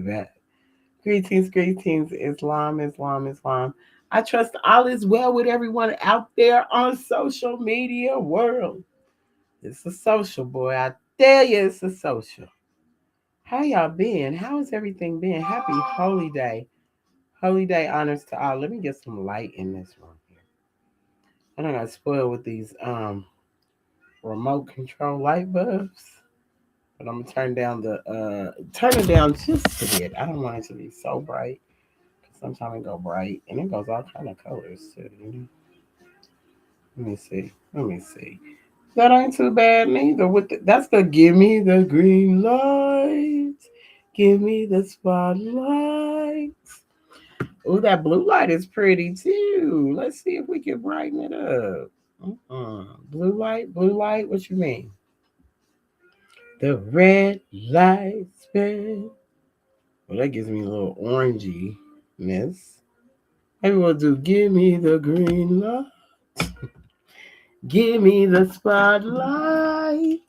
that. Greetings, greetings, Islam, Islam, Islam. I trust all is well with everyone out there on social media world. It's a social, boy. I tell you, it's a social. How y'all been? How has everything been? Happy Holy Day. Holy Day honors to all. Let me get some light in this room here. I don't got spoiled with these remote control light bulbs. But I'm gonna turn it down just a bit. I don't want it to be so bright. Sometimes it go bright and it goes all kind of colors too. Let me see. Let me see. That ain't too bad neither. That's the give me the green light. Give me the spotlight. Oh, that blue light is pretty too. Let's see if we can brighten it up. Blue light, blue light. What you mean? The red light spread. Well, that gives me a little oranginess. Maybe we'll do give me the green light. Give me the spotlight.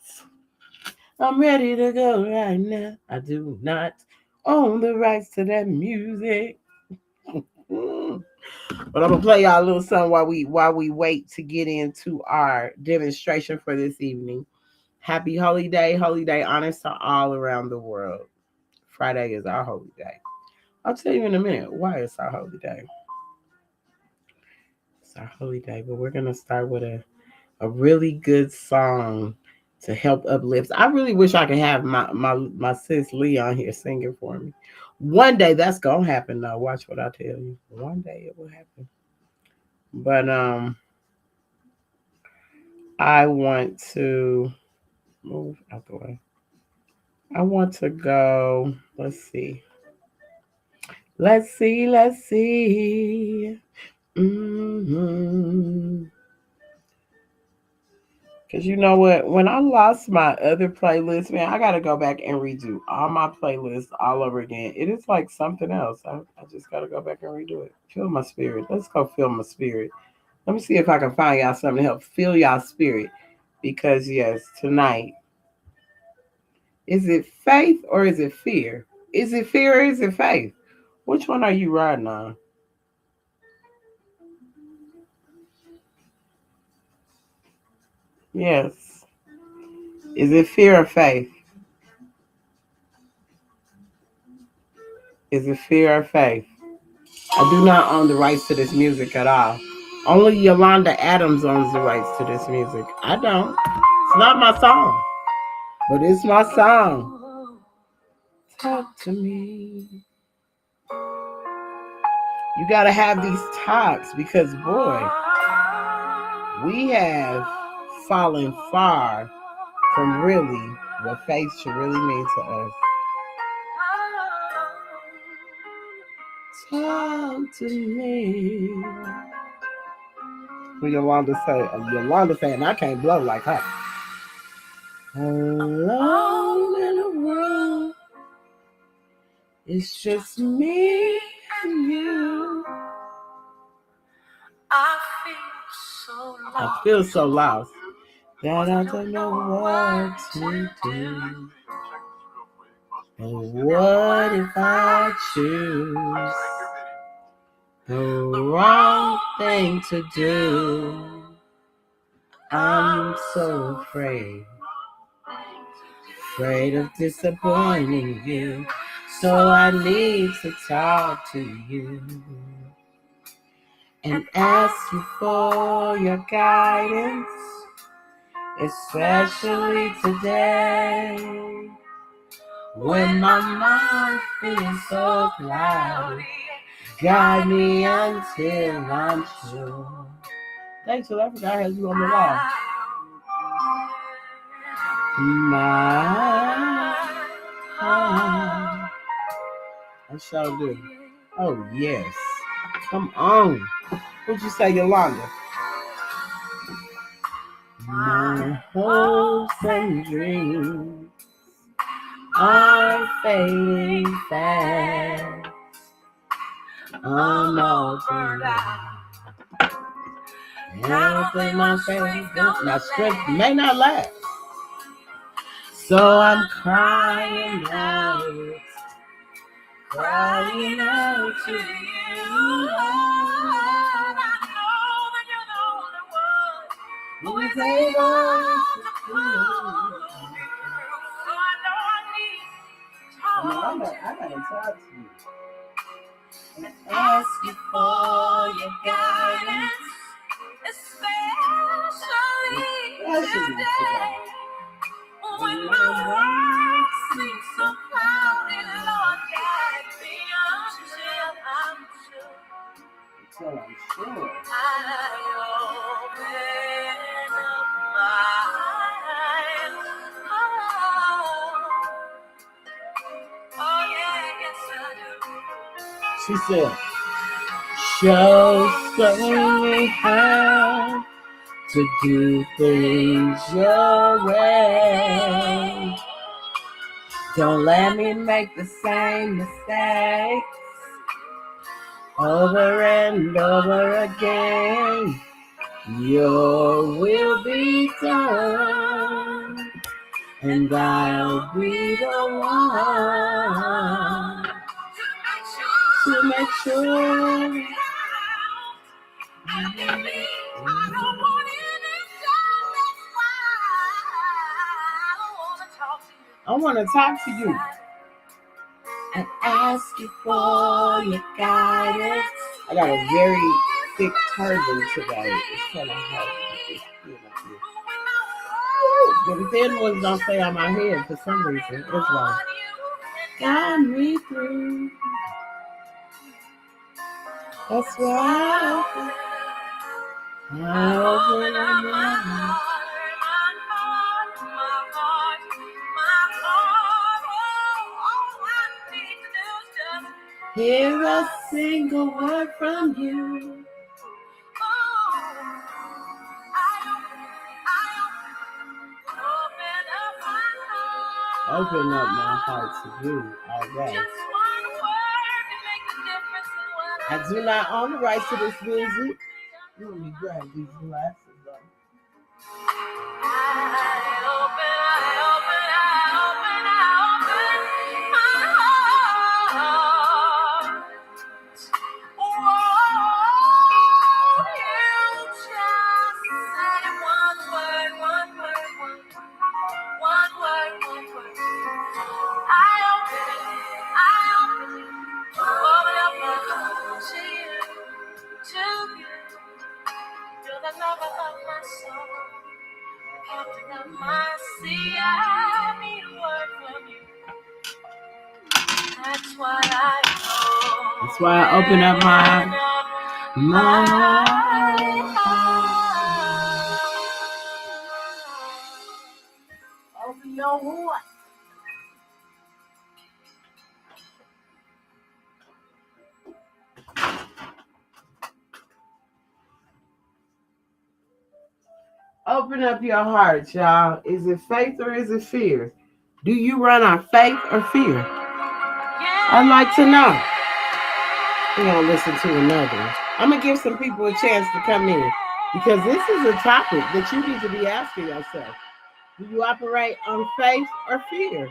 I'm ready to go right now. I do not own the rights to that music. But I'm gonna play y'all a little something while we wait to get into our demonstration for this evening. Happy Holy Day. Holy Day honors to all around the world. Friday is our holy day. I'll tell you in a minute why it's our holy day. It's our holy day, but we're gonna start with a really good song to help uplift. I really wish I could have my sis Lee on here singing for me. One day that's gonna happen though. Watch what I tell you. One day it will happen. But I want to move out the way. I want to go. Let's see. Let's see. Let's see. Cause you know what? When I lost my other playlist, man, I gotta go back and redo all my playlists all over again. It is like something else. I just gotta go back and redo it. Feel my spirit. Let's go feel my spirit. Let me see if I can find y'all something to help feel y'all spirit. Because yes, tonight, is it faith or is it fear? Is it fear or is it faith? Which one are you riding on? Yes. Is it fear or faith? Is it fear or faith? I do not own the rights to this music at all. Only Yolanda Adams owns the rights to this music. I don't. It's not my song, but it's my song. Talk to me. You gotta have these talks because, boy, we have fallen far from really what faith should really mean to us. Talk to me. When Yolanda saying, I can't blow like her. Alone in a world, it's just me and you. I feel so lost that I don't know what to do. But what if I choose the wrong thing to do? I'm so afraid of disappointing you. So I need to talk to you and ask you for your guidance, especially today when my mind feels so cloudy. Guide me until I'm sure. Thanks for that. I had you on the wall. My heart. I shall do. Oh, yes. Come on. What'd you say, Yolanda? My hopes and dreams are fading fast. I'm all turned out. And I don't think my faith don't. My strength may not last. So I'm crying out crying out to you. And I know that you're the only one who is able to pull me through. So I know I need I gotta talk to you. and ask you for your guidance, especially today. When my world seems so cloudy, Lord, guide me until I'm sure. I open up my eyes. Oh yeah, yes I do. She said, show me how to do things your way. Don't let me make the same mistakes over and over again. Your will be done, and I'll be the one to make sure. I want to talk to you and ask you for your guidance. I got a very thick turban today. It's kind of hard to get this skin up here. The thin ones don't stay on my head for some reason. It's wrong. Guide me through. That's why I open up my heart. Hear a single word from you. Open up my heart to you all day. I do not own the rights to this music. Let me grab these glasses up. I open my heart. Whoa, you just say one word. I open up my heart to you. You're the lover of my soul. Captain of my sea, I need a word from you. That's why I open up my heart. Open your heart. Open up your heart, y'all. Is it faith or is it fear? Do you run on faith or fear? I'd like to know. We're going to listen to another one. I'm going to give some people a chance to come in because this is a topic that you need to be asking yourself. Do you operate on faith or fear?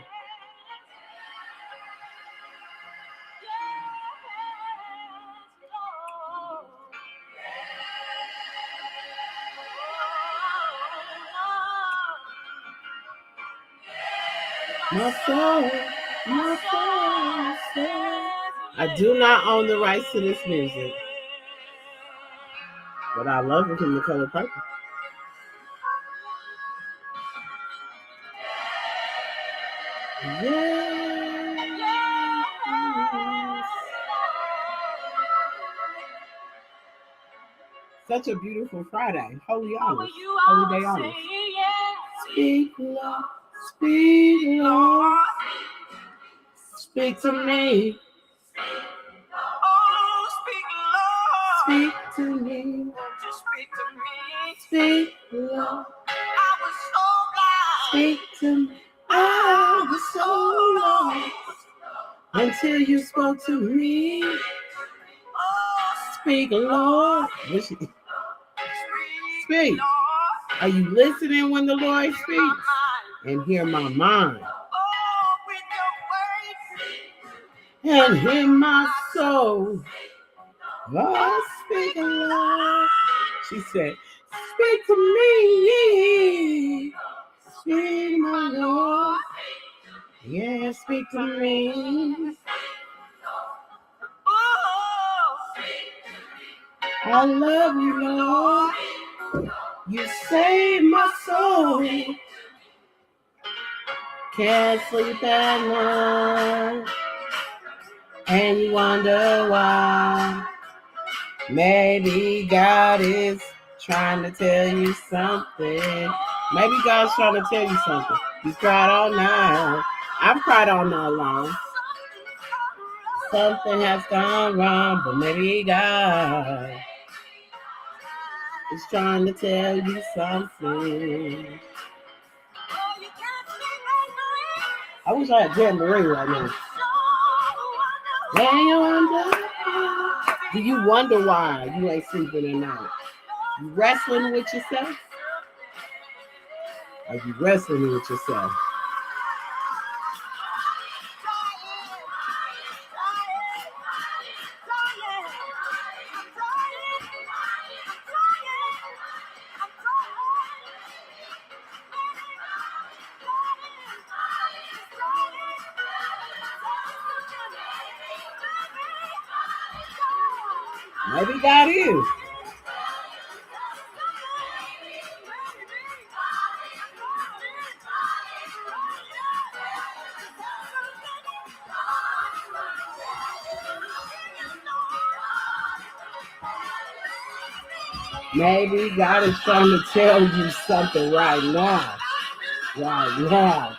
My soul. I do not own the rights to this music, but I love it in the color purple. Such a beautiful Friday. Holy Honors. Holy Day Honors. Speak, Lord. Speak, Lord. Speak to me. Oh, speak, Lord. Speak to me. Won't you speak to me? Speak, Lord. I was so blind. Speak to me. I was so lost until you spoke to me. Oh, Speak, Lord. Speak. Are you listening when the Lord speaks? And hear my mind. oh, with your words. and hear my soul. God speak, Lord. She said, speak to me. Speak, my Lord. Yeah, speak to me. I love you, Lord. You saved my soul. Can't sleep at night. And you wonder why. Maybe God is trying to tell you something. Maybe God's trying to tell you something. You cried all night. I've cried all night long. Something has gone wrong, but maybe God is trying to tell you something. I wish I had Jamboree right now. When you wonder, do you wonder why you ain't sleeping at night? You wrestling with yourself? Are you wrestling with yourself? Maybe God is. Maybe God is trying to tell you something right now. Right now.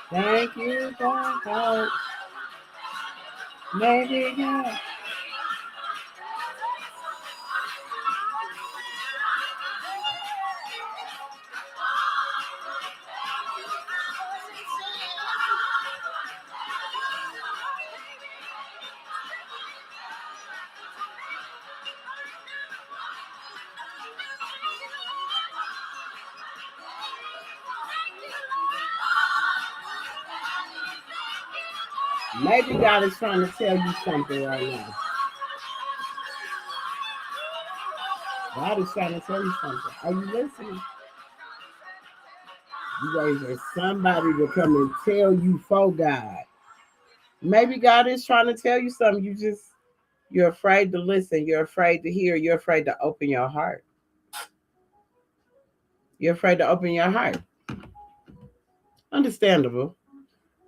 Thank you, God. Maybe God. Maybe God is trying to tell you something right now. God is trying to tell you something. Are you listening? You waiting for somebody to come and tell you for God. Maybe God is trying to tell you something. You're afraid to listen. You're afraid to hear. You're afraid to open your heart. You're afraid to open your heart. Understandable.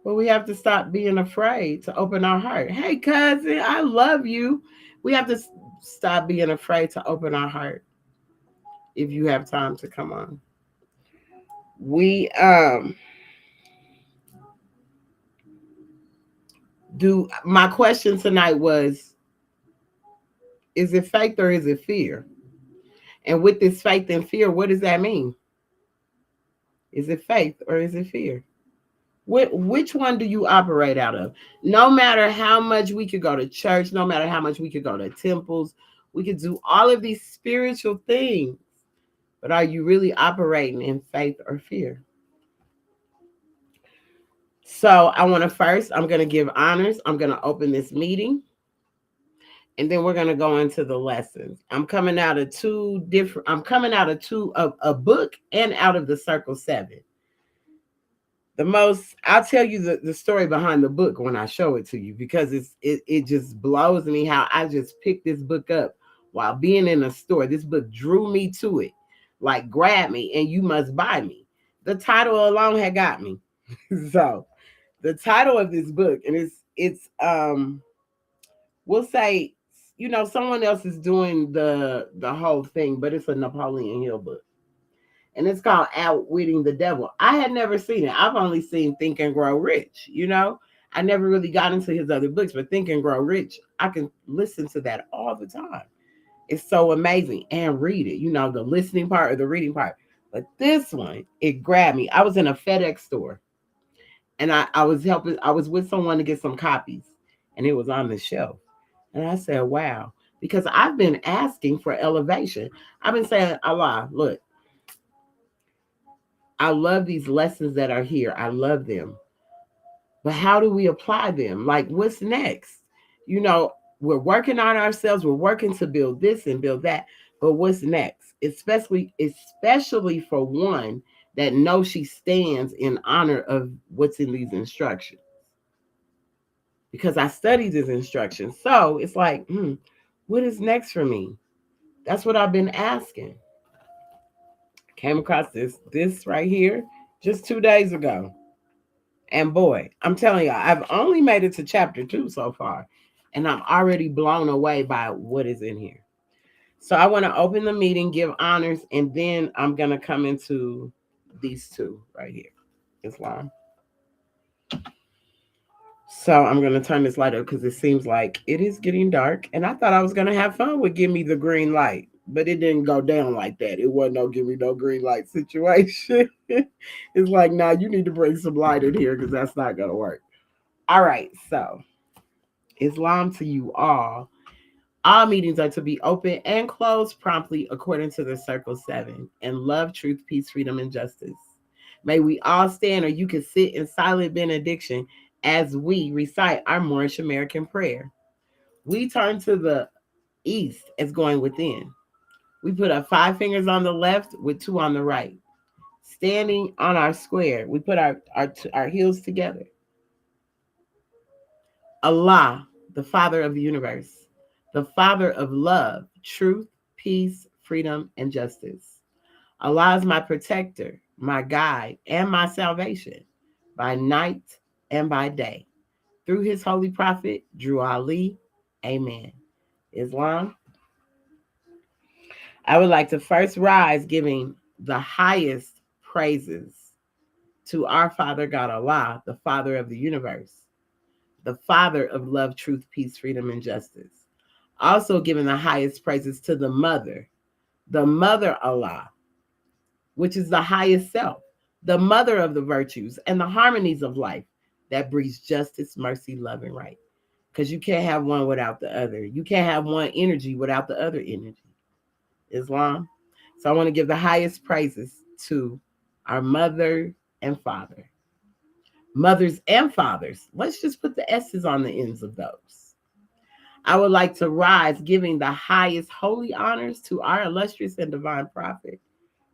But we have to stop being afraid to open our heart. Hey, cousin, I love you. We have to stop being afraid to open our heart. If you have time to come on. We my question tonight was, is it faith or is it fear? And with this faith and fear, what does that mean? Is it faith or is it fear? Which one do you operate out of? No matter how much we could go to church, no matter how much we could go to temples, we could do all of these spiritual things. But are you really operating in faith or fear? So I'm going to give honors. I'm going to open this meeting. And then we're going to go into the lessons. I'm coming out of a book and out of the Circle 7. I'll tell you the story behind the book when I show it to you, because it just blows me how I just picked this book up while being in a store. This book drew me to it, like grab me and you must buy me. The title alone had got me. So the title of this book, and it's we'll say, someone else is doing the whole thing, but it's a Napoleon Hill book. And it's called Outwitting the Devil. I had never seen it. I've only seen Think and Grow Rich, I never really got into his other books, but Think and Grow Rich, I can listen to that all the time. It's so amazing. And read it, the listening part or the reading part. But this one, it grabbed me. I was in a FedEx store And I was with someone to get some copies, and it was on the shelf. And I said, wow, because I've been asking for elevation. I've been saying, Allah, look, I love these lessons that are here. I love them. But how do we apply them? Like, what's next? You know, we're working on ourselves. We're working to build this and build that. But what's next? Especially for one that knows she stands in honor of what's in these instructions. Because I studied these instructions. So it's like, what is next for me? That's what I've been asking. Came across this right here just 2 days ago. And boy, I'm telling you, I've only made it to chapter 2 so far, and I'm already blown away by what is in here. So I want to open the meeting, give honors, and then I'm going to come into these two right here, Islam. So I'm going to turn this light up because it seems like it is getting dark. And I thought I was going to have fun with Give Me the Green Light, but it didn't go down like that. It wasn't no Give Me no Green Light situation. It's like, nah, you need to bring some light in here because that's not going to work. All right, so Islam to you all. All meetings are to be open and closed promptly according to the Circle 7 and love, truth, peace, freedom, and justice. May we all stand, or you can sit in silent benediction as we recite our Moorish American prayer. We turn to the east as going within. We put up 5 fingers on the left with 2 on the right. Standing on our square, we put our heels together. Allah, the Father of the universe, the Father of love, truth, peace, freedom, and justice. Allah is my protector, my guide, and my salvation by night and by day. Through his holy prophet, Drew Ali. Amen. Islam. I would like to first rise giving the highest praises to our Father God Allah, the Father of the universe, the Father of love, truth, peace, freedom, and justice. Also giving the highest praises to the Mother Allah, which is the highest self, the mother of the virtues and the harmonies of life that breeds justice, mercy, love, and right. Because you can't have one without the other. You can't have one energy without the other energy. Islam. So I want to give the highest praises to our mother and father. Mothers and fathers. Let's just put the S's on the ends of those. I would like to rise giving the highest holy honors to our illustrious and divine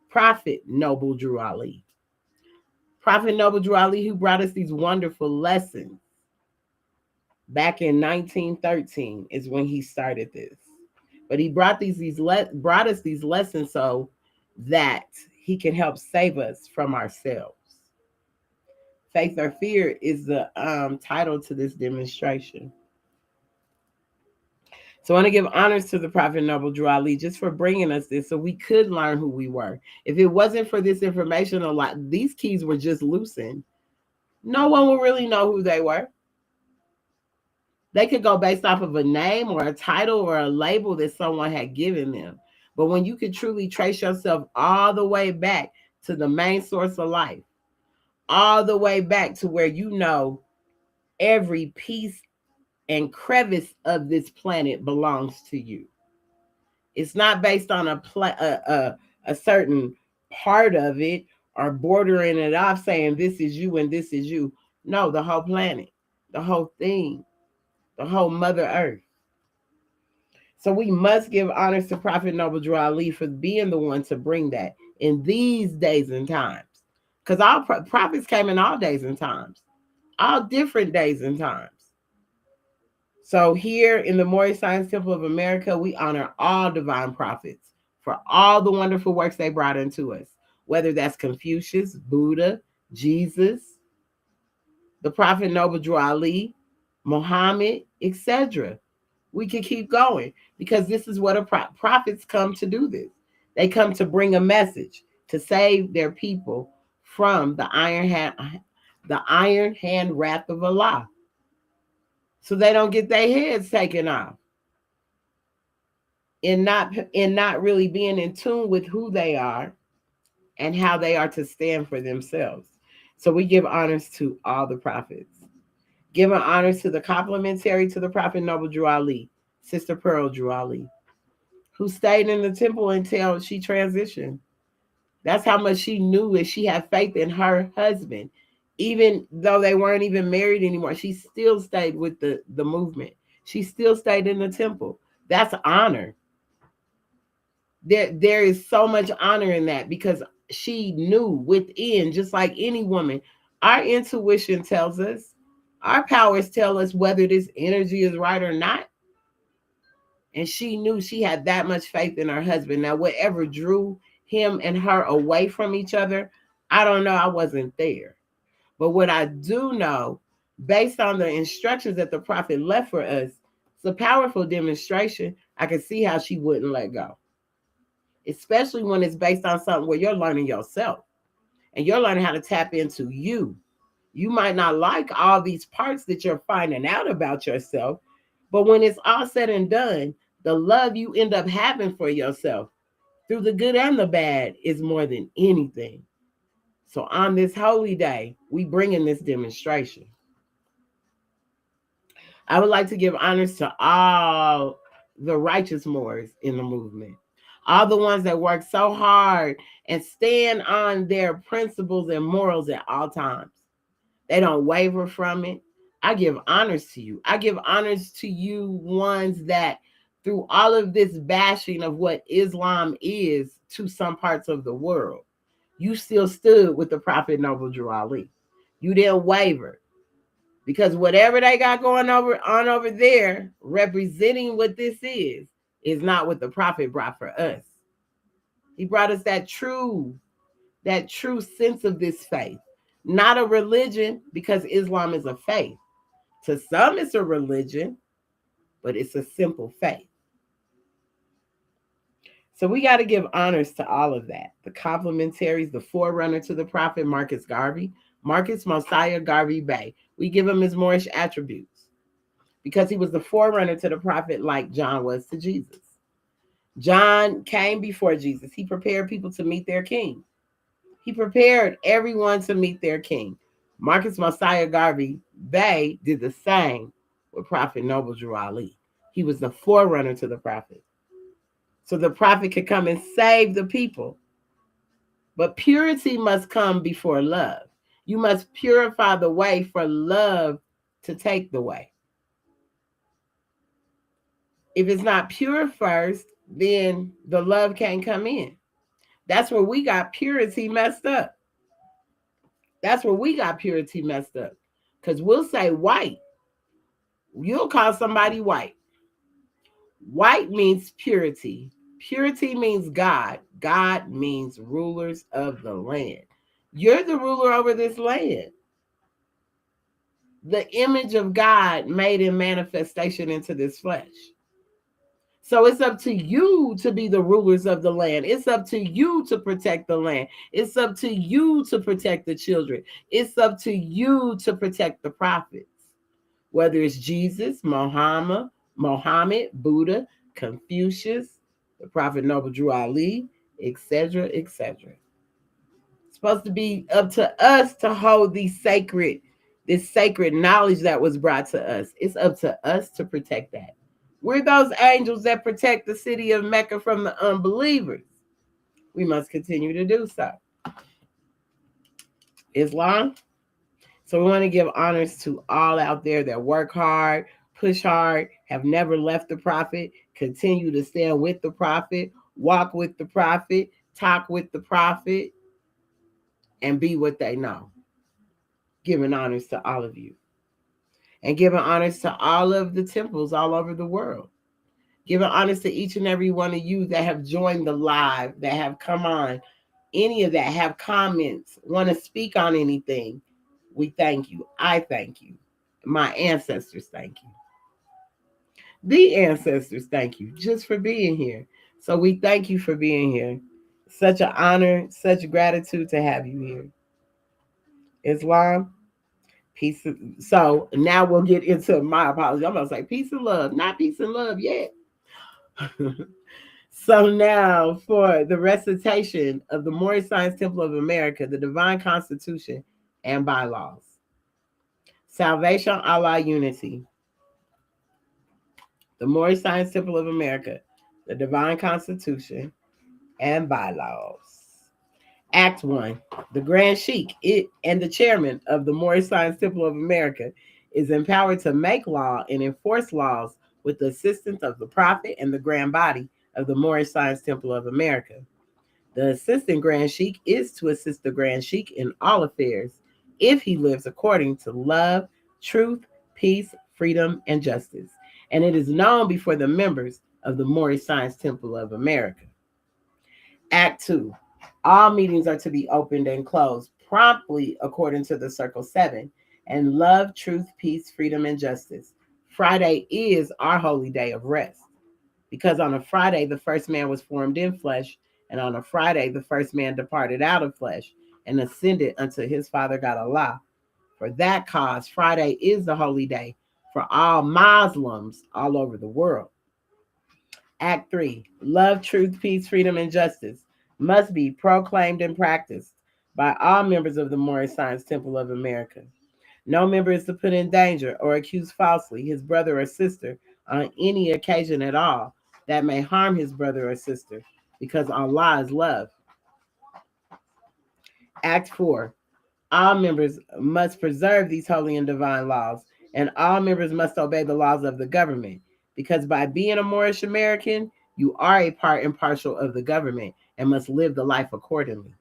Prophet Noble Drew Ali. Prophet Noble Drew Ali, who brought us these wonderful lessons back in 1913 is when he started this. But he brought us these lessons so that he can help save us from ourselves. Faith or Fear is the title to this demonstration. So I want to give honors to the Prophet Noble Drew Ali just for bringing us this so we could learn who we were. If it wasn't for this information, these keys were just loosened. No one will really know who they were. They could go based off of a name or a title or a label that someone had given them. But when you could truly trace yourself all the way back to the main source of life, all the way back to where you know every piece and crevice of this planet belongs to you. It's not based on a certain part of it or bordering it off saying this is you and this is you. No, the whole planet, the whole thing, the whole Mother Earth. So we must give honors to Prophet Noble Drew Ali for being the one to bring that in these days and times. Because all prophets came in all days and times, all different days and times. So here in the Moorish Science Temple of America, we honor all divine prophets for all the wonderful works they brought into us, whether that's Confucius, Buddha, Jesus, the Prophet Noble Drew Ali, Muhammad, etc. We can keep going because this is what prophets come to do this. They come to bring a message to save their people from the iron hand wrath of Allah, so they don't get their heads taken off in not really being in tune with who they are and how they are to stand for themselves. So we give honors to all the prophets. Giving honors to the complementary to the prophet Noble Drew Ali, Sister Pearl Drew Ali, who stayed in the temple until she transitioned. That's how much she knew that she had faith in her husband. Even though they weren't even married anymore, she still stayed with the movement. She still stayed in the temple. That's honor. There is so much honor in that because she knew within, just like any woman, our intuition tells us, our powers tell us whether this energy is right or not. And she knew she had that much faith in her husband. Now, whatever drew him and her away from each other, I don't know. I wasn't there. But what I do know, based on the instructions that the prophet left for us, it's a powerful demonstration. I can see how she wouldn't let go, especially when it's based on something where you're learning yourself and you're learning how to tap into you. You might not like all these parts that you're finding out about yourself, but when it's all said and done, the love you end up having for yourself through the good and the bad is more than anything. So on this holy day, we bring in this demonstration. I would like to give honors to all the righteous Moors in the movement, all the ones that work so hard and stand on their principles and morals at all times. They don't waver from it. I give honors to you. I give honors to you ones that through all of this bashing of what Islam is to some parts of the world, you still stood with the Prophet Noble Drew Ali. You didn't waver. Because whatever they got going on over there, representing what this is not what the Prophet brought for us. He brought us that true sense of this faith. Not a religion, because Islam is a faith. To some, it's a religion, but it's a simple faith. So we got to give honors to all of that. The complementaries, the forerunner to the prophet, Marcus Garvey, Marcus Mosiah Garvey Bey. We give him his Moorish attributes because he was the forerunner to the prophet like John was to Jesus. John came before Jesus. He prepared people to meet their king. He prepared everyone to meet their king. Marcus Mosiah Garvey Bey did the same with Prophet Noble Drew Ali. He was the forerunner to the prophet. So the prophet could come and save the people. But purity must come before love. You must purify the way for love to take the way. If it's not pure first, then the love can't come in. That's where we got purity messed up. That's where we got purity messed up. Because we'll say white. You'll call somebody white. White means purity. Purity means God. God means rulers of the land. You're the ruler over this land. The image of God made in manifestation into this flesh. So it's up to you to be the rulers of the land. It's up to you to protect the land. It's up to you to protect the children. It's up to you to protect the prophets. Whether it's Jesus, Muhammad, Buddha, Confucius, the Prophet Noble Drew Ali, etc., etc. It's supposed to be up to us to hold this sacred knowledge that was brought to us. It's up to us to protect that. We're those angels that protect the city of Mecca from the unbelievers. We must continue to do so. Islam. So we want to give honors to all out there that work hard, push hard, have never left the prophet, continue to stand with the prophet, walk with the prophet, talk with the prophet, and be what they know. Giving honors to all of you. And giving honors to all of the temples all over the world. Giving honors to each and every one of you that have joined the live, that have come on, any of that, have comments, want to speak on anything. We thank you. I thank you. My ancestors thank you. The ancestors thank you just for being here. So we thank you for being here. Such an honor, such gratitude to have you here. Islam, peace. So now we'll get into my apology. I'm going to say peace and love, not peace and love yet. So now for the recitation of the Moorish Science Temple of America, the Divine Constitution, and bylaws. Salvation, Allah, unity. The Moorish Science Temple of America, the Divine Constitution, and bylaws. Act 1. The Grand Sheikh and the chairman of the Moorish Science Temple of America is empowered to make law and enforce laws with the assistance of the Prophet and the Grand Body of the Moorish Science Temple of America. The assistant Grand Sheikh is to assist the Grand Sheikh in all affairs if he lives according to love, truth, peace, freedom, and justice. And it is known before the members of the Moorish Science Temple of America. Act 2. All meetings are to be opened and closed promptly according to the Circle 7 and love, truth, peace, freedom, and justice. Friday is our holy day of rest because on a Friday the first man was formed in flesh, and on a Friday the first man departed out of flesh and ascended unto his Father God Allah. For that cause, Friday is the holy day for all Muslims all over the world. Act 3. Love, truth, peace, freedom, and justice must be proclaimed and practiced by all members of the Moorish Science Temple of America. No member is to put in danger or accuse falsely his brother or sister on any occasion at all that may harm his brother or sister, because Allah is love. Act 4. All members must preserve these holy and divine laws, and all members must obey the laws of the government, because by being a Moorish American, you are a part and parcel of the government and must live the life accordingly.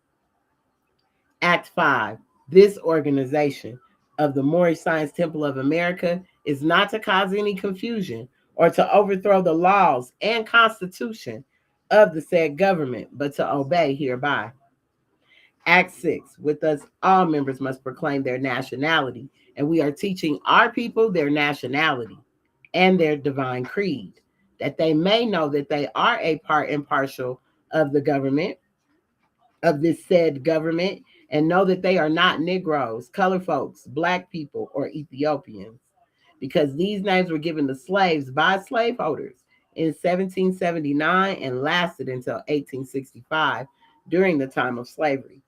Act 5. This organization of the Moorish Science Temple of America is not to cause any confusion or to overthrow the laws and constitution of the said government, but to obey hereby. Act 6. With us, all members must proclaim their nationality, and we are teaching our people their nationality and their divine creed, that they may know that they are a part and parcel of the government, of this said government, and know that they are not Negroes, colored folks, black people, or Ethiopians, because these names were given to slaves by slaveholders in 1779 and lasted until 1865 during the time of slavery.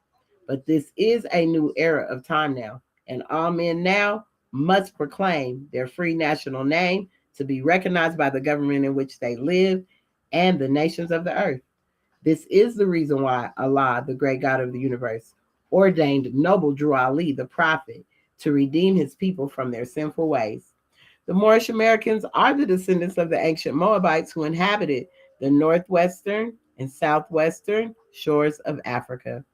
But this is a new era of time now, and all men now must proclaim their free national name to be recognized by the government in which they live and the nations of the earth. This is the reason why Allah, the great God of the universe, ordained noble Drew Ali, the prophet, to redeem his people from their sinful ways. The Moorish Americans are the descendants of the ancient Moabites who inhabited the northwestern and southwestern shores of Africa.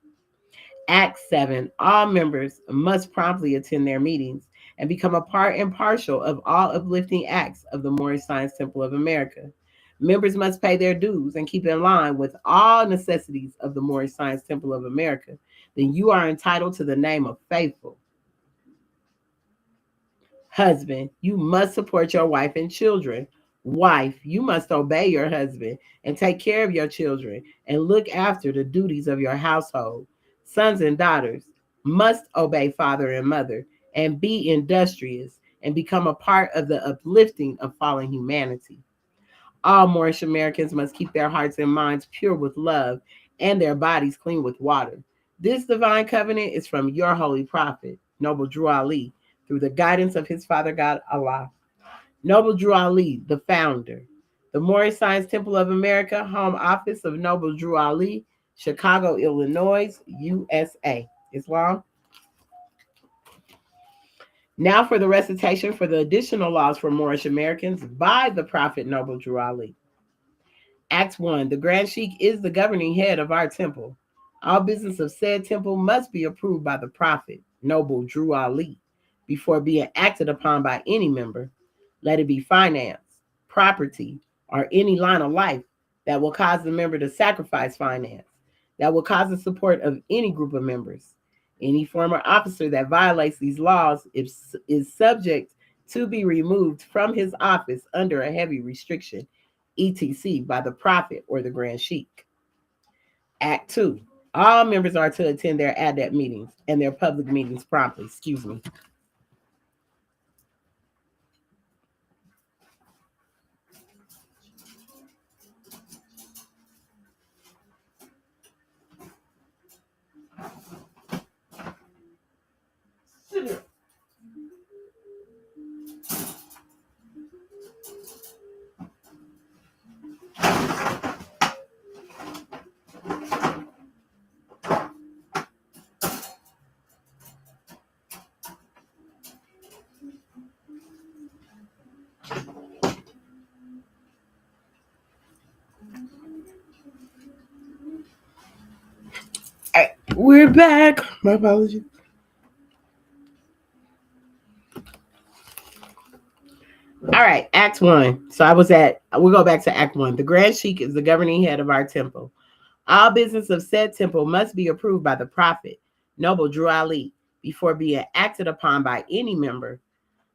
Act 7. All members must promptly attend their meetings and become a part and parcel of all uplifting acts of the Moorish Science Temple of America. Members must pay their dues and keep in line with all necessities of the Moorish Science Temple of America. Then you are entitled to the name of faithful. Husband, you must support your wife and children. Wife, you must obey your husband and take care of your children and look after the duties of your household. Sons and daughters must obey father and mother and be industrious and become a part of the uplifting of fallen humanity. All Moorish Americans must keep their hearts and minds pure with love and their bodies clean with water. This divine covenant is from your holy prophet, Noble Drew Ali, through the guidance of his Father God Allah. Noble Drew Ali, the founder. The Moorish Science Temple of America, home office of Noble Drew Ali, Chicago, Illinois, USA. Islam. Now for the recitation for the additional laws for Moorish Americans by the Prophet Noble Drew Ali. Act 1. The Grand Sheikh is the governing head of our temple. All business of said temple must be approved by the Prophet Noble Drew Ali before being acted upon by any member. Let it be finance, property, or any line of life that will cause the member to sacrifice finance, that will cause the support of any group of members. Any former officer that violates these laws is subject to be removed from his office under a heavy restriction, etc., by the Prophet or the Grand Sheikh. Act 2. All members are to attend their adept meetings and their public meetings promptly. Excuse me. We're back. My apologies. All right, Act 1. So we'll go back to Act 1. The Grand Sheik is the governing head of our temple. All business of said temple must be approved by the Prophet, Noble Drew Ali, before being acted upon by any member.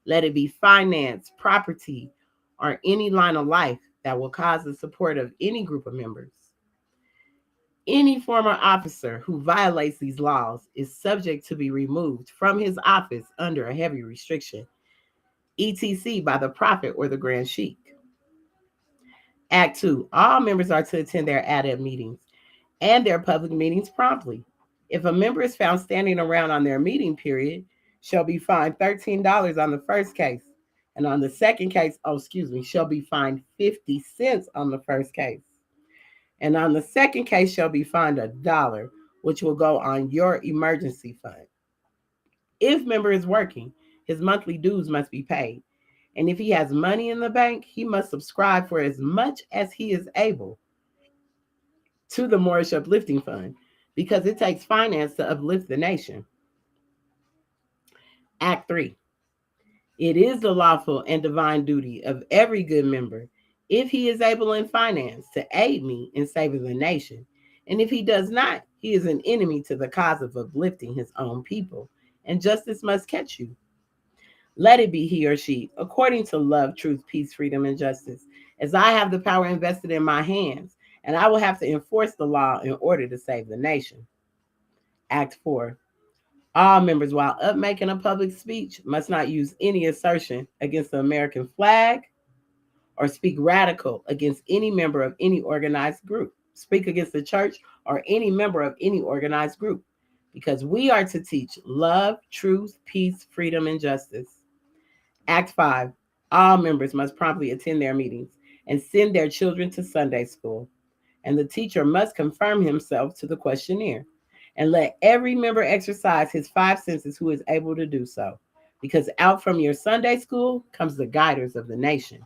Let it be finance, property, or any line of life that will cause the support of any group of members. Any former officer who violates these laws is subject to be removed from his office under a heavy restriction, etc., by the Prophet or the Grand Sheik. Act 2. All members are to attend their ADEB meetings and their public meetings promptly. If a member is found standing around on their meeting period, shall be fined $13 on the first case. And on the second case, shall be fined 50 cents on the first case. And on the second case shall be fined $1, which will go on your emergency fund. If member is working, his monthly dues must be paid. And if he has money in the bank, he must subscribe for as much as he is able to the Moorish Uplifting Fund, because it takes finance to uplift the nation. Act 3. It is the lawful and divine duty of every good member, if he is able in finance, to aid me in saving the nation. And if he does not, he is an enemy to the cause of uplifting his own people, and justice must catch you. Let it be he or she, according to love, truth, peace, freedom, and justice, as I have the power invested in my hands, and I will have to enforce the law in order to save the nation. Act 4. All members, while up making a public speech, must not use any assertion against the American flag or speak radical against any member of any organized group, speak against the church or any member of any organized group, because we are to teach love, truth, peace, freedom, and justice. Act 5. All members must promptly attend their meetings and send their children to Sunday school, and the teacher must confirm himself to the questionnaire. And let every member exercise his 5 senses who is able to do so, because out from your Sunday school comes the guiders of the nation.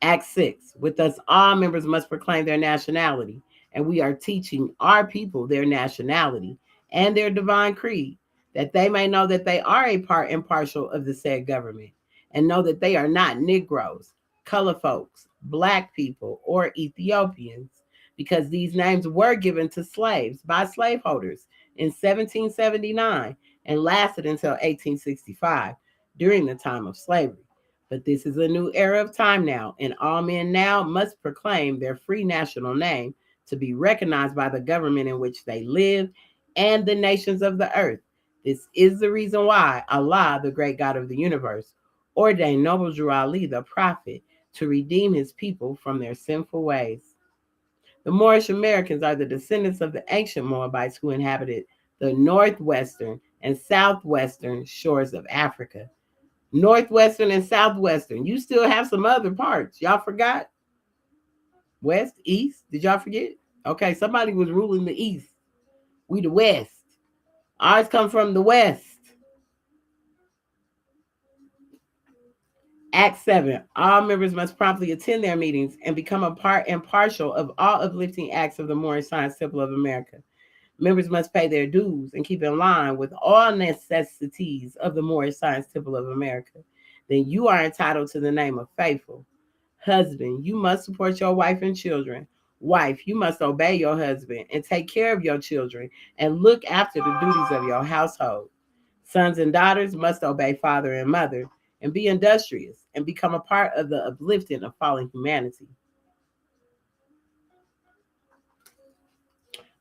Act 6. With us, all members must proclaim their nationality, and we are teaching our people their nationality and their divine creed, that they may know that they are a part and parcel of the said government, and know that they are not Negroes, color folks, Black people, or Ethiopians, because these names were given to slaves by slaveholders in 1779 and lasted until 1865 during the time of slavery. But this is a new era of time now, and all men now must proclaim their free national name to be recognized by the government in which they live and the nations of the earth. This is the reason why Allah, the great God of the universe, ordained Noble Drew Ali, the prophet, to redeem his people from their sinful ways. The Moorish Americans are the descendants of the ancient Moabites who inhabited the northwestern and southwestern shores of Africa. Northwestern and southwestern. You still have some other parts. Y'all forgot? West, east. Did y'all forget? Okay, somebody was ruling the east. We the west. Ours come from the west. Act 7. All members must promptly attend their meetings and become a part and partial of all uplifting acts of the Moorish Science Temple of America. Members must pay their dues and keep in line with all necessities of the Moorish Science Temple of America. Then you are entitled to the name of faithful. Husband, you must support your wife and children. Wife, you must obey your husband and take care of your children and look after the duties of your household. Sons and daughters must obey father and mother and be industrious and become a part of the uplifting of fallen humanity.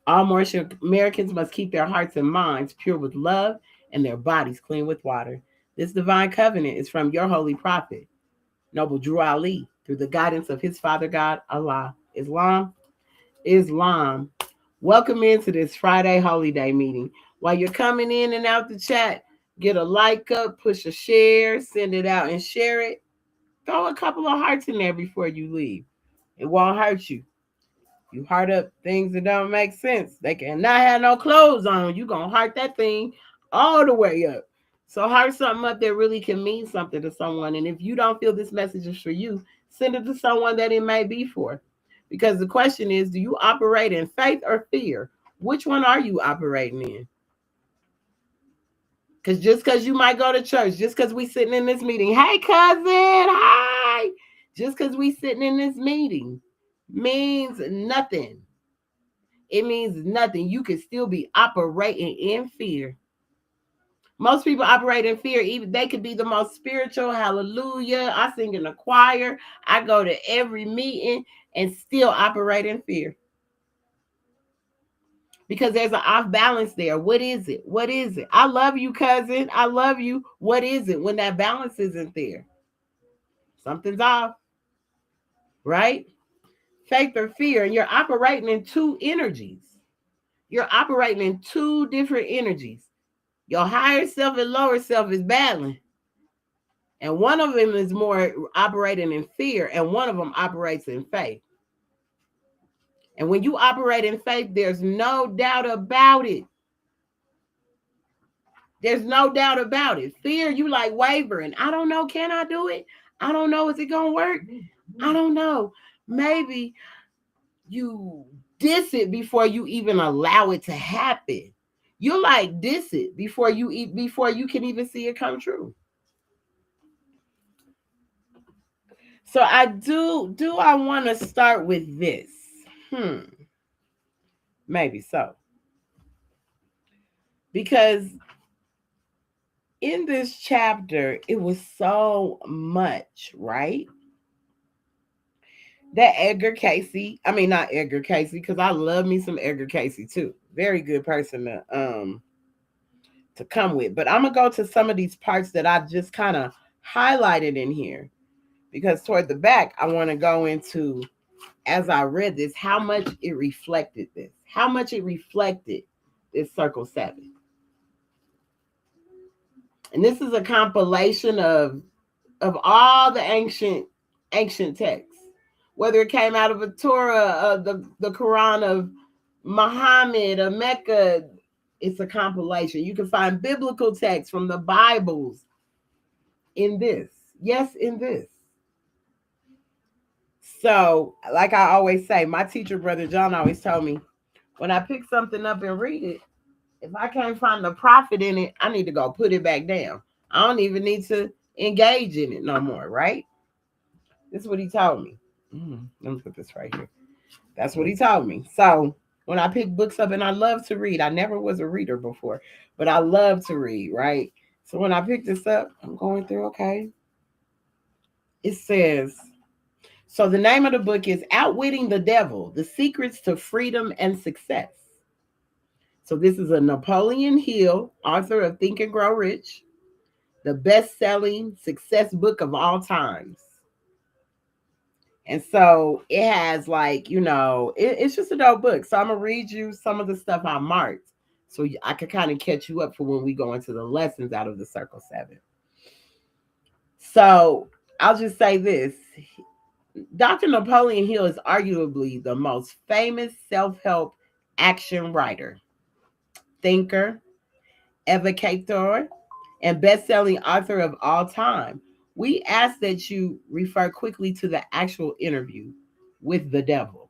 All Moorish Americans must keep their hearts and minds pure with love and their bodies clean with water. This divine covenant is from your holy prophet, Noble Drew Ali, through the guidance of his Father God, Allah. Islam. Welcome into this Friday Holy Day meeting. While you're coming in and out the chat, get a like up, push a share, send it out and share it. Throw a couple of hearts in there before you leave. It won't hurt you. You heart up things that don't make sense. They cannot have no clothes on. You gonna heart that thing all the way up. So heart something up that really can mean something to someone. And if you don't feel this message is for you, send it to someone that it may be for. Because the question is, do you operate in faith or fear? Which one are you operating in? Because just because you might go to church, just because we sitting in this meeting, hey cousin, hi. Just because we sitting in this meeting means nothing. It means nothing. You could still be operating in fear. Most people operate in fear. Even they could be the most spiritual. Hallelujah. I sing in the choir. I go to every meeting and still operate in fear. Because there's an off balance there. What is it? What is it? I love you, cousin. I love you. What is it when that balance isn't there? Something's off, right? Faith or fear. And you're operating in two energies. You're operating in two different energies. Your higher self and lower self is battling. And one of them is more operating in fear, and one of them operates in faith. And when you operate in faith, there's no doubt about it. There's no doubt about it. Fear, you like wavering. I don't know. Can I do it? I don't know. Is it going to work? I don't know. Maybe you diss it before you even allow it to happen. You like diss it before you can even see it come true. So I want to start with this? Maybe so. Because in this chapter, it was so much, right? That Edgar Cayce, not Edgar Cayce, because I love me some Edgar Cayce too. Very good person to come with. But I'm gonna go to some of these parts that I just kind of highlighted in here, because toward the back, I want to go into, as I read this, how much it reflected this, how much it reflected this Circle 7. And this is a compilation of all the ancient texts, whether it came out of a Torah, the Quran of Muhammad, of Mecca. It's a compilation. You can find biblical texts from the Bibles in this. Yes, in this. So, like I always say, my teacher, Brother John, always told me, when I pick something up and read it, if I can't find the profit in it, I need to go put it back down. I don't even need to engage in it no more, right? This is what he told me. Let me put this right here. That's what he told me. So when I pick books up, and I love to read, I never was a reader before, but I love to read, right? So when I pick this up, I'm going through, okay. It says, so the name of the book is Outwitting the Devil, The Secrets to Freedom and Success. So this is a Napoleon Hill, author of Think and Grow Rich, the best-selling success book of all times. And so it has it's just a dope book. So I'm going to read you some of the stuff I marked so I can kind of catch you up for when we go into the lessons out of the Circle 7. So I'll just say this. Dr. Napoleon Hill is arguably the most famous self-help action writer, thinker, educator, and best-selling author of all time. We ask that you refer quickly to the actual interview with the devil.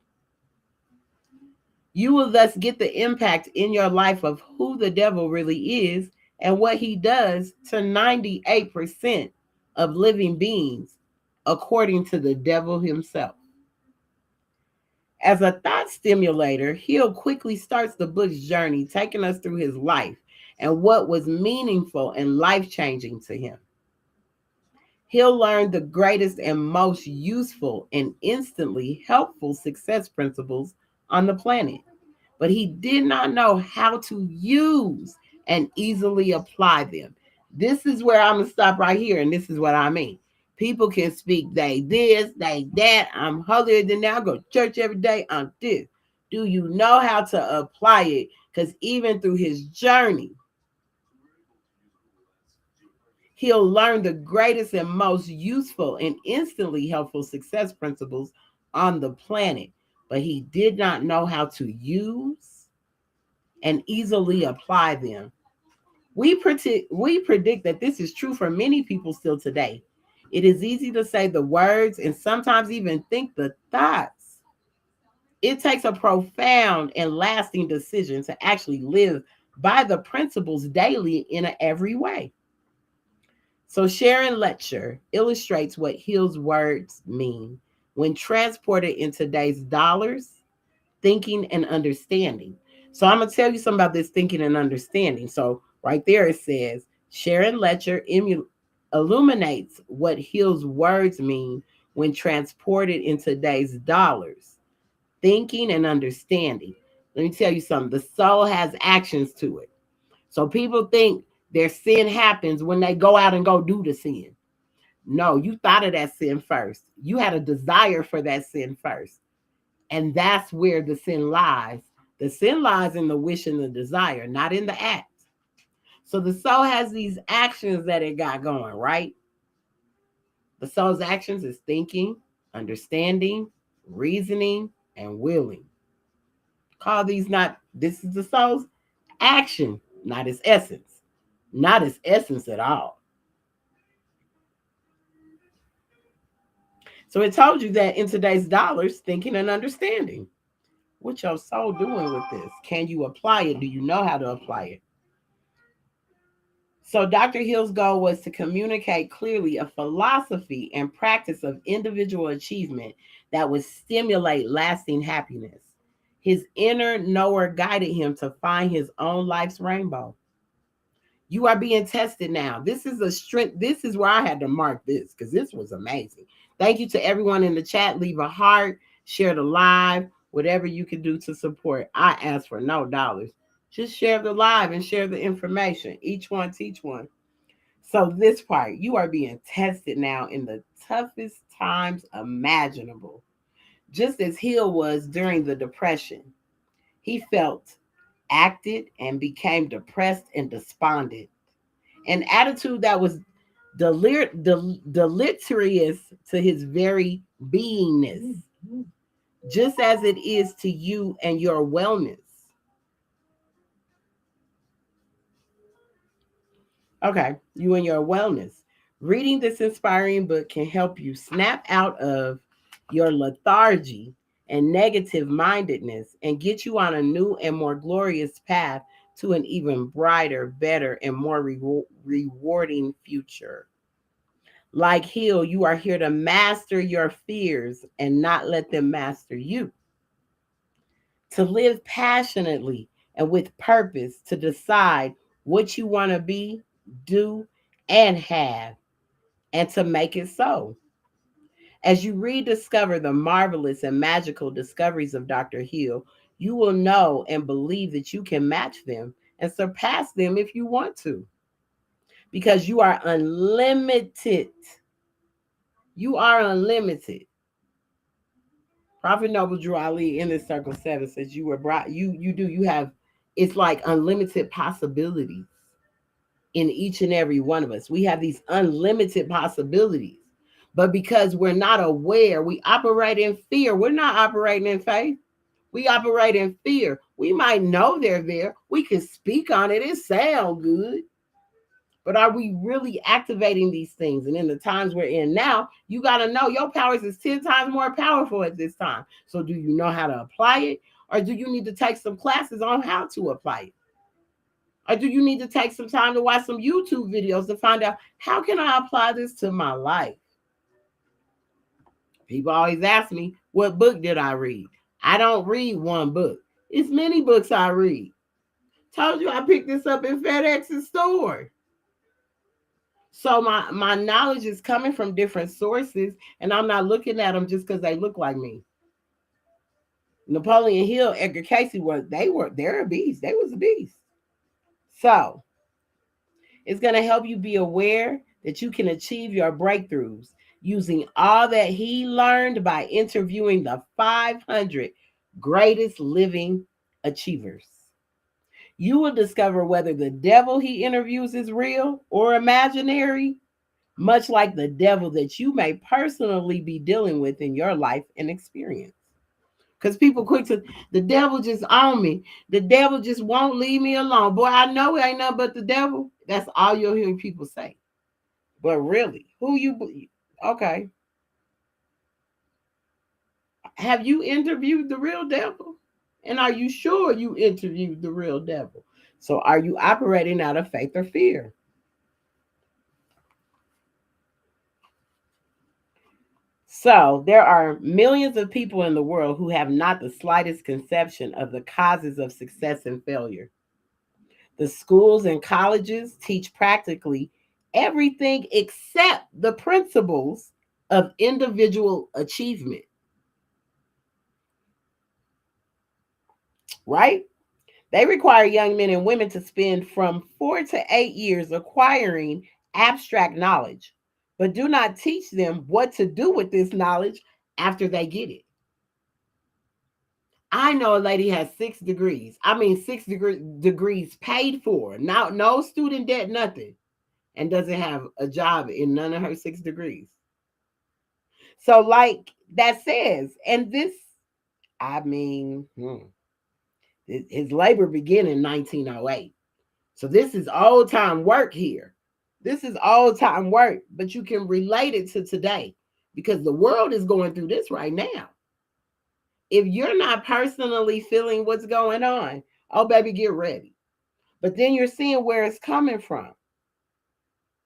You will thus get the impact in your life of who the devil really is and what he does to 98% of living beings, according to the devil himself. As a thought stimulator, Hill quickly starts the book's journey, taking us through his life and what was meaningful and life-changing to him. Hill learned the greatest and most useful and instantly helpful success principles on the planet, but he did not know how to use and easily apply them. This is where I'm going to stop right here, and this is what I mean. People can speak they this, they that. I'm holier than that. I go to church every day. I'm this. Do you know how to apply it? Because even through his journey, he'll learn the greatest and most useful and instantly helpful success principles on the planet, but he did not know how to use and easily apply them. We predict that this is true for many people still today. It is easy to say the words and sometimes even think the thoughts, It takes a profound and lasting decision to actually live by the principles daily in every way. So Sharon Letcher illustrates what Hill's words mean when transported in today's dollars, thinking and understanding. So I'm gonna tell you something about this thinking and understanding. So right there it says Sharon Letcher illuminates what Hill's words mean when transported in today's dollars, thinking and understanding. Let me tell you something. The soul has actions to it. So people think their sin happens when they go out and go do the sin. No, you thought of that sin first. You had a desire for that sin first. And that's where the sin lies. The sin lies in the wish and the desire, not in the act. So the soul has these actions that it got going, right? The soul's actions is thinking, understanding, reasoning, and willing. Call these not, this is the soul's action, not its essence. Not its essence at all. So it told you that in today's dollars, thinking and understanding. What your soul doing with this? Can you apply it? Do you know how to apply it? So Dr. Hill's goal was to communicate clearly a philosophy and practice of individual achievement that would stimulate lasting happiness. His inner knower guided him to find his own life's rainbow. You are being tested now. This is a strength. This is where I had to mark this because this was amazing. Thank you to everyone in the chat. Leave a heart, share the live, whatever you can do to support. I ask for no dollars. Just share the live and share the information. Each one teach one. So this part, you are being tested now in the toughest times imaginable. Just as Hill was during the Depression. He felt, acted, and became depressed and despondent. An attitude that was deleterious to his very beingness, just as it is to you and your wellness. Okay, you and your wellness. Reading this inspiring book can help you snap out of your lethargy and negative mindedness and get you on a new and more glorious path to an even brighter, better, and more rewarding future. Like Hill, you are here to master your fears and not let them master you. To live passionately and with purpose, to decide what you want to be, do, and have, and to make it so. As you rediscover the marvelous and magical discoveries of Dr. Hill, you will know and believe that you can match them and surpass them if you want to, because you are unlimited. You are unlimited. Prophet Noble Drew Ali in this circle 7 says you were brought, you have, it's like unlimited possibilities in each and every one of us. We have these unlimited possibilities. But because we're not aware, we operate in fear. We're not operating in faith. We operate in fear. We might know they're there. We can speak on it. It sounds good. But are we really activating these things? And in the times we're in now, you got to know your powers is 10 times more powerful at this time. So do you know how to apply it? Or do you need to take some classes on how to apply it? Or do you need to take some time to watch some YouTube videos to find out how can I apply this to my life? People always ask me, what book did I read? I don't read one book. It's many books I read. Told you I picked this up in FedEx's store. So my knowledge is coming from different sources, and I'm not looking at them just because they look like me. Napoleon Hill, Edgar Cayce they're a beast. They was a beast. So it's going to help you be aware that you can achieve your breakthroughs using all that he learned by interviewing the 500 greatest living achievers. You will discover whether the devil he interviews is real or imaginary, much like the devil that you may personally be dealing with in your life and experience. Because people quick to, the devil just on me. The devil just won't leave me alone. Boy, I know it ain't nothing but the devil. That's all you'll hear people say. But really, who you believe? Okay. Have you interviewed the real devil? And are you sure you interviewed the real devil? So are you operating out of faith or fear? So there are millions of people in the world who have not the slightest conception of the causes of success and failure. The schools and colleges teach practically everything except the principles of individual achievement, right? They require young men and women to spend from 4 to 8 years acquiring abstract knowledge, but do not teach them what to do with this knowledge after they get it. I know a lady has 6 degrees. I mean, degrees paid for. Now, no student debt, nothing, and doesn't have a job in none of her 6 degrees. So, like that says, and this, I mean, his labor began in 1908. So this is old time work here. This is old time work, but you can relate it to today because the world is going through this right now. If you're not personally feeling what's going on, oh, baby, get ready. But then you're seeing where it's coming from.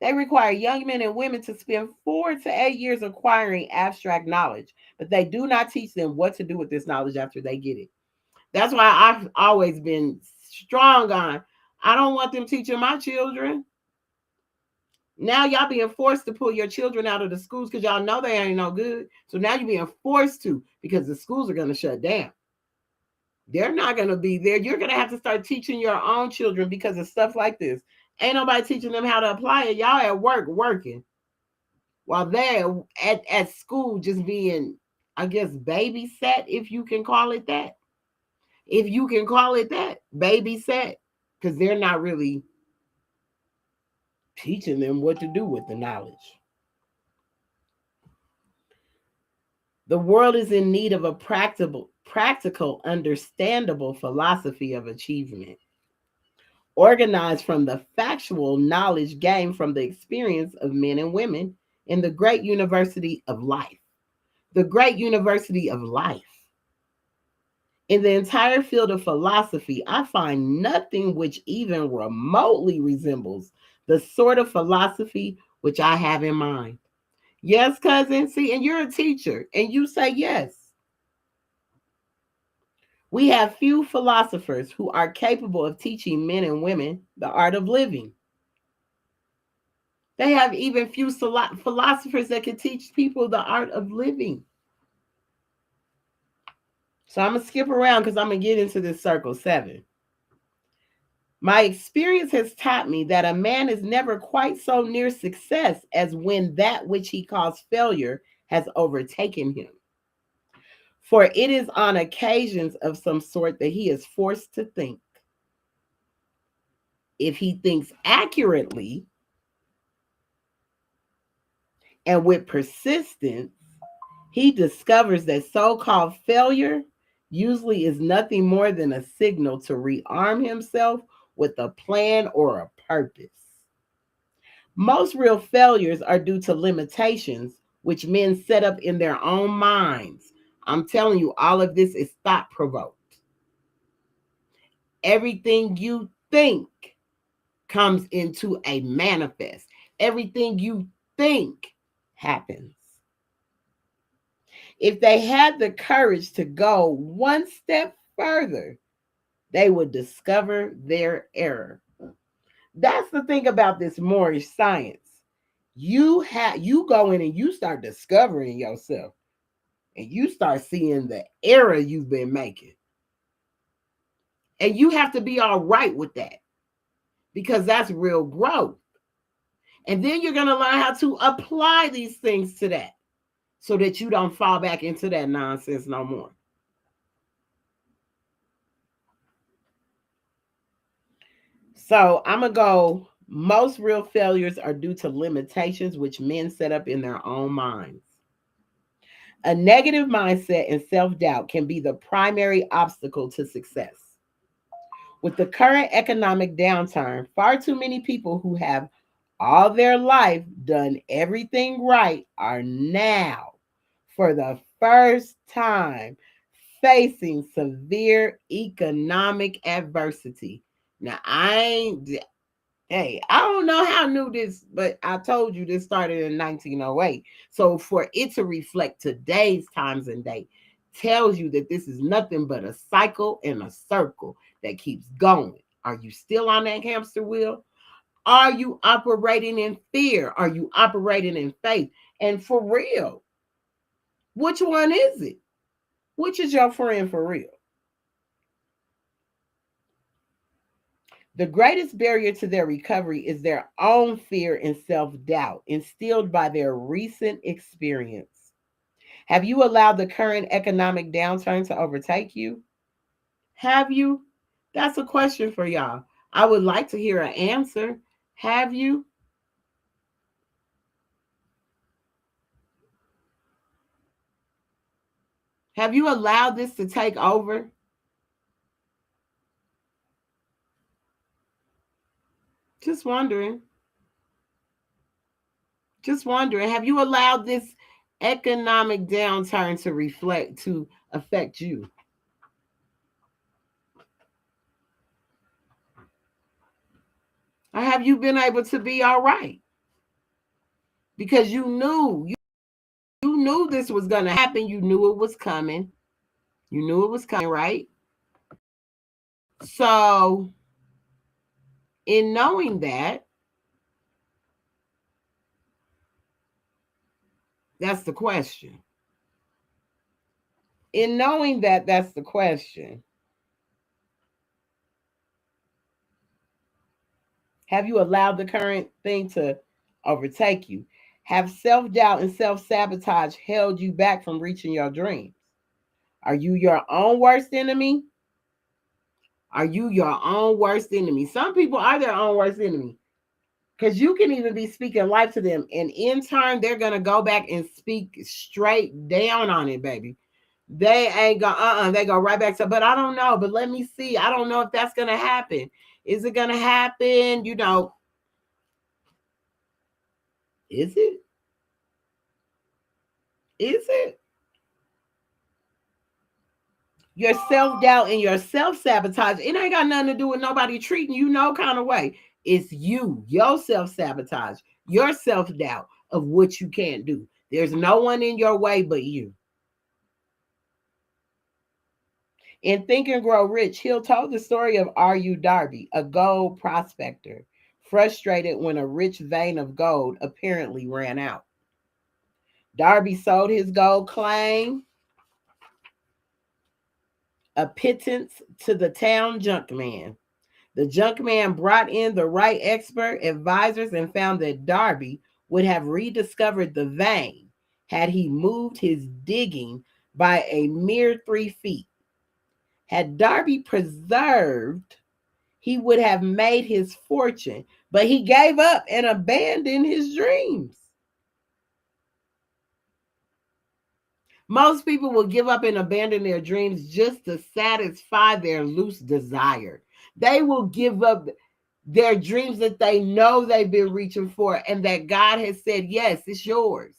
They require young men and women to spend 4 to 8 years acquiring abstract knowledge, but they do not teach them what to do with this knowledge after they get it. That's why I've always been strong on, I don't want them teaching my children. Now y'all being forced to pull your children out of the schools because y'all know they ain't no good. So now you're being forced to because the schools are going to shut down. They're not going to be there. You're going to have to start teaching your own children because of stuff like this. Ain't nobody teaching them how to apply it. Y'all at work working while they're at school just being, I guess, babysat, if you can call it that. If you can call it that, babysat, because they're not really teaching them what to do with the knowledge. The world is in need of a practical, understandable philosophy of achievement, organized from the factual knowledge gained from the experience of men and women in the great university of life. The great university of life. In the entire field of philosophy, I find nothing which even remotely resembles the sort of philosophy which I have in mind. Yes, cousin. See, and you're a teacher, and you say yes. We have few philosophers who are capable of teaching men and women the art of living. They have even few philosophers that can teach people the art of living. So I'm going to skip around because I'm going to get into this circle 7. My experience has taught me that a man is never quite so near success as when that which he calls failure has overtaken him. For it is on occasions of some sort that he is forced to think. If he thinks accurately and with persistence, he discovers that so-called failure usually is nothing more than a signal to rearm himself with a plan or a purpose. Most real failures are due to limitations which men set up in their own minds. I'm telling you, all of this is thought provoked. Everything you think comes into a manifest. Everything you think happens. If they had the courage to go one step further, they would discover their error. That's the thing about this Moorish science. You go in and you start discovering yourself, and you start seeing the error you've been making. And you have to be all right with that because that's real growth. And then you're going to learn how to apply these things to that so that you don't fall back into that nonsense no more. So I'm going to go, most real failures are due to limitations which men set up in their own minds. A negative mindset and self-doubt can be the primary obstacle to success. With the current economic downturn, far too many people who have all their life done everything right are now, for the first time facing severe economic adversity. Now, I don't know how new this, but I told you this started in 1908. So for it to reflect today's times and date tells you that this is nothing but a cycle and a circle that keeps going. Are you still on that hamster wheel? Are you operating in fear? Are you operating in faith? And for real, which one is it? Which is your friend for real? The greatest barrier to their recovery is their own fear and self doubt instilled by their recent experience. Have you allowed the current economic downturn to overtake you? Have you? That's a question for y'all. I would like to hear an answer. Have you? Have you allowed this to take over? Just wondering. Just wondering. Have you allowed this economic downturn to affect you? Or have you been able to be all right? Because you knew this was going to happen. You knew it was coming. You knew it was coming, right? So, in knowing that, that's the question. In knowing that, that's the question. Have you allowed the current thing to overtake you? Have self doubt and self sabotage held you back from reaching your dreams? Are you your own worst enemy? Are you your own worst enemy? Some people are their own worst enemy because you can even be speaking life to them, and in turn, they're going to go back and speak straight down on it, baby. They ain't going, they go right back to, but I don't know, but let me see. I don't know if that's going to happen. Is it going to happen? Is it? Is it? Your self-doubt and your self-sabotage, it ain't got nothing to do with nobody treating you no kind of way. It's you, your self-sabotage, your self-doubt of what you can't do. There's no one in your way but you. In Think and Grow Rich, Hill told the story of R.U. Darby, a gold prospector, frustrated when a rich vein of gold apparently ran out. Darby sold his gold claim, a pittance, to the town junk man. The junk man brought in the right expert advisors and found that Darby would have rediscovered the vein had he moved his digging by a mere 3 feet. Had Darby preserved, he would have made his fortune, but he gave up and abandoned his dreams. Most people will give up and abandon their dreams just to satisfy their loose desire. They will give up their dreams that they know they've been reaching for and that God has said, yes, it's yours.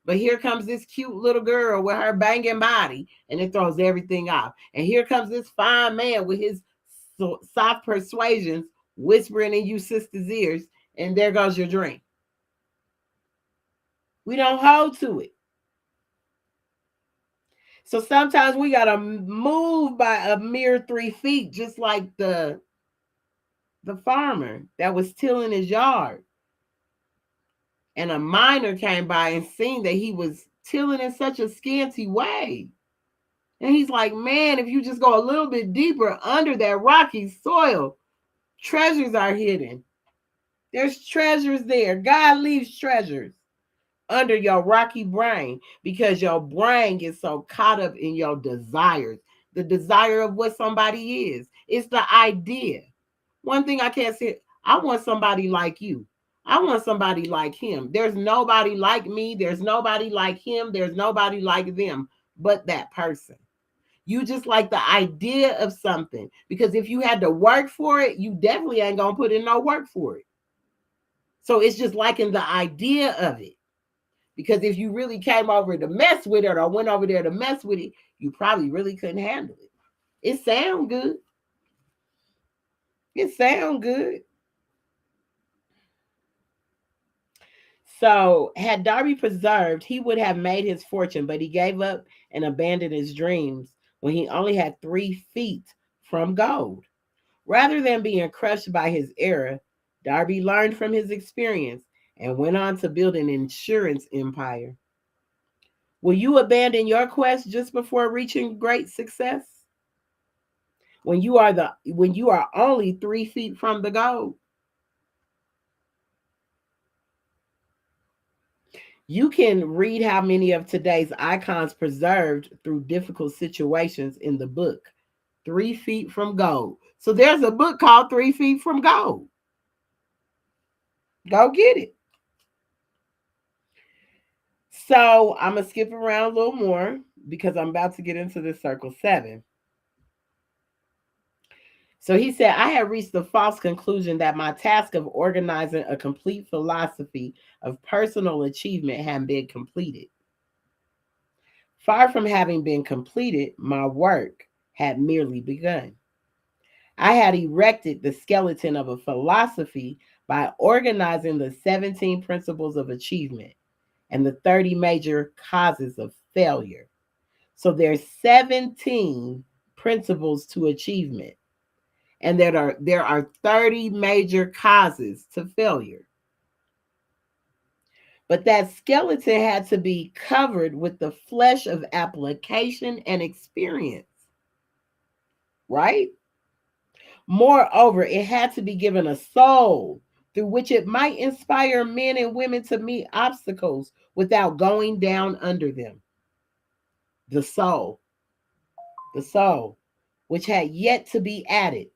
But here comes this cute little girl with her banging body, and it throws everything off. And here comes this fine man with his soft persuasions whispering in you sister's ears, and there goes your dream. We don't hold to it. So sometimes we got to move by a mere 3 feet, just like the farmer that was tilling his yard. And a miner came by and seen that he was tilling in such a scanty way. And he's like, man, if you just go a little bit deeper under that rocky soil, treasures are hidden. There's treasures there. God leaves treasures under your rocky brain because your brain gets so caught up in your desires, the desire of what somebody is. It's the idea. One thing I can't say, I want somebody like you. I want somebody like him. There's nobody like me. There's nobody like him. There's nobody like them but that person. You just like the idea of something, because if you had to work for it, you definitely ain't going to put in no work for it. So it's just liking the idea of it. Because if you really came over to mess with it or went over there to mess with it, you probably really couldn't handle it. It sound good. It sound good. So, had Darby preserved, he would have made his fortune, but he gave up and abandoned his dreams when he only had 3 feet from gold. Rather than being crushed by his era, Darby learned from his experience and went on to build an insurance empire. Will you abandon your quest just before reaching great success? When you are only 3 feet from the goal? You can read how many of today's icons preserved through difficult situations in the book, 3 Feet from Gold. So there's a book called 3 Feet from Gold. Go get it. So I'm going to skip around a little more because I'm about to get into the circle 7. So he said, I had reached the false conclusion that my task of organizing a complete philosophy of personal achievement had been completed. Far from having been completed, my work had merely begun. I had erected the skeleton of a philosophy by organizing the 17 principles of achievement and the 30 major causes of failure. So there's 17 principles to achievement. And there are 30 major causes to failure. But that skeleton had to be covered with the flesh of application and experience. Right? Moreover, it had to be given a soul through which it might inspire men and women to meet obstacles without going down under them. The soul, which had yet to be added,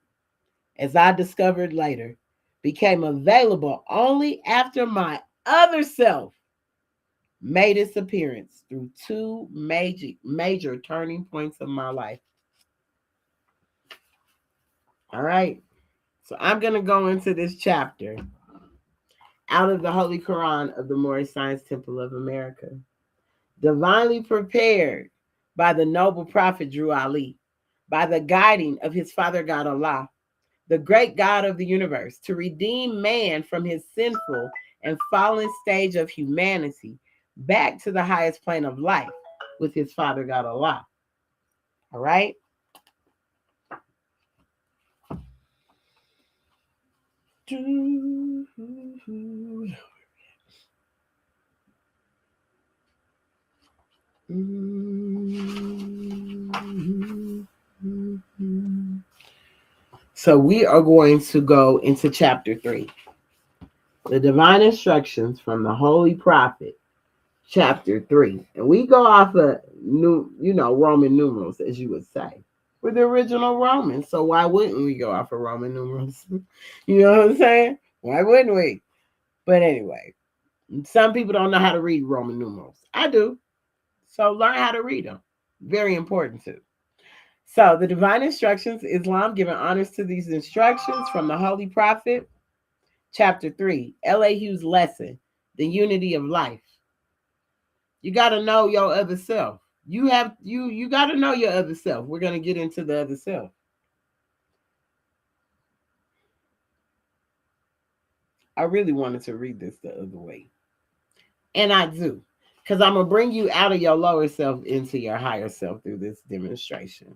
as I discovered later, became available only after my other self made its appearance through 2 major turning points of my life. All right. So I'm going to go into this chapter out of the Holy Quran of the Moorish Science Temple of America. Divinely prepared by the noble prophet Drew Ali, by the guiding of his Father God Allah, the great God of the universe, to redeem man from his sinful and fallen stage of humanity back to the highest plane of life with his Father God Allah. All right? So we are going to go into chapter 3. The divine instructions from the Holy Prophet, chapter 3. And we go off of Roman numerals, as you would say. We're the original Romans. So why wouldn't we go off of Roman numerals? You know what I'm saying? Why wouldn't we? But anyway, some people don't know how to read Roman numerals. I do. So learn how to read them. Very important too. So the divine instructions, Islam giving honors to these instructions from the Holy Prophet, chapter 3, Elihu's lesson, the unity of life. You got to know your other self. You got to know your other self. We're going to get into the other self. I really wanted to read this the other way. And I do. Because I'm going to bring you out of your lower self into your higher self through this demonstration.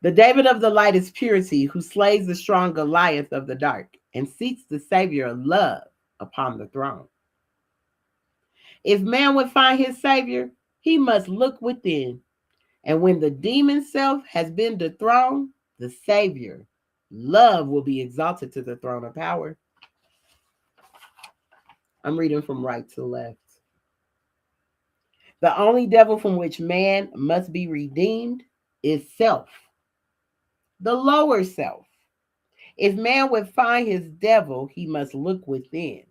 The David of the light is purity, who slays the strong Goliath of the dark and seats the Savior of love upon the throne. If man would find his Savior, he must look within. And when the demon self has been dethroned, the Savior, love, will be exalted to the throne of power. I'm reading from right to left. The only devil from which man must be redeemed is self, the lower self. If man would find his devil, he must look within.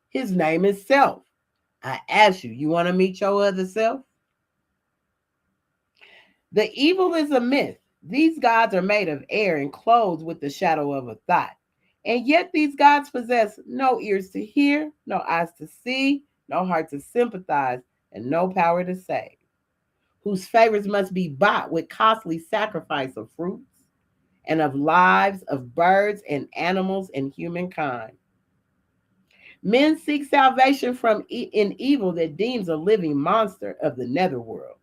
His name is self. I ask you, you want to meet your other self? The evil is a myth. These gods are made of air and clothed with the shadow of a thought. And yet these gods possess no ears to hear, no eyes to see, no heart to sympathize, and no power to save, whose favors must be bought with costly sacrifice of fruits and of lives of birds and animals and humankind. Men seek salvation from in evil that deems a living monster of the netherworld.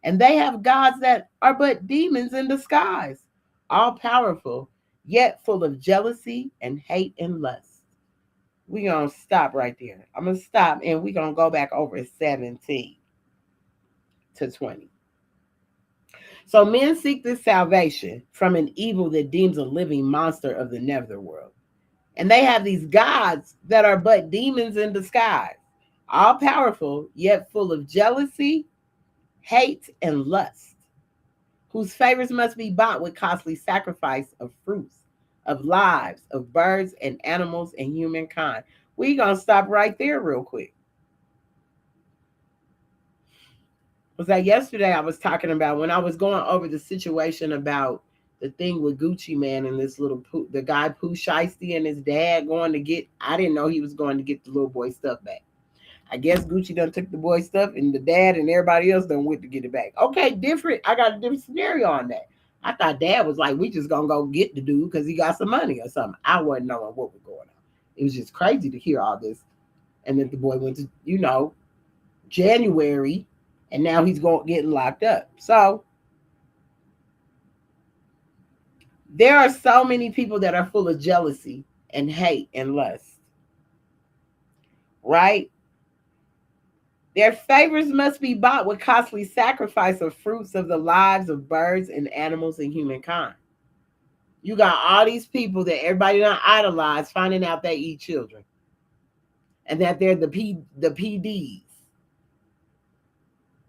And they have gods that are but demons in disguise, all powerful, yet full of jealousy and hate and lust. We're going to stop right there. I'm going to stop and we're going to go back over 17 to 20. So men seek this salvation from an evil that deems a living monster of the netherworld. And they have these gods that are but demons in disguise, all powerful, yet full of jealousy, hate, and lust, whose favors must be bought with costly sacrifice of fruits, of lives, of birds and animals and humankind. We're going to stop right there real quick. Was that yesterday I was talking about when I was going over the situation about the thing with Gucci Mane and this little the guy Pooh Shiesty and his dad going to get, I didn't know he was going to get the little boy stuff back. I guess Gucci done took the boy stuff and the dad and everybody else done went to get it back. Okay, different. I got a different scenario on that. I thought dad was like, we just gonna go get the dude because he got some money or something. I wasn't knowing what was going on. It was just crazy to hear all this. And then the boy went to, January, and now he's getting locked up. So there are so many people that are full of jealousy and hate and lust. Right? Their favors must be bought with costly sacrifice of fruits of the lives of birds and animals and humankind. You got all these people that everybody done idolize, finding out they eat children. And that they're the PDs,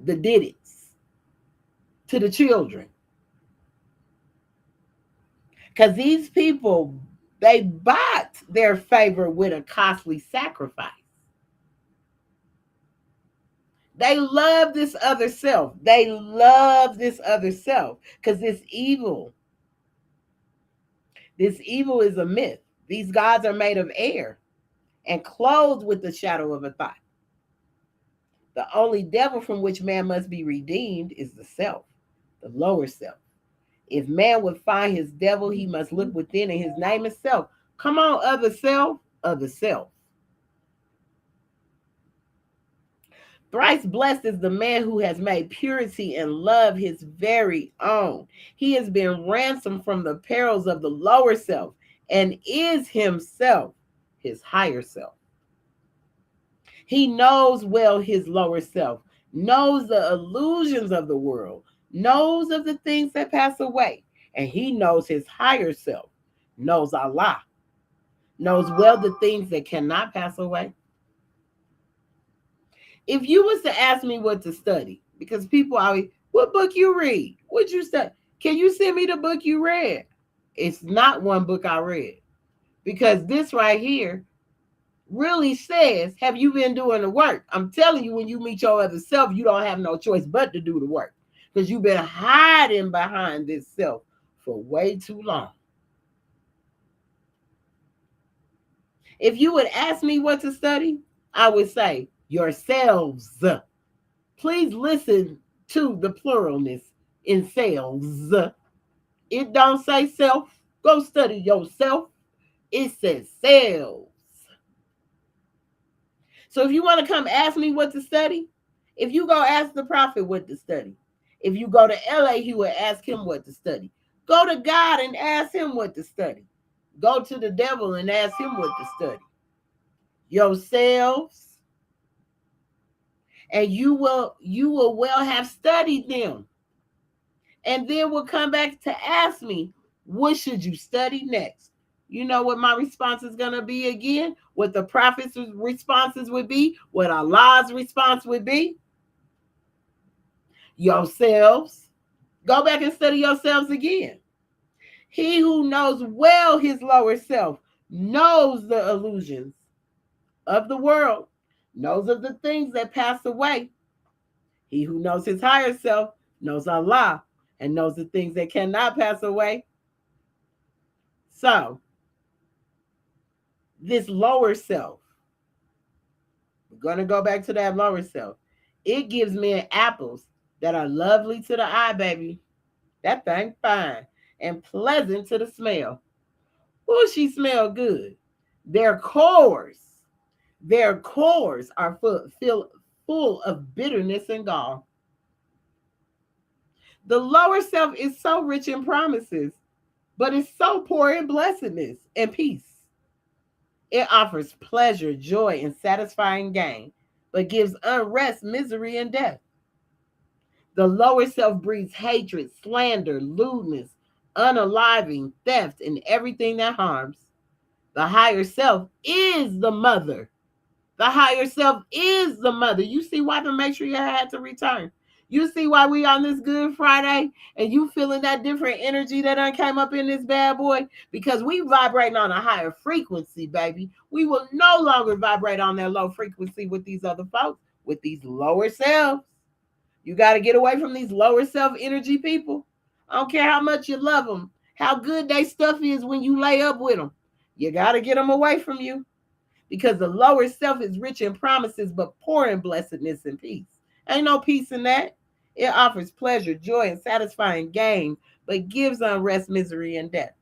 the did it's to the children. Because these people, they bought their favor with a costly sacrifice. They love this other self. They love this other self because this evil is a myth. These gods are made of air and clothed with the shadow of a thought. The only devil from which man must be redeemed is the self, the lower self. If man would find his devil, he must look within, and his name is self. Come on, other self, other self. Thrice blessed is the man who has made purity and love his very own. He has been ransomed from the perils of the lower self and is himself his higher self. He knows well his lower self, knows the illusions of the world, knows of the things that pass away, and he knows his higher self, knows Allah, knows well the things that cannot pass away. If you was to ask me what to study, because people always, what book you read? What you study? Can you send me the book you read? It's not one book I read. Because this right here really says, have you been doing the work? I'm telling you, when you meet your other self, you don't have no choice but to do the work. Because you've been hiding behind this self for way too long. If you would ask me what to study, I would say yourselves. Please listen to the pluralness in selves. It don't say self. Go study yourself. It says selves. So if you want to come ask me what to study, if you go ask the prophet what to study, if you go to LA, he will ask him what to study. Go to God and ask him what to study. Go to the devil and ask him what to study. Yourselves. And you will well have studied them. And then we'll come back to ask me, what should you study next? You know what my response is going to be again? What the prophet's responses would be? What Allah's response would be? Yourselves. Go back and study yourselves again. He who knows well his lower self knows the illusions of the world, knows of the things that pass away. He who knows his higher self knows Allah and knows the things that cannot pass away. So, this lower self, Gonna go back to that lower self. It gives men apples that are lovely to the eye, baby. That thing fine and pleasant to the smell. Oh, she smell good. Their cores, their cores are full of bitterness and gall. The lower self is so rich in promises, but it's so poor in blessedness and peace. It offers pleasure, joy, and satisfying gain, but gives unrest, misery, and death. The lower self breeds hatred, slander, lewdness, unaliving, theft, and everything that harms. The higher self is the mother. The higher self is the mother. You see why the matriarch had to return. You see why we on this Good Friday and you feeling that different energy that done came up in this bad boy? Because we vibrating on a higher frequency, baby. We will no longer vibrate on that low frequency with these other folks, with these lower selves. You got to get away from these lower self energy people. I don't care how much you love them, how good they stuff is when you lay up with them. You got to get them away from you because the lower self is rich in promises but poor in blessedness and peace. Ain't no peace in that. It offers pleasure, joy, and satisfying gain, but gives unrest, misery, and death.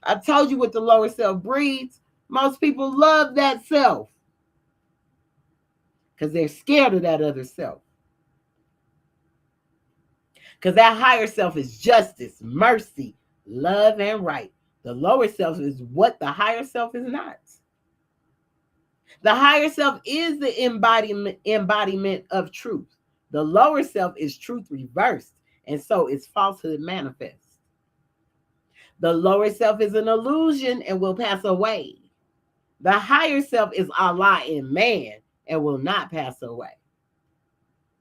I told you what the lower self breeds. Most people love that self because they're scared of that other self. Because that higher self is justice, mercy, love, and right. The lower self is what the higher self is not. The higher self is the embodiment of truth. The lower self is truth reversed, and so is falsehood manifest. The lower self is an illusion and will pass away. The higher self is Allah in man and will not pass away.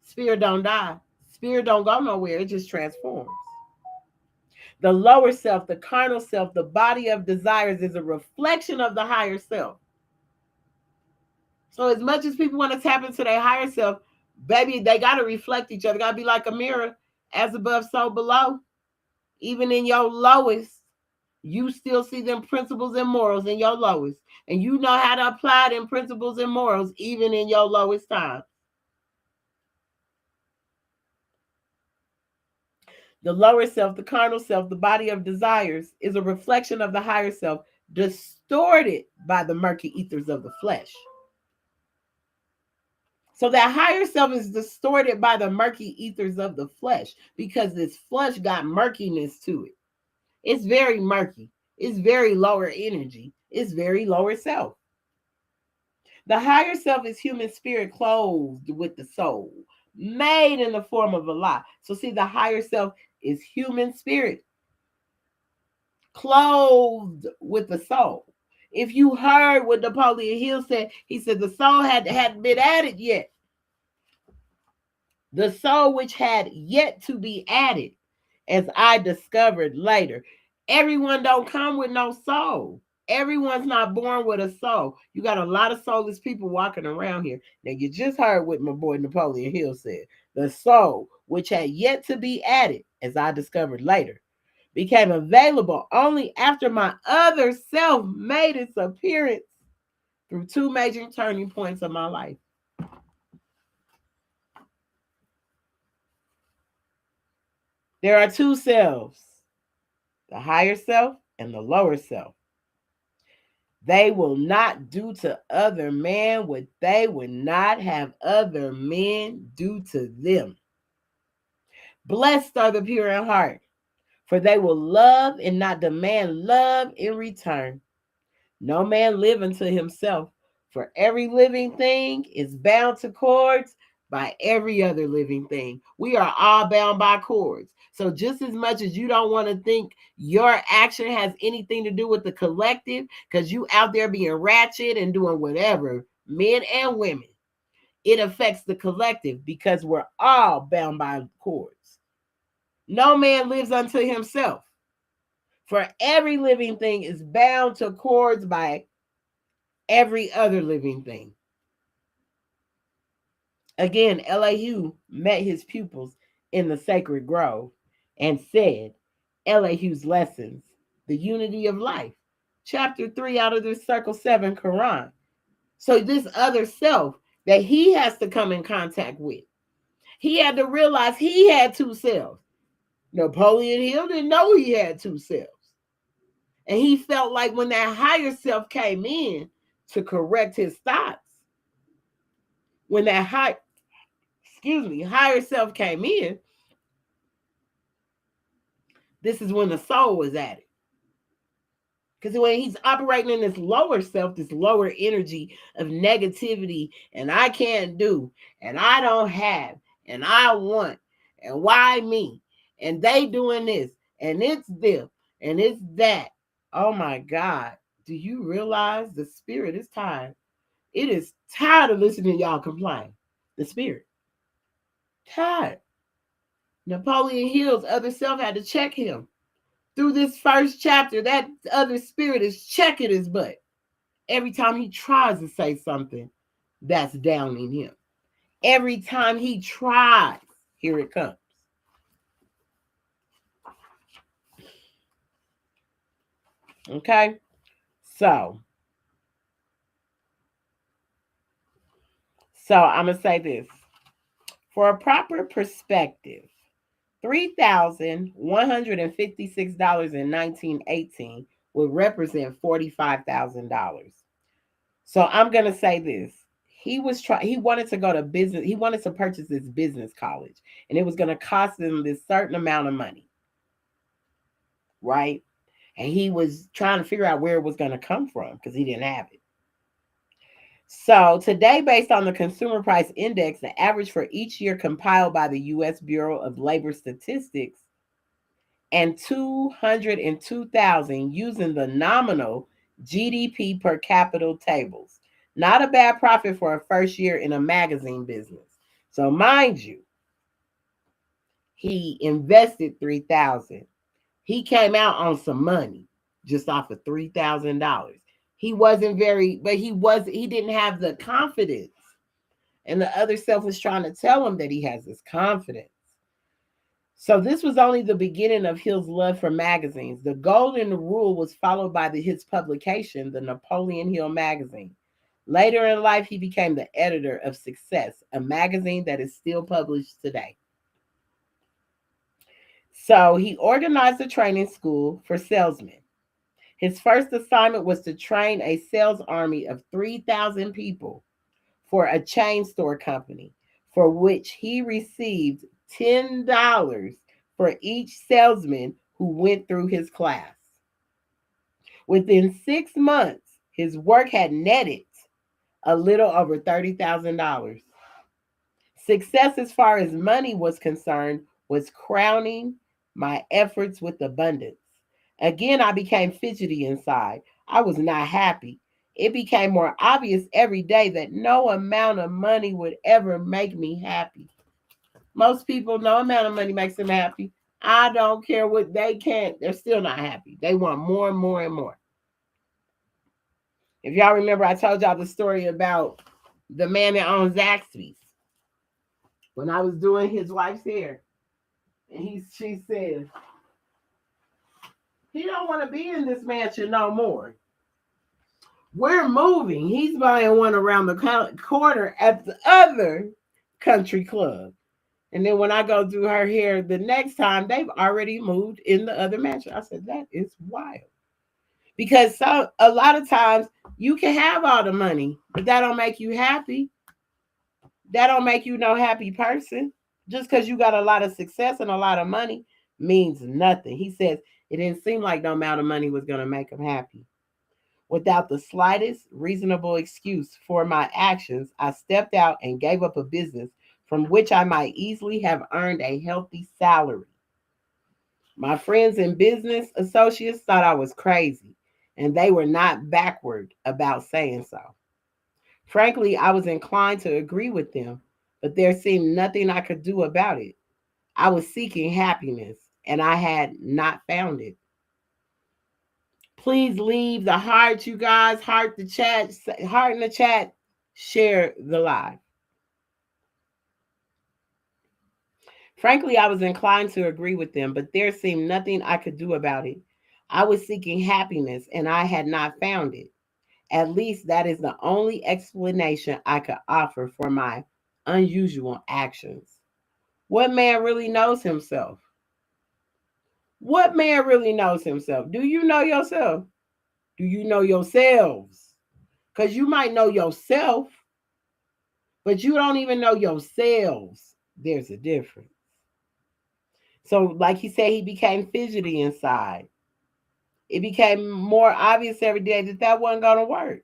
Spirit don't die. Spirit don't go nowhere. It just transforms. The lower self, the carnal self, the body of desires is a reflection of the higher self. So as much as people want to tap into their higher self, baby, they got to reflect each other. Got to be like a mirror, as above, so below. Even in your lowest, you still see them principles and morals in your lowest. And you know how to apply them principles and morals even in your lowest time. The lower self, the carnal self, the body of desires is a reflection of the higher self, distorted by the murky ethers of the flesh. So that higher self is distorted by the murky ethers of the flesh because this flesh got murkiness to it. It's very murky. It's very lower energy. It's very lower self. The higher self is human spirit clothed with the soul, made in the form of Allah. So see, the higher self is human spirit clothed with the soul. If you heard what Napoleon Hill said, he said the soul hadn't been added yet. The soul which had yet to be added, as I discovered later. Everyone don't come with no soul. Everyone's not born with a soul. You got a lot of soulless people walking around here. Now, you just heard what my boy Napoleon Hill said. The soul, which had yet to be added, as I discovered later, became available only after my other self made its appearance through two major turning points of my life. There are two selves, the higher self and the lower self. They will not do to other men what they would not have other men do to them. Blessed are the pure in heart, for they will love and not demand love in return. No man live unto himself, for every living thing is bound to cords by every other living thing. We are all bound by cords. So just as much as you don't want to think your action has anything to do with the collective, because you out there being ratchet and doing whatever, men and women, it affects the collective because we're all bound by cords. No man lives unto himself, for every living thing is bound to cords by every other living thing. Again, Elihu met his pupils in the sacred grove and said, Elihu's lessons, the unity of life, chapter 3 out of the Circle 7 Quran. So this other self that he has to come in contact with, he had to realize he had two selves. Napoleon Hill didn't know he had two selves. And he felt like when that higher self came in to correct his thoughts, when that higher self came in, this is when the soul was at it. Because when he's operating in this lower self, this lower energy of negativity, and I can't do, and I don't have, and I want, and why me? And they doing this, and it's them, and it's that. Oh my God. Do you realize the spirit is tired? It is tired of listening to y'all complain. The spirit. Tired. Napoleon Hill's other self had to check him. Through this first chapter, that other spirit is checking his butt every time he tries to say something that's downing him. Every time he tries, here it comes. Okay? So I'm going to say this. For a proper perspective, $3,156 in 1918 would represent $45,000. So I'm going to say this. He wanted to go to business. He wanted to purchase this business college, and it was going to cost him this certain amount of money. Right? And he was trying to figure out where it was going to come from because he didn't have it. So today, based on the Consumer Price Index, the average for each year compiled by the U.S. Bureau of Labor Statistics, and 202,000 using the nominal GDP per capita tables. Not a bad profit for a first year in a magazine business. So mind you, he invested $3,000. He came out on some money just off of $3,000. He didn't have the confidence. And the other self was trying to tell him that he has this confidence. So this was only the beginning of Hill's love for magazines. The Golden Rule was followed by his publication, the Napoleon Hill magazine. Later in life, he became the editor of Success, a magazine that is still published today. So he organized a training school for salesmen. His first assignment was to train a sales army of 3,000 people for a chain store company, for which he received $10 for each salesman who went through his class. Within 6 months, his work had netted a little over $30,000. Success as far as money was concerned was crowning my efforts with abundance. Again, I became fidgety inside. I was not happy. It became more obvious every day that no amount of money would ever make me happy. Most people, no amount of money makes them happy. I don't care what they can't. They're still not happy. They want more and more and more. If y'all remember, I told y'all the story about the man that owns Zaxby's. When I was doing his wife's hair, and she said, he don't want to be in this mansion no more. We're moving. He's buying one around the corner at the other country club. And then when I go do her hair the next time, they've already moved in the other mansion. I said, that is wild. Because a lot of times you can have all the money, but that don't make you happy. That don't make you no happy person. Just because you got a lot of success and a lot of money means nothing. He says it didn't seem like no amount of money was going to make him happy. Without the slightest reasonable excuse for my actions, I stepped out and gave up a business from which I might easily have earned a healthy salary. My friends and business associates thought I was crazy, and they were not backward about saying so. Frankly, I was inclined to agree with them, but there seemed nothing I could do about it. I was seeking happiness, and I had not found it. Please leave the heart, you guys. Heart in the chat. Share the live. Frankly, I was inclined to agree with them, but there seemed nothing I could do about it. I was seeking happiness, and I had not found it. At least that is the only explanation I could offer for my unusual actions. What man really knows himself? What man really knows himself? Do you know yourself? Do you know yourselves? Because you might know yourself, but you don't even know yourselves. There's a difference. So, like he said, he became fidgety inside. It became more obvious every day that that wasn't going to work.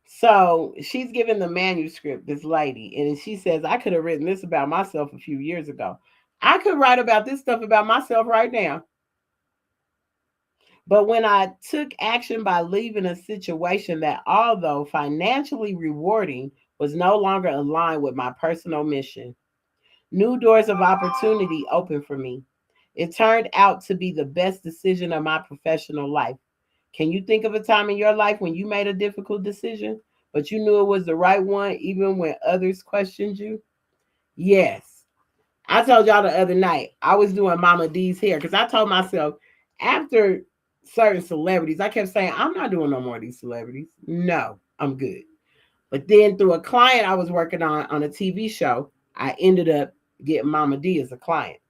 So she's given the manuscript, this lady, and she says, I could have written this about myself a few years ago. I could write about this stuff about myself right now. But when I took action by leaving a situation that, although financially rewarding, was no longer aligned with my personal mission, new doors of opportunity opened for me. It turned out to be the best decision of my professional life. Can you think of a time in your life when you made a difficult decision, but you knew it was the right one even when others questioned you? Yes. I told y'all the other night, I was doing Mama D's hair because I told myself after certain celebrities, I kept saying, I'm not doing no more of these celebrities. No, I'm good. But then through a client I was working on a TV show, I ended up getting Mama D as a client.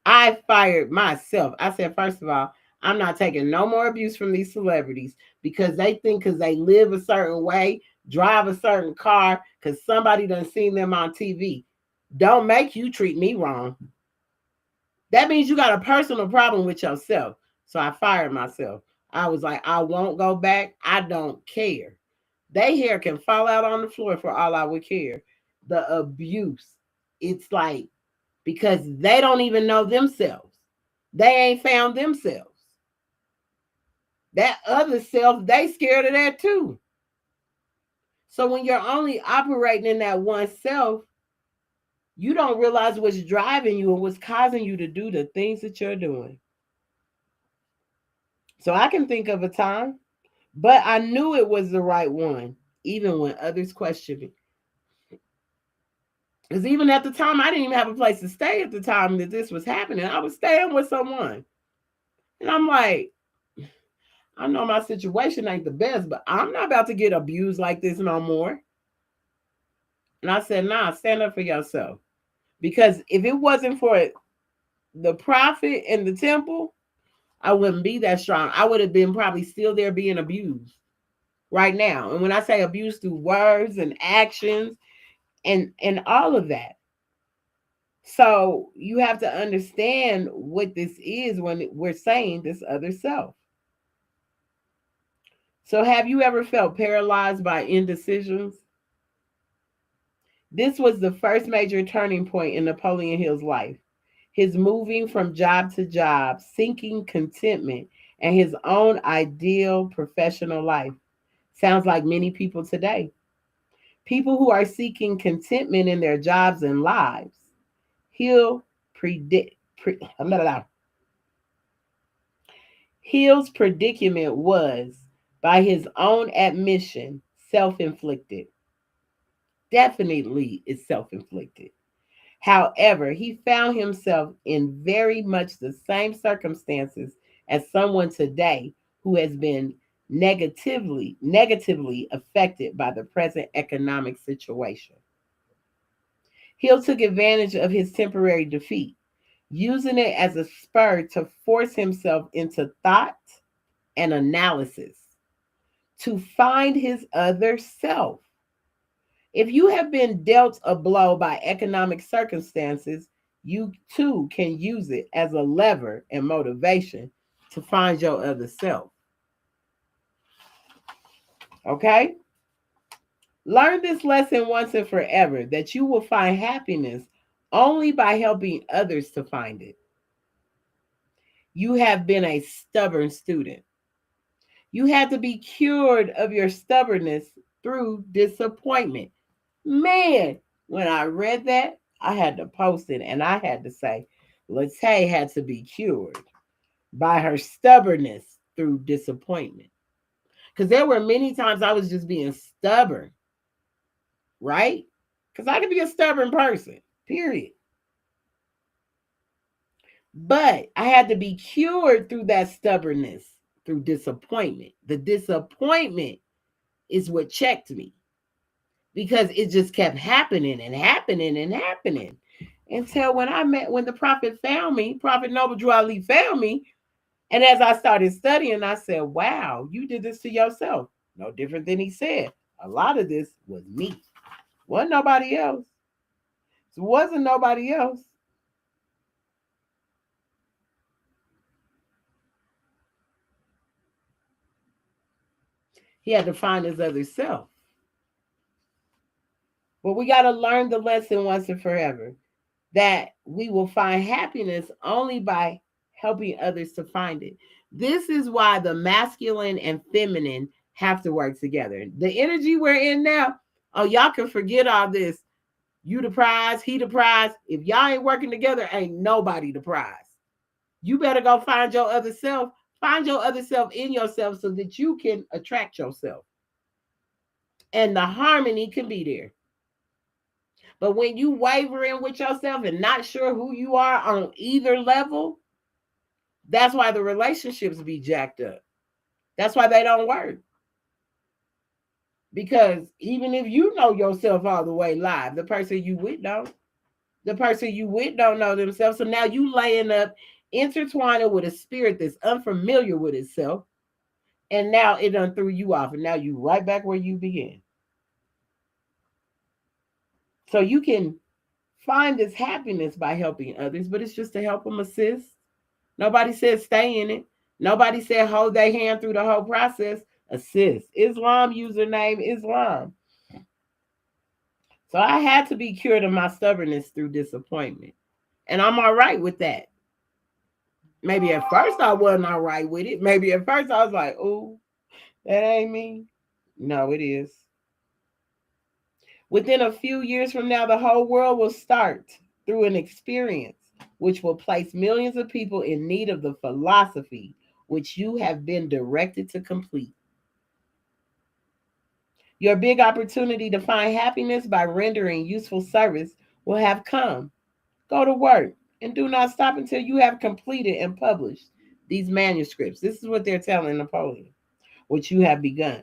I fired myself. I said, first of all, I'm not taking no more abuse from these celebrities because they think because they live a certain way, drive a certain car, because somebody done seen them on TV. Don't make you treat me wrong. That means you got a personal problem with yourself. So I fired myself. I was like, I won't go back. I don't care. They hair can fall out on the floor for all I would care. The abuse. It's like because they don't even know themselves. They ain't found themselves. That other self, they scared of that too. So when you're only operating in that one self, you don't realize what's driving you and what's causing you to do the things that you're doing. So I can think of a time, but I knew it was the right one, even when others questioned me. Because even at the time, I didn't even have a place to stay at the time that this was happening. I was staying with someone. And I'm like, I know my situation ain't the best, but I'm not about to get abused like this no more. And I said, nah, stand up for yourself. Because if it wasn't for the prophet and the temple, I wouldn't be that strong. I would have been probably still there being abused right now. And when I say abused through words and actions and all of that. So you have to understand what this is when we're saying this other self. So have you ever felt paralyzed by indecisions? This was the first major turning point in Napoleon Hill's life. His moving from job to job, seeking contentment, and his own ideal professional life. Sounds like many people today. People who are seeking contentment in their jobs and lives. Hill predict. Hill's predicament was, by his own admission, self inflicted. Definitely is self inflicted. However, he found himself in very much the same circumstances as someone today who has been negatively affected by the present economic situation. Hill took advantage of his temporary defeat, using it as a spur to force himself into thought and analysis to find his other self. If you have been dealt a blow by economic circumstances, you too can use it as a lever and motivation to find your other self. Okay? Learn this lesson once and forever that you will find happiness only by helping others to find it. You have been a stubborn student. You had to be cured of your stubbornness through disappointment. Man, when I read that, I had to post it and I had to say, Latay had to be cured by her stubbornness through disappointment. Because there were many times I was just being stubborn, right? Because I could be a stubborn person, period. But I had to be cured through that stubbornness through disappointment. The disappointment is what checked me because it just kept happening and happening and happening until when the prophet found me, Prophet Noble Drew Ali found me. And as I started studying, I said, wow, you did this to yourself. No different than he said. A lot of this was me. Wasn't nobody else. It wasn't nobody else. He had to find his other self. But we got to learn the lesson once and forever that we will find happiness only by helping others to find it. This is why the masculine and feminine have to work together. The energy we're in now, oh, y'all can forget all this. You the prize, he the prize. If y'all ain't working together, ain't nobody the prize. You better go find your other self. Find your other self in yourself so that you can attract yourself. And the harmony can be there. But when you wavering with yourself and not sure who you are on either level, that's why the relationships be jacked up. That's why they don't work. Because even if you know yourself all the way live, the person you with don't. The person you with don't know themselves. So now you laying up, intertwining with a spirit that's unfamiliar with itself. And now it done threw you off. And now you right back where you began. So you can find this happiness by helping others, but it's just to help them assist. Nobody said stay in it. Nobody said hold their hand through the whole process. Assist. Islam username Islam. So I had to be cured of my stubbornness through disappointment. And I'm all right with that. Maybe at first I wasn't all right with it. Maybe at first I was like, oh, that ain't me. No, it is. Within a few years from now, the whole world will start through an experience which will place millions of people in need of the philosophy which you have been directed to complete. Your big opportunity to find happiness by rendering useful service will have come. Go to work and do not stop until you have completed and published these manuscripts. This is what they're telling Napoleon, which you have begun.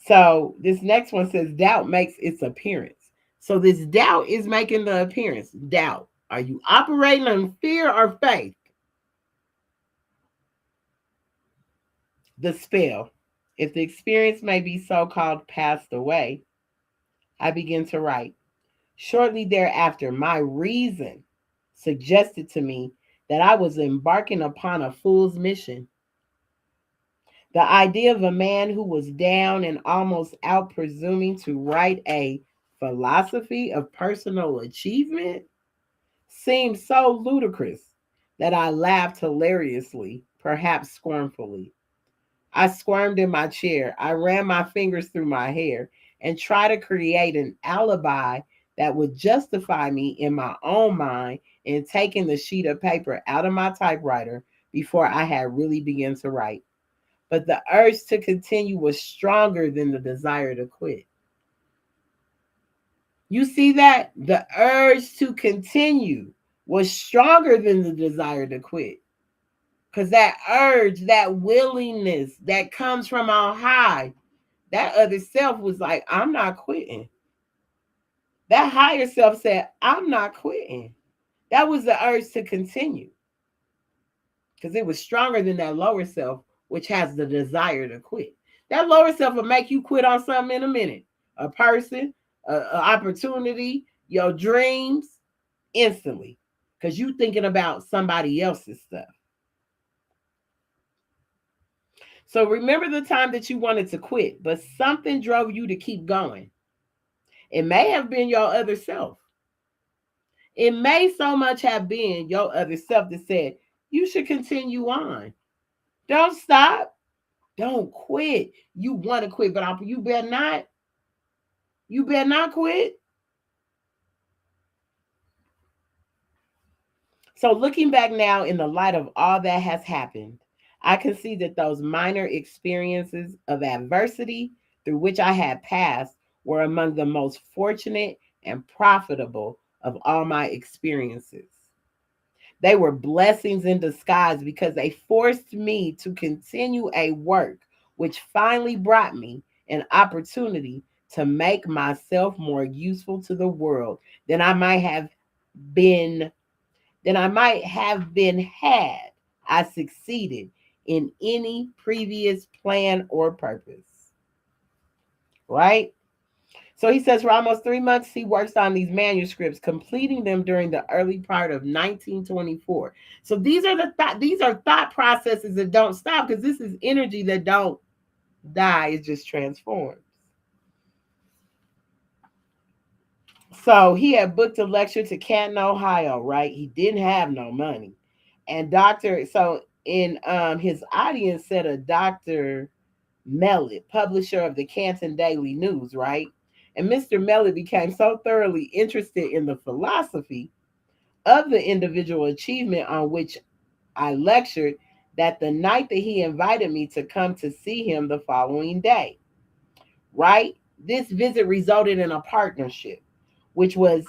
So this next one says doubt makes its appearance. So this doubt is making the appearance. Doubt. Are you operating on fear or faith? The spell. If the experience may be so-called passed away, I begin to write. Shortly thereafter, my reason suggested to me that I was embarking upon a fool's mission. The idea of a man who was down and almost out presuming to write a philosophy of personal achievement seemed so ludicrous that I laughed hilariously, perhaps scornfully. I squirmed in my chair. I ran my fingers through my hair and tried to create an alibi that would justify me in my own mind in taking the sheet of paper out of my typewriter before I had really begun to write. But the urge to continue was stronger than the desire to quit. You see that? The urge to continue was stronger than the desire to quit. Because that urge, that willingness that comes from on high, that other self was like, I'm not quitting. That higher self said, I'm not quitting. That was the urge to continue. Because it was stronger than that lower self, which has the desire to quit. That lower self will make you quit on something in a minute. A person, an opportunity, your dreams, instantly. Because you thinking about somebody else's stuff. So remember the time that you wanted to quit, but something drove you to keep going. It may have been your other self. It may so much have been your other self that said, you should continue on. Don't stop. Don't quit. You want to quit, but you better not. You better not quit. So looking back now in the light of all that has happened, I can see that those minor experiences of adversity through which I had passed were among the most fortunate and profitable of all my experiences. They were blessings in disguise because they forced me to continue a work which finally brought me an opportunity to make myself more useful to the world than I might have been had I succeeded in any previous plan or purpose. Right? So he says for almost 3 months he works on these manuscripts, completing them during the early part of 1924. So these are thought processes that don't stop, because this is energy that don't die, it just transforms. So he had booked a lecture to Canton, Ohio, right? He didn't have no money. And in his audience said a Dr. Mellett, publisher of the Canton Daily News, right? And Mr. Mellett became so thoroughly interested in the philosophy of the individual achievement on which I lectured that the night that he invited me to come to see him the following day, right? This visit resulted in a partnership, which was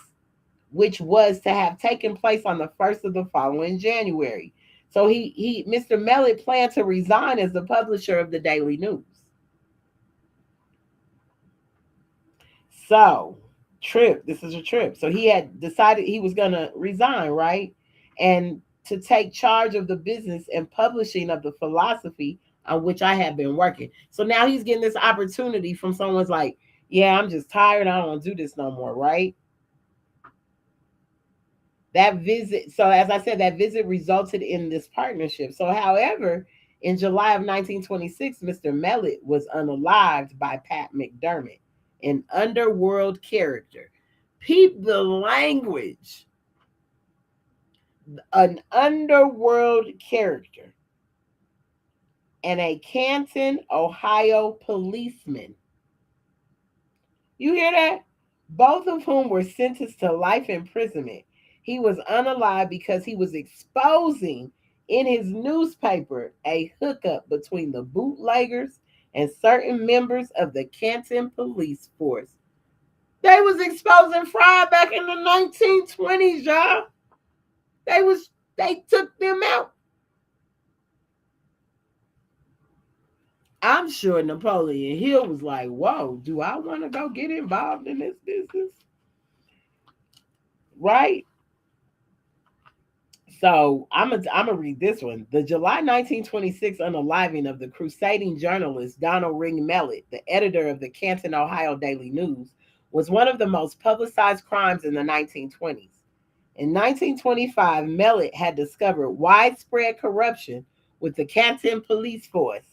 to have taken place on the first of the following January. So Mr. Mellett planned to resign as the publisher of the Daily News. So, this is a trip. So he had decided he was going to resign, right? And to take charge of the business and publishing of the philosophy on which I had been working. So now he's getting this opportunity from someone's like, yeah, I'm just tired. I don't want to do this no more, right? That visit, so as I said, that visit resulted in this partnership. So, however, in July of 1926, Mr. Mellett was unalived by Pat McDermott, an underworld character. Peep the language. An underworld character and a Canton, Ohio policeman. You hear that? Both of whom were sentenced to life imprisonment. He was unalive because he was exposing in his newspaper a hookup between the bootleggers and certain members of the Canton police force. They was exposing fraud back in the 1920s, y'all. They took them out. I'm sure Napoleon Hill was like, whoa, do I want to go get involved in this business? Right? So I'm gonna read this one. The July 1926 unaliving of the crusading journalist Donald Ring Mellett, the editor of the Canton, Ohio Daily News, was one of the most publicized crimes in the 1920s. In 1925, Mellett had discovered widespread corruption with the Canton police force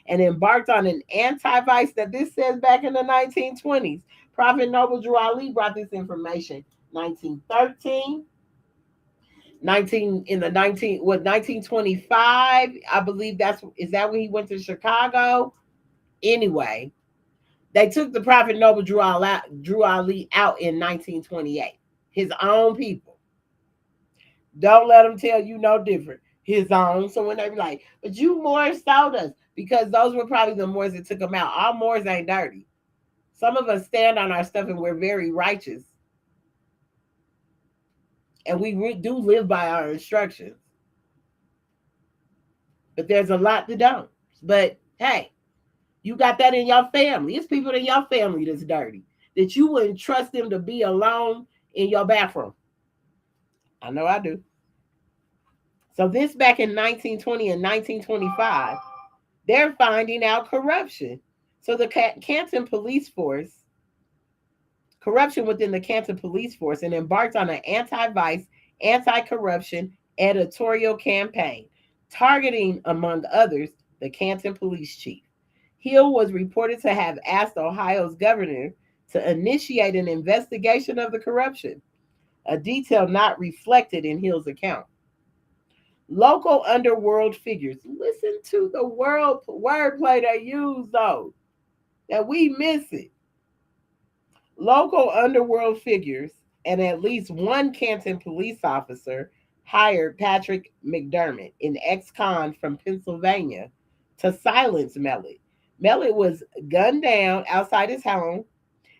and embarked on an anti-vice that this says back in the 1920s. Prophet Noble Drew Ali brought this information. 1913, 1925, I believe is that when he went to Chicago? Anyway, they took the Prophet Noble Drew Ali out in 1928. His own people. Don't let them tell you no different. His own. So when they be like, but you Moors told us, because those were probably the Moors that took them out. All Moors ain't dirty. Some of us stand on our stuff and we're very righteous. And we do live by our instructions. But there's a lot that don't. But hey, you got that in your family. It's people in your family that's dirty, that you wouldn't trust them to be alone in your bathroom. I know I do. So this back in 1920 and 1925, they're finding out corruption. So the Canton police force, corruption within the Canton police force, and embarked on an anti-vice, anti-corruption editorial campaign, targeting, among others, the Canton police chief. Hill was reported to have asked Ohio's governor to initiate an investigation of the corruption, a detail not reflected in Hill's account. Local underworld figures. Listen to the wordplay they use, though, that we miss it. Local underworld figures and at least one Canton police officer hired Patrick McDermott, an ex-con from Pennsylvania, to silence Mellett. Mellett was gunned down outside his home,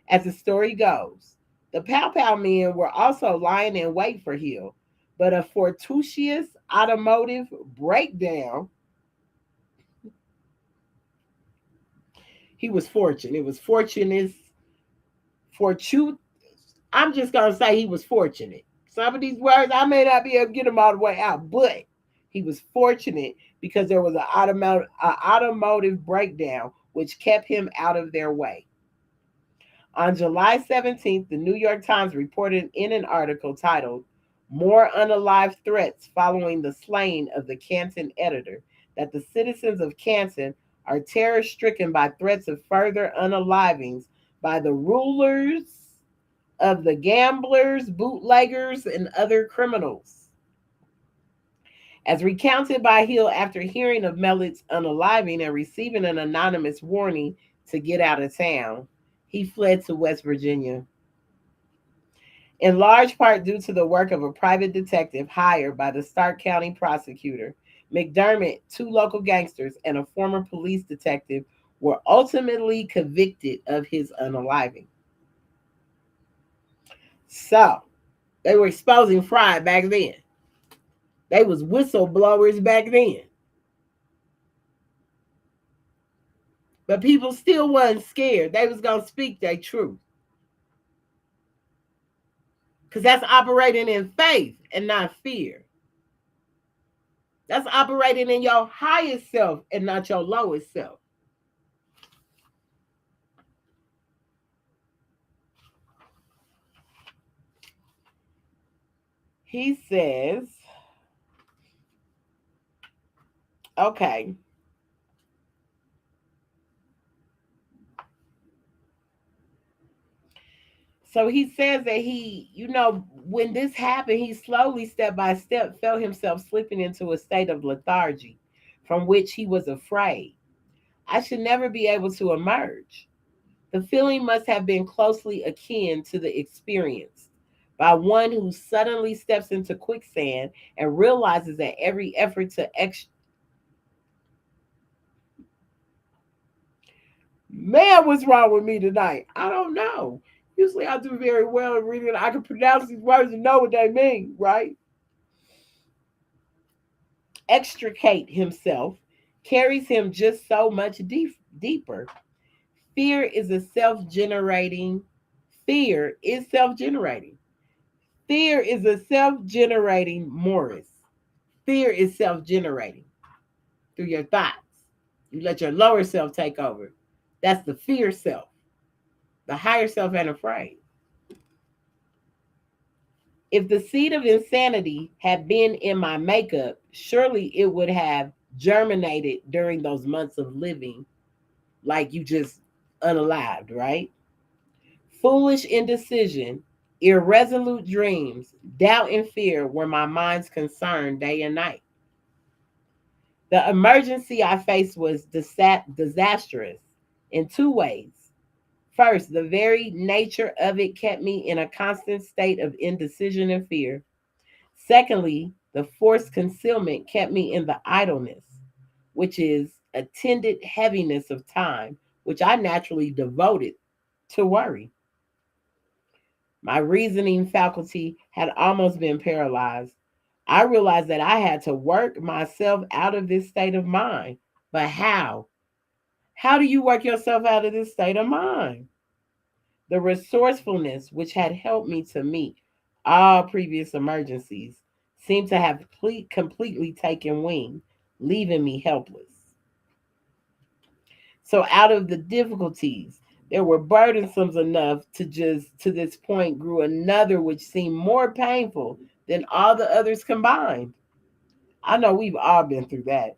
as the story goes. The Pow Pow men were also lying in wait for Hill, but a fortuitous automotive breakdown. He was fortunate. It was fortunate. Fortune. I'm just gonna say he was fortunate. Some of these words I may not be able to get them all the way out, but he was fortunate because there was an automotive breakdown which kept him out of their way. On July 17th, the New York Times reported in an article titled "More Unalived Threats Following the Slaying of the Canton Editor" that the citizens of Canton are terror stricken by threats of further unalivings by the rulers of the gamblers, bootleggers, and other criminals. As recounted by Hill after hearing of Mellett's unaliving and receiving an anonymous warning to get out of town, he fled to West Virginia. In large part due to the work of a private detective hired by the Stark County prosecutor, McDermott, two local gangsters, and a former police detective were ultimately convicted of his unaliving. So, they were exposing fraud back then. They was whistleblowers back then. But people still wasn't scared. They was going to speak their truth. Because that's operating in faith and not fear. That's operating in your highest self and not your lowest self. He says, okay. So he says that when this happened, he slowly, step by step, felt himself slipping into a state of lethargy from which he was afraid. I should never be able to emerge. The feeling must have been closely akin to the experience by one who suddenly steps into quicksand and realizes that every effort to Man, what's wrong with me tonight? I don't know. Usually I do very well in reading. I can pronounce these words and know what they mean, right? Extricate himself carries him just so much deeper. Fear is a self-generating. Fear is self-generating. Fear is a self-generating Morris. Fear is self-generating through your thoughts. You let your lower self take over. That's the fear self. The higher self ain't afraid. If the seed of insanity had been in my makeup, surely it would have germinated during those months of living like you just unalived, right? Foolish indecision, irresolute dreams, doubt and fear were my mind's concern day and night. The emergency I faced was disastrous in two ways. First, the very nature of it kept me in a constant state of indecision and fear. Secondly, the forced concealment kept me in the idleness, which is attended heaviness of time, which I naturally devoted to worry. My reasoning faculty had almost been paralyzed. I realized that I had to work myself out of this state of mind. But how? How do you work yourself out of this state of mind? The resourcefulness which had helped me to meet all previous emergencies seemed to have completely taken wing, leaving me helpless. So out of the difficulties, there were burdensome enough to this point grew another which seemed more painful than all the others combined. I know we've all been through that.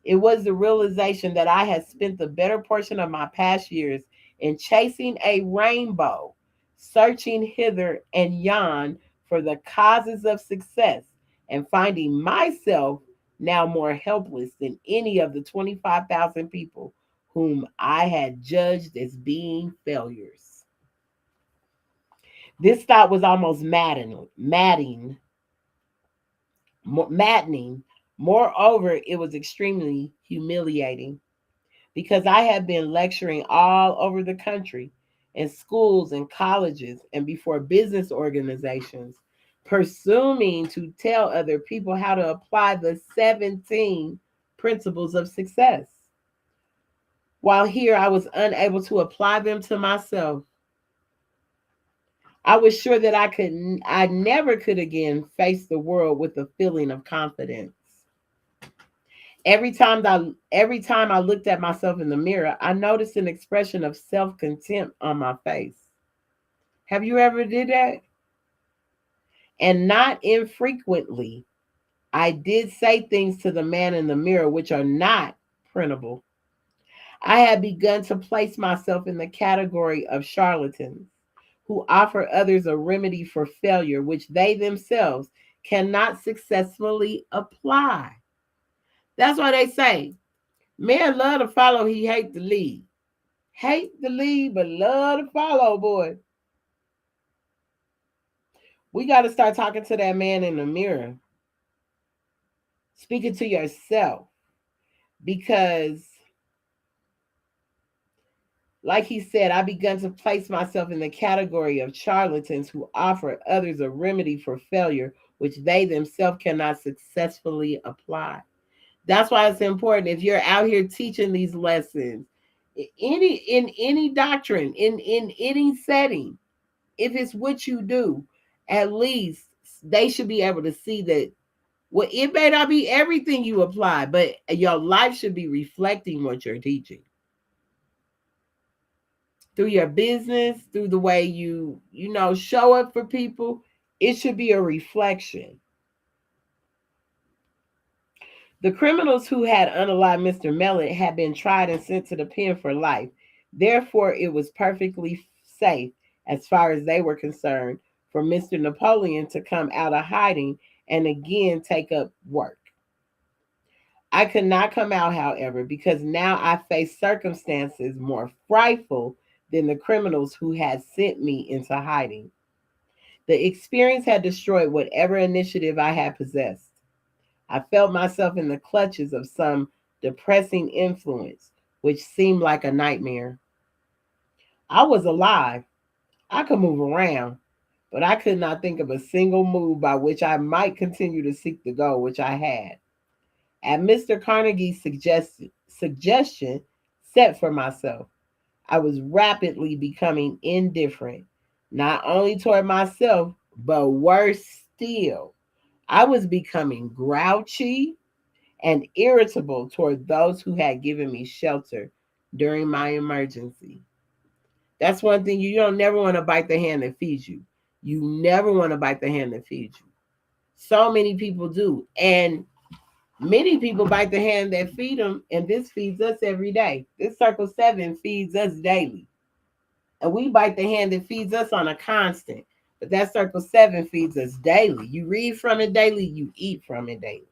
It was the realization that I had spent the better portion of my past years in chasing a rainbow, searching hither and yon for the causes of success, and finding myself now more helpless than any of the 25,000 people whom I had judged as being failures. This thought was almost maddening. Moreover, it was extremely humiliating because I had been lecturing all over the country in schools and colleges and before business organizations, presuming to tell other people how to apply the 17 principles of success. While here, I was unable to apply them to myself. I was sure that I never could again face the world with a feeling of confidence. Every time I looked at myself in the mirror, I noticed an expression of self-contempt on my face. Have you ever did that? And not infrequently, I did say things to the man in the mirror which are not printable. I had begun to place myself in the category of charlatans who offer others a remedy for failure which they themselves cannot successfully apply. That's why they say, men love to follow, he hate to lead. Hate to lead, but love to follow, boy. We got to start talking to that man in the mirror, speaking to yourself, because like he said, I begun to place myself in the category of charlatans who offer others a remedy for failure which they themselves cannot successfully apply. That's why it's important, if you're out here teaching these lessons, in any doctrine, in any setting, if it's what you do, at least they should be able to see that, well, it may not be everything you apply, but your life should be reflecting what you're teaching. Through your business, through the way you show up for people, it should be a reflection. The criminals who had unalived Mr. Mellett had been tried and sent to the pen for life. Therefore, it was perfectly safe, as far as they were concerned, for Mr. Napoleon to come out of hiding and again take up work. I could not come out, however, because now I faced circumstances more frightful than the criminals who had sent me into hiding. The experience had destroyed whatever initiative I had possessed. I felt myself in the clutches of some depressing influence, which seemed like a nightmare. I was alive. I could move around, but I could not think of a single move by which I might continue to seek the goal which I had, at Mr. Carnegie's suggestion, set for myself. I was rapidly becoming indifferent, not only toward myself, but worse still, I was becoming grouchy and irritable toward those who had given me shelter during my emergency. That's one thing, you don't never want to bite the hand that feeds you. You never want to bite the hand that feeds you. So many people do. And many people bite the hand that feed them, and this feeds us every day. This Circle 7 feeds us daily. And we bite the hand that feeds us on a constant. But that Circle 7 feeds us daily. You read from it daily, you eat from it daily.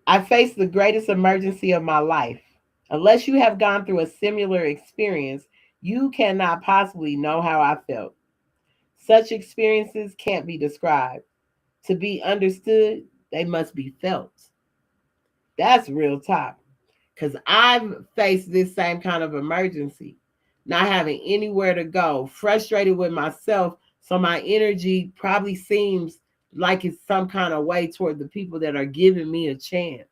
I faced the greatest emergency of my life. Unless you have gone through a similar experience, you cannot possibly know how I felt. Such experiences can't be described. To be understood, they must be felt. That's real talk. Because I've faced this same kind of emergency, not having anywhere to go, frustrated with myself. So my energy probably seems like it's some kind of way toward the people that are giving me a chance,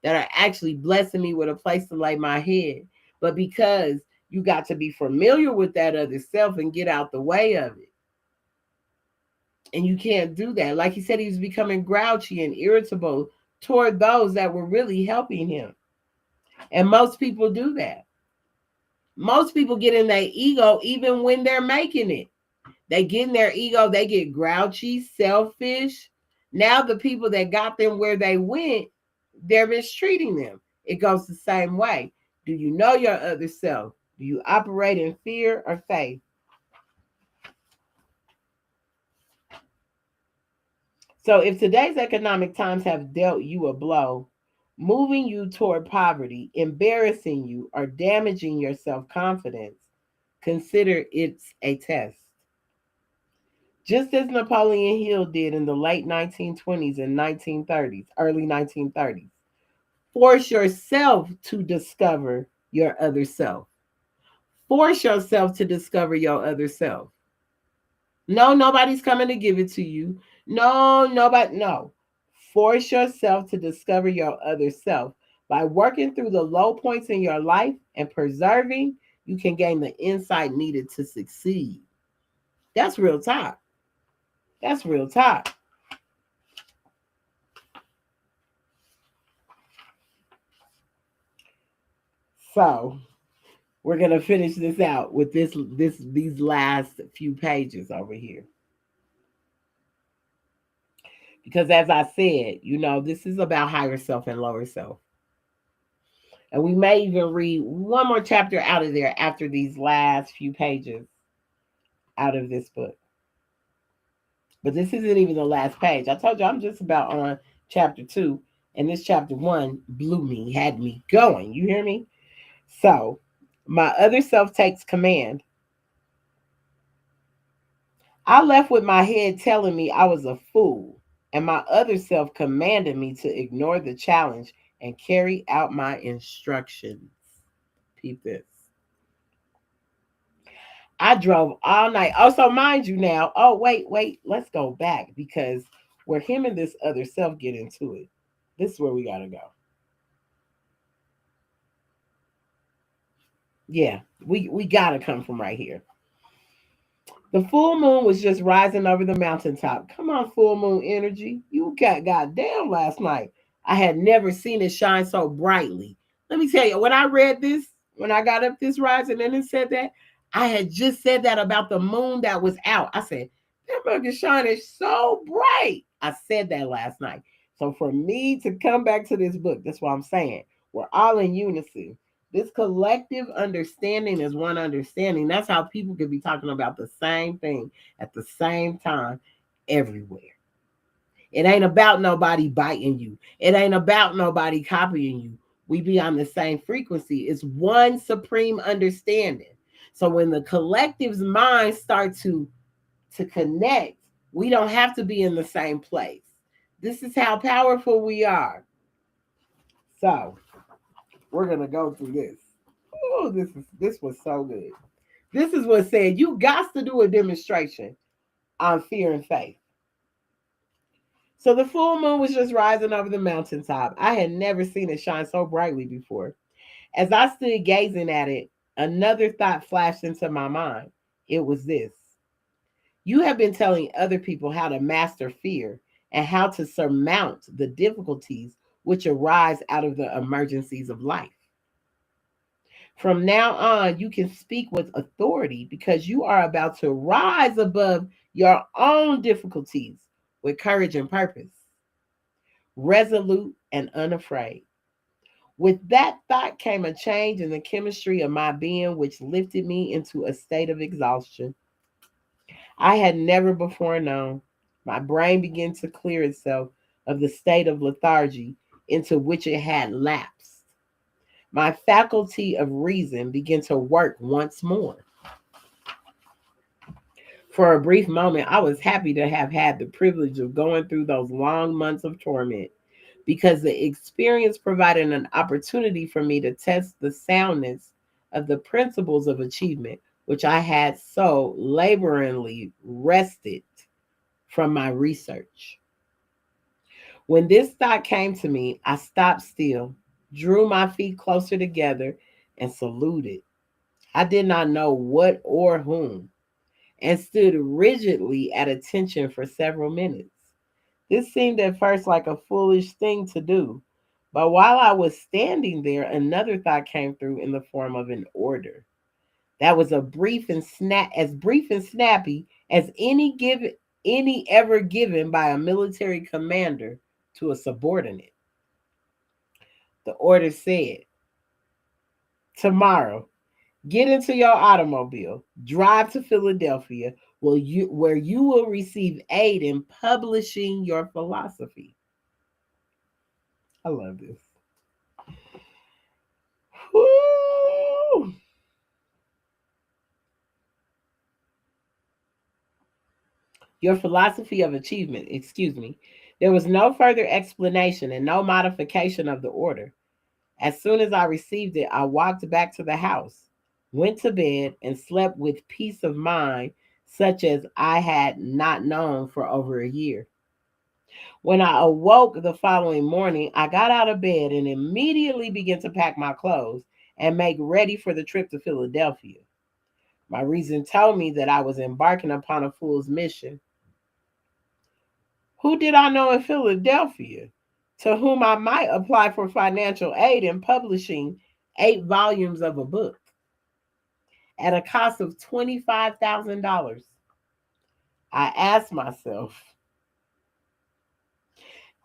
that are actually blessing me with a place to lay my head. But because you got to be familiar with that other self and get out the way of it. And you can't do that. Like he said, he was becoming grouchy and irritable toward those that were really helping him. And most people do that. Most people get in their ego even when they're making it. They get in their ego, they get grouchy, selfish. Now the people that got them where they went, they're mistreating them. It goes the same way. Do you know your other self? Do you operate in fear or faith? So if today's economic times have dealt you a blow, moving you toward poverty, embarrassing you, or damaging your self-confidence, consider it's a test. Just as Napoleon Hill did in the late 1920s and 1930s, early 1930s. Force yourself to discover your other self. Force yourself to discover your other self. No, nobody's coming to give it to you. No, nobody, no. Force yourself to discover your other self. By working through the low points in your life and persevering, you can gain the insight needed to succeed. That's real talk. That's real talk. So we're gonna finish this out with these last few pages over here. Because as I said, this is about higher self and lower self. And we may even read one more chapter out of there after these last few pages out of this book. But this isn't even the last page. I told you I'm just about on chapter 2. And this chapter 1 blew me, had me going. You hear me? So, my other self takes command. I left with my head telling me I was a fool, and my other self commanded me to ignore the challenge and carry out my instructions. Peep this. I drove all night. Also, mind you now, wait, let's go back because where him and this other self get into it, this is where we got to go. Yeah, we got to come from right here. The full moon was just rising over the mountaintop. Come on, full moon energy. You got goddamn last night. I had never seen it shine so brightly. Let me tell you, when I read this, when I got up this rising and it said that, I had just said that about the moon that was out. I said, that mug is shining so bright. I said that last night. So for me to come back to this book, that's what I'm saying. We're all in unison. This collective understanding is one understanding. That's how people can be talking about the same thing at the same time everywhere. It ain't about nobody biting you. It ain't about nobody copying you. We be on the same frequency. It's one supreme understanding. So when the collective's minds start to connect, we don't have to be in the same place. This is how powerful we are. So we're gonna go through this. Oh, this was so good. This is what said you got to do a demonstration on fear and faith. So the full moon was just rising over the mountaintop. I had never seen it shine so brightly before. As I stood gazing at it, another thought flashed into my mind. It was this. You have been telling other people how to master fear and how to surmount the difficulties which arise out of the emergencies of life. From now on, you can speak with authority because you are about to rise above your own difficulties with courage and purpose, resolute and unafraid. With that thought came a change in the chemistry of my being, which lifted me into a state of exhaustion I had never before known. My brain began to clear itself of the state of lethargy into which it had lapsed. My faculty of reason began to work once more. For a brief moment, I was happy to have had the privilege of going through those long months of torment because the experience provided an opportunity for me to test the soundness of the principles of achievement, which I had so laboringly wrested from my research. When this thought came to me, I stopped still, drew my feet closer together, and saluted. I did not know what or whom, and stood rigidly at attention for several minutes. This seemed at first like a foolish thing to do, but while I was standing there, another thought came through in the form of an order. That was as brief and snappy as any ever given by a military commander to a subordinate. The order said, tomorrow, get into your automobile, drive to Philadelphia, where you will receive aid in publishing your philosophy. I love this. Woo! Your philosophy of achievement, excuse me. There was no further explanation and no modification of the order. As soon as I received it, I walked back to the house. went to bed, and slept with peace of mind such as I had not known for over a year. When I awoke the following morning, I got out of bed and immediately began to pack my clothes and make ready for the trip to Philadelphia. My reason told me that I was embarking upon a fool's mission. Who did I know in Philadelphia to whom I might apply for financial aid in publishing 8 volumes of a book at a cost of $25,000? I asked myself.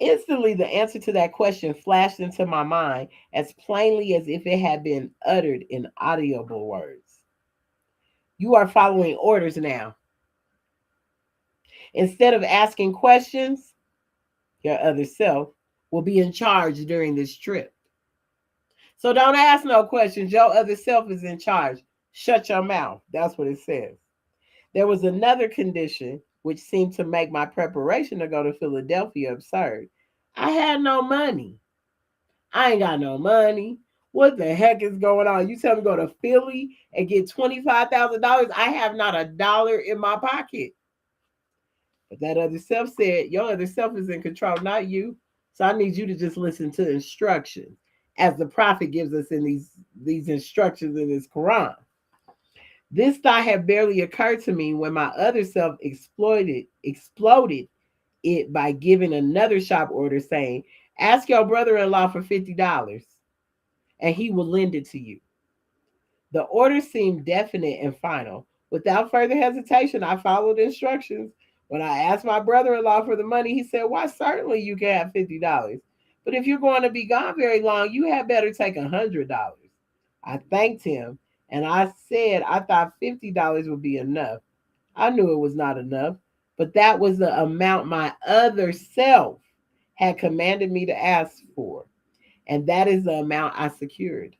Instantly, the answer to that question flashed into my mind as plainly as if it had been uttered in audible words. You are following orders now. Instead of asking questions, your other self will be in charge during this trip. So don't ask no questions. Your other self is in charge. Shut your mouth. That's what it says. There was another condition which seemed to make my preparation to go to Philadelphia absurd. I had no money. I ain't got no money. What the heck is going on? You tell me go to Philly and get $25,000. I have not a dollar in my pocket. But that other self said, your other self is in control, not you. So I need you to just listen to instructions as the prophet gives us in these instructions in his Quran. This thought had barely occurred to me when my other self exploded it by giving another shop order saying, ask your brother-in-law for $50 and he will lend it to you. The order seemed definite and final. Without further hesitation, I followed instructions. When I asked my brother-in-law for the money, he said, why, certainly you can have $50. But if you're going to be gone very long, you had better take $100. I thanked him and I said I thought $50 would be enough. I knew it was not enough, but that was the amount my other self had commanded me to ask for, and that is the amount I secured.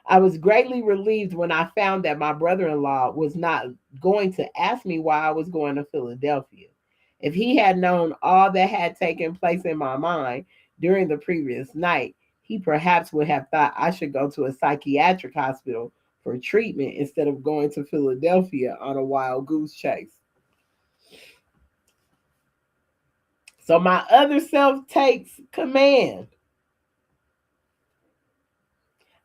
I was greatly relieved when I found that my brother in law was not going to ask me why I was going to Philadelphia. If he had known all that had taken place in my mind during the previous night, he perhaps would have thought I should go to a psychiatric hospital for treatment instead of going to Philadelphia on a wild goose chase. So my other self takes command.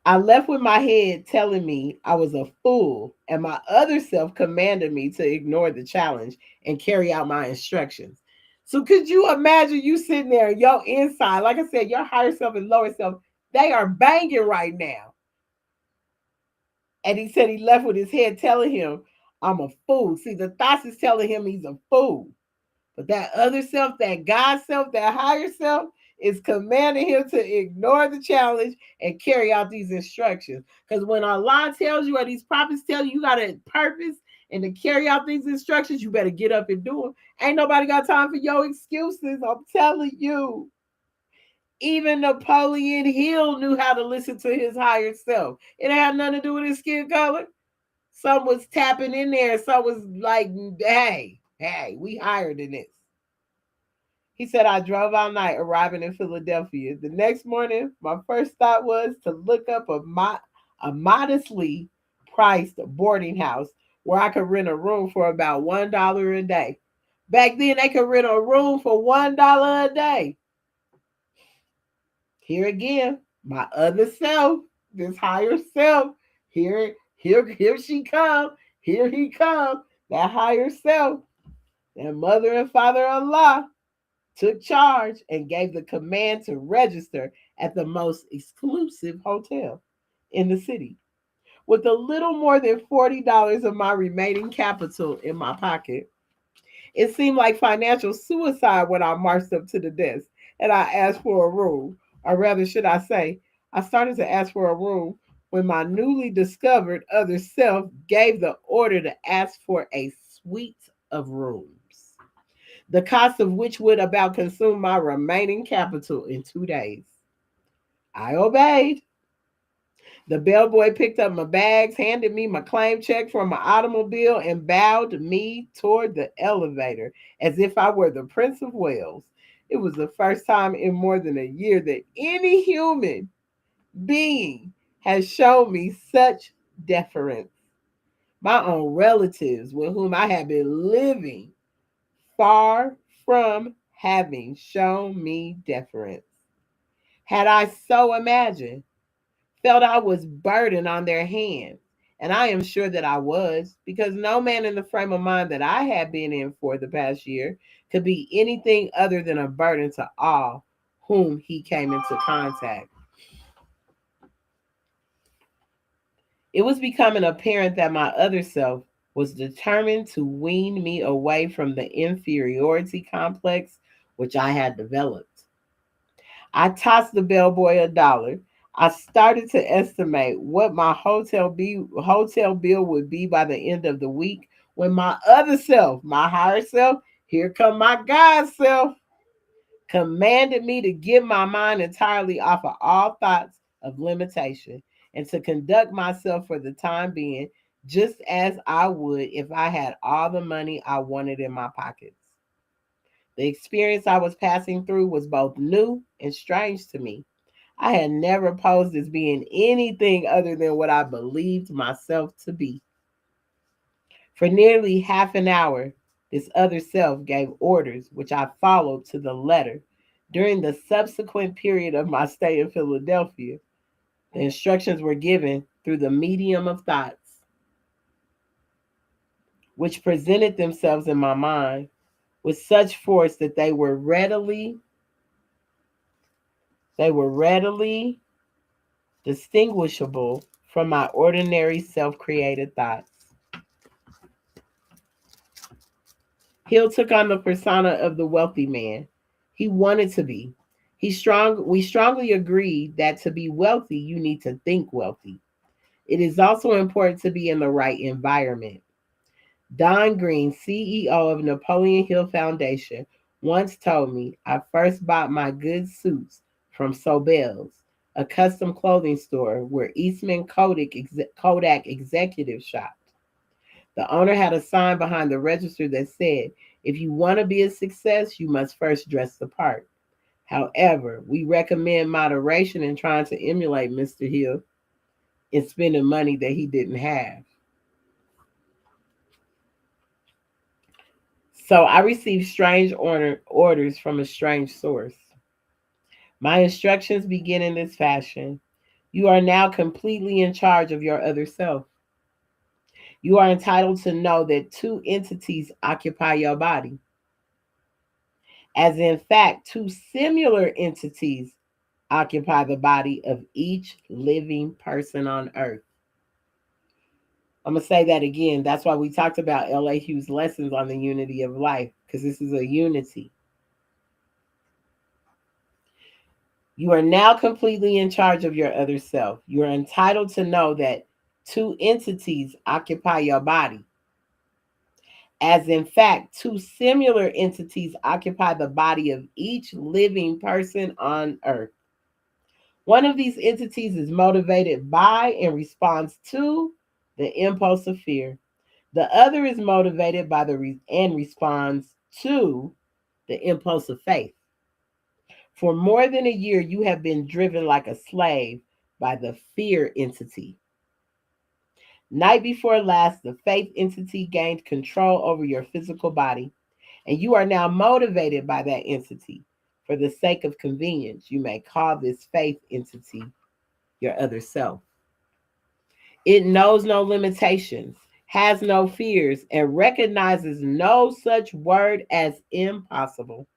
I left with my head telling me I was a fool, and my other self commanded me to ignore the challenge and carry out my instructions. So could you imagine you sitting there and your inside, like I said, your higher self and lower self, they are banging right now. And he said he left with his head telling him, I'm a fool. See, the thoughts is telling him he's a fool. But that other self, that God self, that higher self, is commanding him to ignore the challenge and carry out these instructions. Because when Allah tells you or these prophets tell you got a purpose and to carry out these instructions, you better get up and do them. Ain't nobody got time for your excuses. I'm telling you. Even Napoleon Hill knew how to listen to his higher self. It had nothing to do with his skin color. Some was tapping in there. Some was like, hey, we higher than this. He said, I drove all night, arriving in Philadelphia. The next morning, my first thought was to look up a modestly priced boarding house where I could rent a room for about $1 a day. Back then, they could rent a room for $1 a day. Here again, my other self, this higher self, here she come, here he come, that higher self, that mother and father Allah took charge and gave the command to register at the most exclusive hotel in the city. With a little more than $40 of my remaining capital in my pocket, it seemed like financial suicide when I marched up to the desk and I asked for a room. Or rather, should I say, I started to ask for a room when my newly discovered other self gave the order to ask for a suite of rooms, the cost of which would about consume my remaining capital in 2 days. I obeyed. The bellboy picked up my bags, handed me my claim check for my automobile, and bowed me toward the elevator as if I were the Prince of Wales. It was the first time in more than a year that any human being has shown me such deference. My own relatives with whom I had been living far from having shown me deference. Had I so imagined, felt I was burdened on their hands. And I am sure that I was, because no man in the frame of mind that I had been in for the past year could be anything other than a burden to all whom he came into contact. It was becoming apparent that my other self was determined to wean me away from the inferiority complex which I had developed. I tossed the bellboy $1. I started to estimate what my hotel bill would be by the end of the week when my other self, my higher self, here come my God self, commanded me to get my mind entirely off of all thoughts of limitation and to conduct myself for the time being just as I would if I had all the money I wanted in my pockets. The experience I was passing through was both new and strange to me. I had never posed as being anything other than what I believed myself to be. For nearly half an hour, this other self gave orders which I followed to the letter. During the subsequent period of my stay in Philadelphia, the instructions were given through the medium of thoughts, which presented themselves in my mind with such force that they were readily distinguishable from my ordinary self-created thoughts. Hill took on the persona of the wealthy man. He wanted to be. We strongly agreed that to be wealthy, you need to think wealthy. It is also important to be in the right environment. Don Green, CEO of Napoleon Hill Foundation, once told me I first bought my good suits from Sobel's, a custom clothing store where Eastman Kodak executives shopped. The owner had a sign behind the register that said, if you want to be a success, you must first dress the part. However, we recommend moderation in trying to emulate Mr. Hill in spending money that he didn't have. So I received strange orders from a strange source. My instructions begin in this fashion. You are now completely in charge of your other self. You are entitled to know that two entities occupy your body, as in fact, two similar entities occupy the body of each living person on earth. I'm going to say that again. That's why we talked about L.A. Hughes' lessons on the unity of life, because this is a unity. You are now completely in charge of your other self. You are entitled to know that two entities occupy your body, as in fact, two similar entities occupy the body of each living person on earth. One of these entities is motivated by and responds to the impulse of fear. The other is motivated by and responds to the impulse of faith. For more than a year, you have been driven like a slave by the fear entity. Night before last, the faith entity gained control over your physical body, and you are now motivated by that entity. For the sake of convenience, you may call this faith entity your other self. It knows no limitations, has no fears, and recognizes no such word as impossible.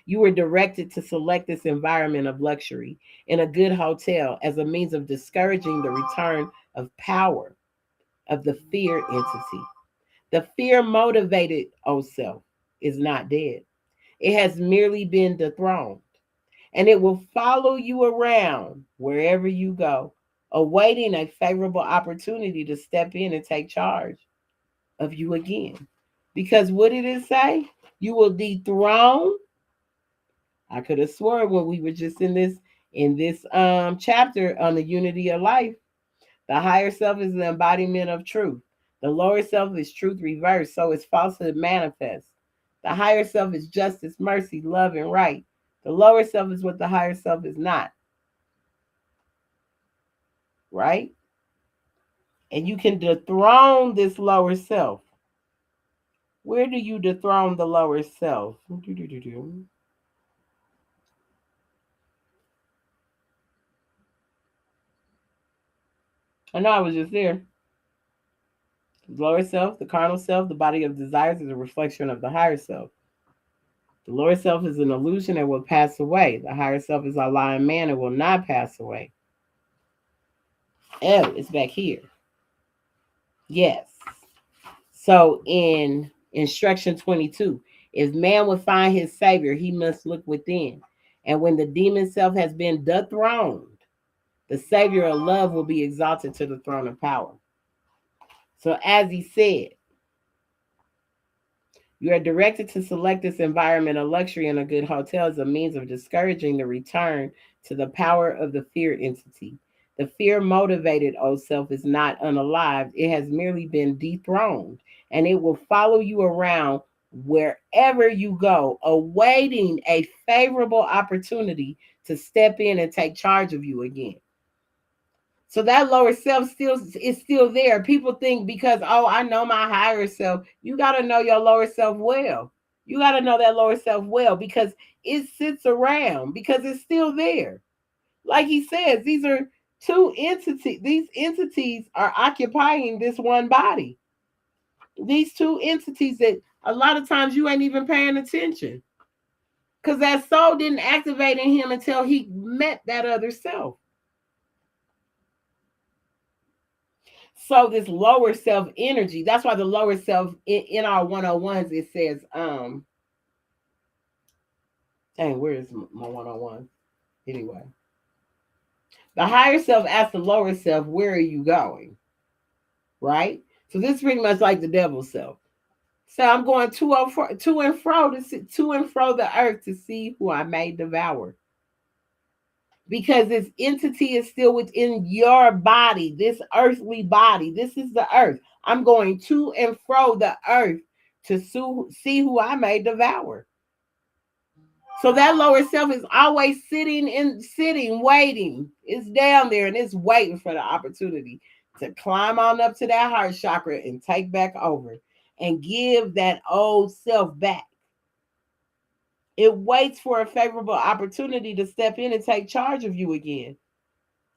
You were directed to select this environment of luxury in a good hotel as a means of discouraging the return of power of the fear entity. The fear motivated O self is not dead, it has merely been dethroned, and it will follow you around wherever you go, awaiting a favorable opportunity to step in and take charge of you again. Because what did it say? You will dethrone. I could have sworn when we were just in this chapter on the unity of life, the higher self is the embodiment of truth. The lower self is truth reversed, so is falsehood manifest. The higher self is justice, mercy, love, and right. The lower self is what the higher self is not. Right? And you can dethrone this lower self. Where do you dethrone the lower self? I know I was just there. The lower self, the carnal self, the body of desires is a reflection of the higher self. The lower self is an illusion and will pass away. The higher self is a lying man and will not pass away. Oh, it's back here. Yes. So in instruction 22, if man would find his savior, he must look within. And when the demon self has been dethroned, the savior of love will be exalted to the throne of power. So as he said, you are directed to select this environment of luxury in a good hotel as a means of discouraging the return to the power of the fear entity. The fear motivated old self is not unalived, it has merely been dethroned, and it will follow you around wherever you go, awaiting a favorable opportunity to step in and take charge of you again. So that lower self still is still there. People think because, oh, I know my higher self. You got to know your lower self well. You got to know that lower self well because it sits around because it's still there. Like he says, these are two entities. These entities are occupying this one body. These two entities that a lot of times you ain't even paying attention because that soul didn't activate in him until he met that other self. So this lower self energy, that's why the lower self in our 101s, it says, dang, where is my 101? Anyway, the higher self asks the lower self, where are you going? Right? So this is pretty much like the devil's self. So I'm going to and fro to and fro the earth to see who I may devour. Because this entity is still within your body, this earthly body. This is the earth. I'm going to and fro the earth to see who I may devour. So that lower self is always sitting, waiting. It's down there and it's waiting for the opportunity to climb on up to that heart chakra and take back over and give that old self back. It waits for a favorable opportunity to step in and take charge of you again.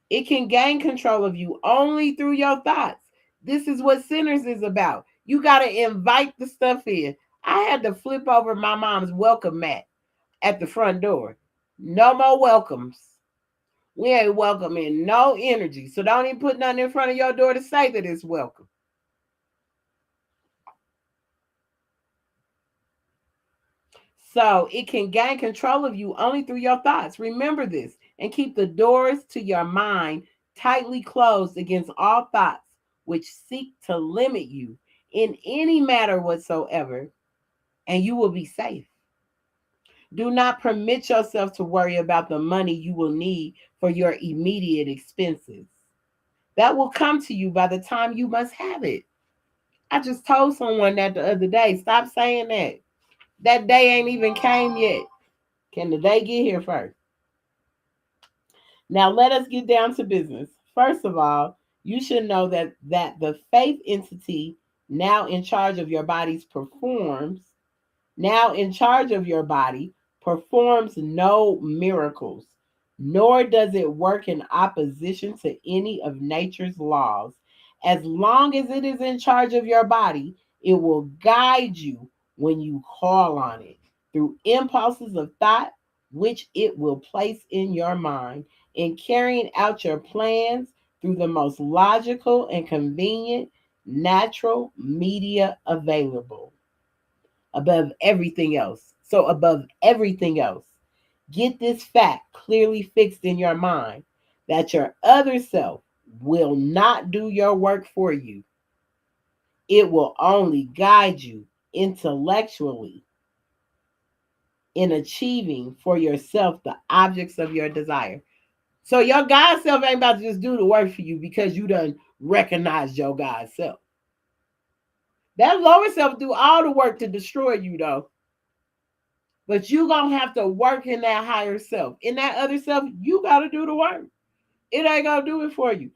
It can gain control of you only through your thoughts. This is what Sinners is about. You got to invite the stuff in. I had to flip over my mom's welcome mat at the front door. No more welcomes. We ain't welcoming no energy. So don't even put nothing in front of your door to say that it's welcome. So it can gain control of you only through your thoughts. Remember this and keep the doors to your mind tightly closed against all thoughts which seek to limit you in any matter whatsoever, and you will be safe. Do not permit yourself to worry about the money you will need for your immediate expenses. That will come to you by the time you must have it. I just told someone that the other day. Stop saying that. That day ain't even came yet. Can the day get here first? Now let us get down to business. First of all, you should know that the faith entity now in charge of your body's performs, now in charge of your body, performs no miracles, nor does it work in opposition to any of nature's laws. As long as it is in charge of your body, it will guide you when you call on it through impulses of thought, which it will place in your mind, in carrying out your plans through the most logical and convenient natural media available above everything else. So, above everything else, get this fact clearly fixed in your mind that your other self will not do your work for you. It will only guide you intellectually in achieving for yourself the objects of your desire. So your God self ain't about to just do the work for you because you done recognized your God self. That lower self do all the work to destroy you though. But you gonna have to work in that higher self. In that other self, you gotta do the work. It ain't gonna do it for you.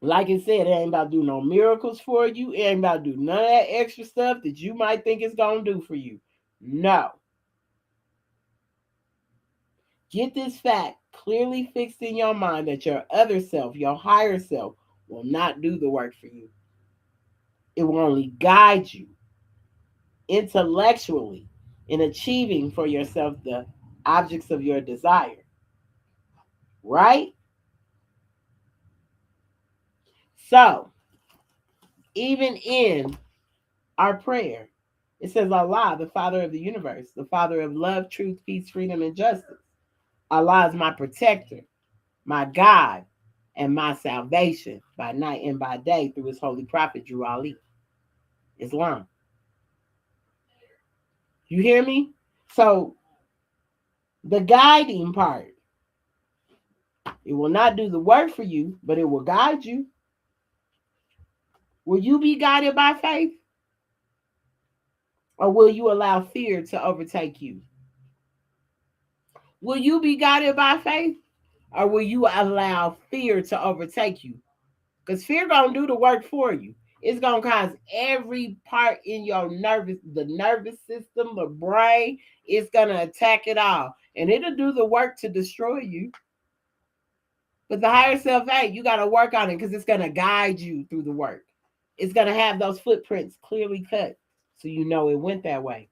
Like I said, it ain't about to do no miracles for you. It ain't about to do none of that extra stuff that you might think it's going to do for you. No. Get this fact clearly fixed in your mind that your other self, your higher self, will not do the work for you. It will only guide you intellectually in achieving for yourself the objects of your desire. Right? So, even in our prayer, it says Allah, the Father of the universe, the Father of love, truth, peace, freedom, and justice. Allah is my protector, my God, and my salvation by night and by day through his holy prophet, Drew Ali. Islam. You hear me? So, the guiding part, it will not do the work for you, but it will guide you. Will you be guided by faith? Or will you allow fear to overtake you? Will you be guided by faith? Or will you allow fear to overtake you? Because fear gonna do the work for you. It's gonna cause every part in your the nervous system, the brain, it's gonna attack it all. And it'll do the work to destroy you. But the higher self, hey, you gotta work on it because it's gonna guide you through the work. It's gonna have those footprints clearly cut so you know it went that way.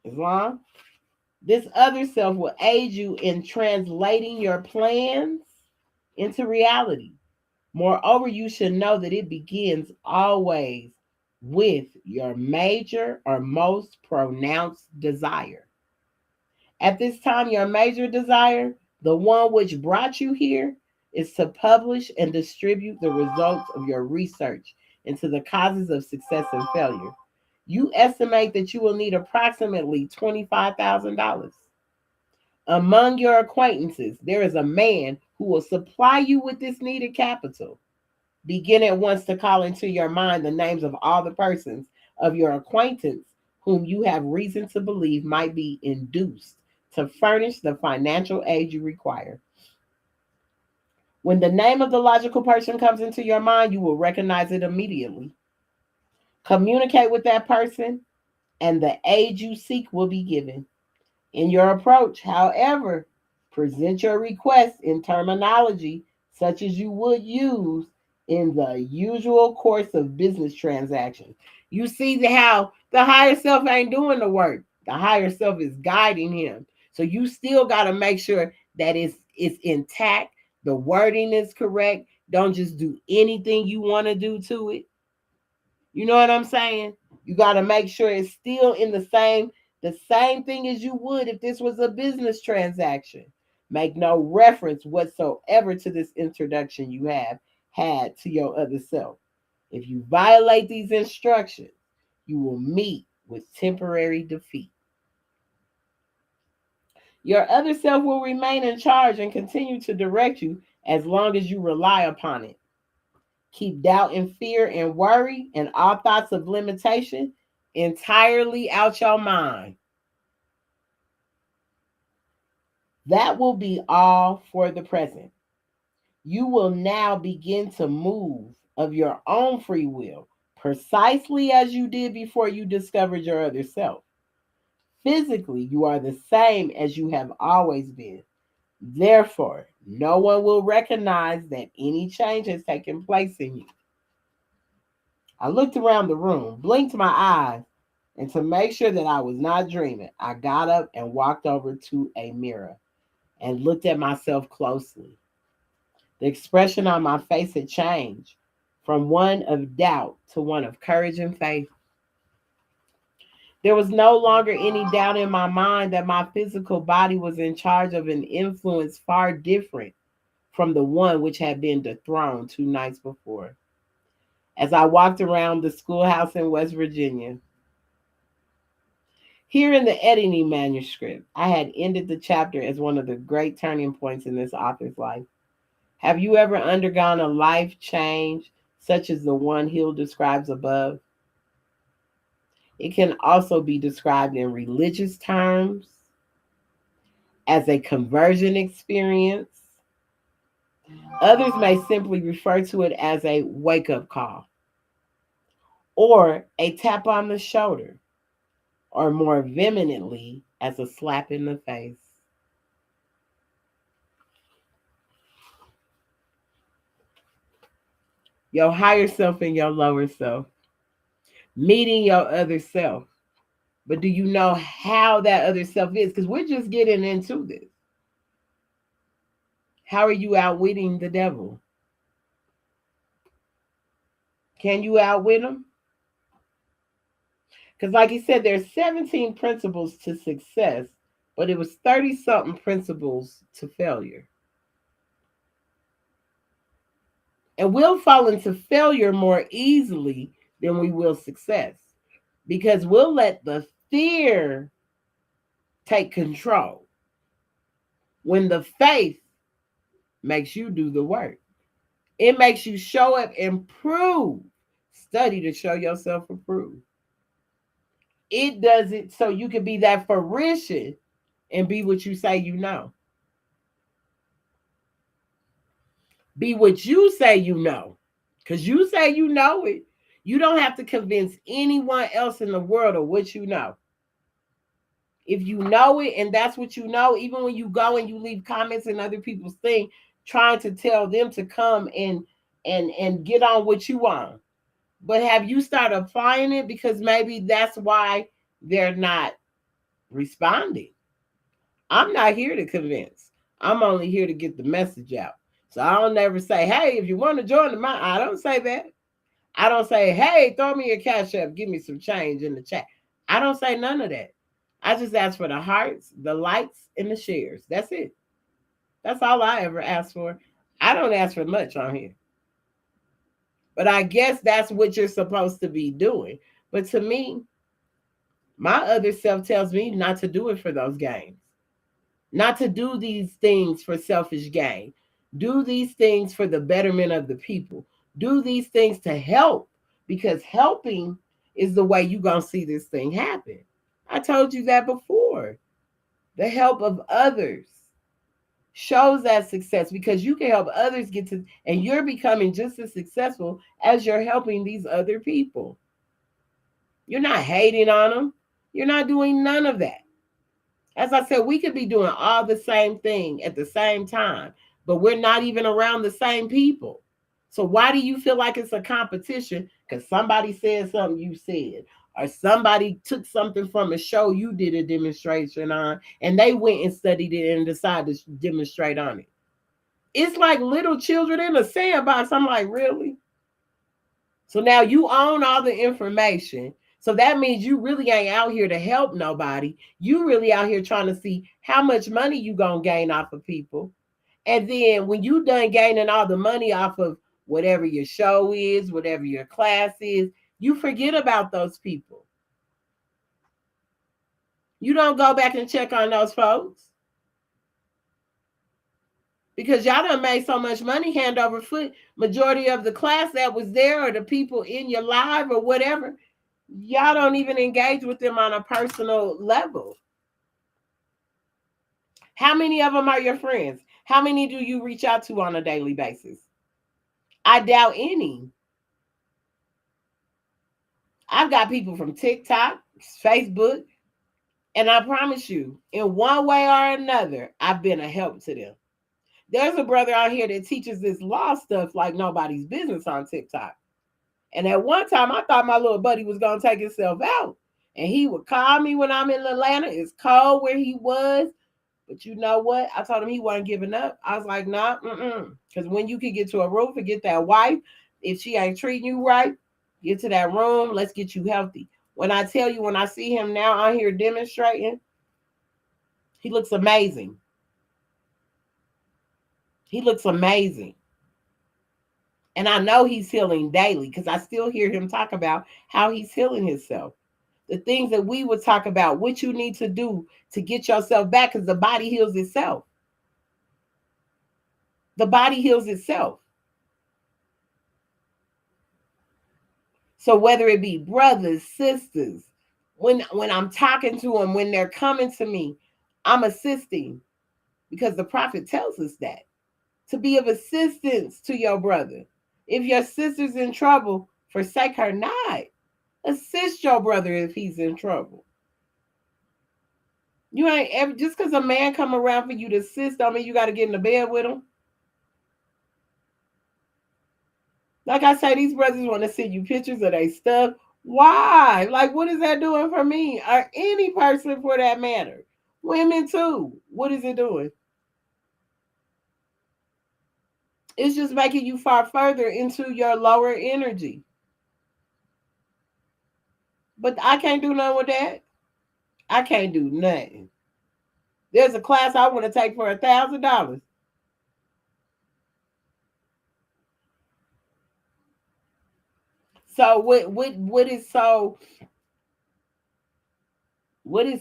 Islam? This other self will aid you in translating your plans into reality. Moreover, you should know that it begins always with your major or most pronounced desire. At this time, your major desire, the one which brought you here, is to publish and distribute the results of your research into the causes of success and failure. You estimate that you will need approximately $25,000. Among your acquaintances, there is a man who will supply you with this needed capital. Begin at once to call into your mind the names of all the persons of your acquaintance whom you have reason to believe might be induced to furnish the financial aid you require. When the name of the logical person comes into your mind, you will recognize it immediately. Communicate with that person, and the aid you seek will be given. In your approach, however, present your request in terminology such as you would use in the usual course of business transactions. You see how the higher self ain't doing the work. The higher self is guiding him. So you still got to make sure that it's intact. The wording is correct. Don't just do anything you want to do to it. You know what I'm saying? You got to make sure it's still in the same thing as you would if this was a business transaction. Make no reference whatsoever to this introduction you have had to your other self. If you violate these instructions, you will meet with temporary defeat. Your other self will remain in charge and continue to direct you as long as you rely upon it. Keep doubt and fear and worry and all thoughts of limitation entirely out your mind. That will be all for the present. You will now begin to move of your own free will, precisely as you did before you discovered your other self. Physically, you are the same as you have always been. Therefore, no one will recognize that any change has taken place in you. I looked around the room, blinked my eyes, and to make sure that I was not dreaming, I got up and walked over to a mirror and looked at myself closely. The expression on my face had changed from one of doubt to one of courage and faith. There was no longer any doubt in my mind that my physical body was in charge of an influence far different from the one which had been dethroned 2 nights before. As I walked around the schoolhouse in West Virginia, here in the editing manuscript, I had ended the chapter as one of the great turning points in this author's life. Have you ever undergone a life change such as the one Hill describes above? It can also be described in religious terms as a conversion experience, Others may simply refer to it as a wake up call or a tap on the shoulder, or more vehemently as a slap in the face. Your higher self and your lower self, meeting your other self. But do you know how that other self is? Because we're just getting into this. How are you outwitting the devil? Can you outwit him? Because, like he said, there's 17 principles to success, but it was 30 something principles to failure. And we'll fall into failure more easily than we will success because we'll let the fear take control when the faith makes you do the work. It makes you show up and prove. Study to show yourself approved. It does it so you can be that fruition and be what you say you know. Be what you say you know. Because you say you know it. You don't have to convince anyone else in the world of what you know. If you know it and that's what you know, even when you go and you leave comments in other people's thing, trying to tell them to come and get on what you want. But have you started applying it? Because maybe that's why they're not responding. I'm not here to convince. I'm only here to get the message out. So I don't never say, hey, if you want to join the mind, I don't say that. I don't say, hey, throw me your cash app, give me some change in the chat. I don't say none of that. I just ask for the hearts, the likes, and the shares. That's it. That's all I ever ask for. I don't ask for much on here. But I guess that's what you're supposed to be doing. But to me, my other self tells me not to do it for those gains, not to do these things for selfish gain. Do these things for the betterment of the people. Do these things to help because helping is the way you're going to see this thing happen. I told you that before. The help of others shows that success because you can help others get to, and you're becoming just as successful as you're helping these other people. You're not hating on them. You're not doing none of that. As I said, we could be doing all the same thing at the same time, but we're not even around the same people. So why do you feel like it's a competition? Because somebody said something you said, or somebody took something from a show you did a demonstration on, and they went and studied it and decided to demonstrate on it. It's like little children in a sandbox. I'm like, really? So now you own all the information. So that means you really ain't out here to help nobody. You really out here trying to see how much money you gonna gain off of people. And then when you done gaining all the money off of whatever your show is, whatever your class is, you forget about those people. You don't go back and check on those folks. Because y'all done made so much money hand over foot. Majority of the class that was there or the people in your live or whatever, y'all don't even engage with them on a personal level. How many of them are your friends? How many do you reach out to on a daily basis? I doubt any. I've got people from TikTok, Facebook, and I promise you, in one way or another, I've been a help to them. There's a brother out here that teaches this law stuff like nobody's business on TikTok. And at one time, I thought my little buddy was going to take himself out. And he would call me when I'm in Atlanta. It's cold where he was. But you know what? I told him he wasn't giving up. I was like, nah, because when you can get to a roof and get that wife, if she ain't treating you right, get to that room, let's get you healthy. When I tell you, when I see him now out here demonstrating, he looks amazing. He looks amazing. And I know he's healing daily because I still hear him talk about how he's healing himself. The things that we would talk about, what you need to do to get yourself back, because the body heals itself. The body heals itself. So whether it be brothers, sisters, when I'm talking to them, when they're coming to me, I'm assisting because the prophet tells us that. to be of assistance to your brother. If your sister's in trouble, forsake her not. Assist your brother if he's in trouble. You ain't ever, just because a man come around for you to assist, don't mean you got to get in the bed with him. Like I say, these brothers want to send you pictures of their stuff. Why? Like, what is that doing for me? Or any person for that matter? Women too. What is it doing? It's just making you far further into your lower energy. But I can't do nothing with that. I can't do nothing. There's a class I want to take for $1,000. So what is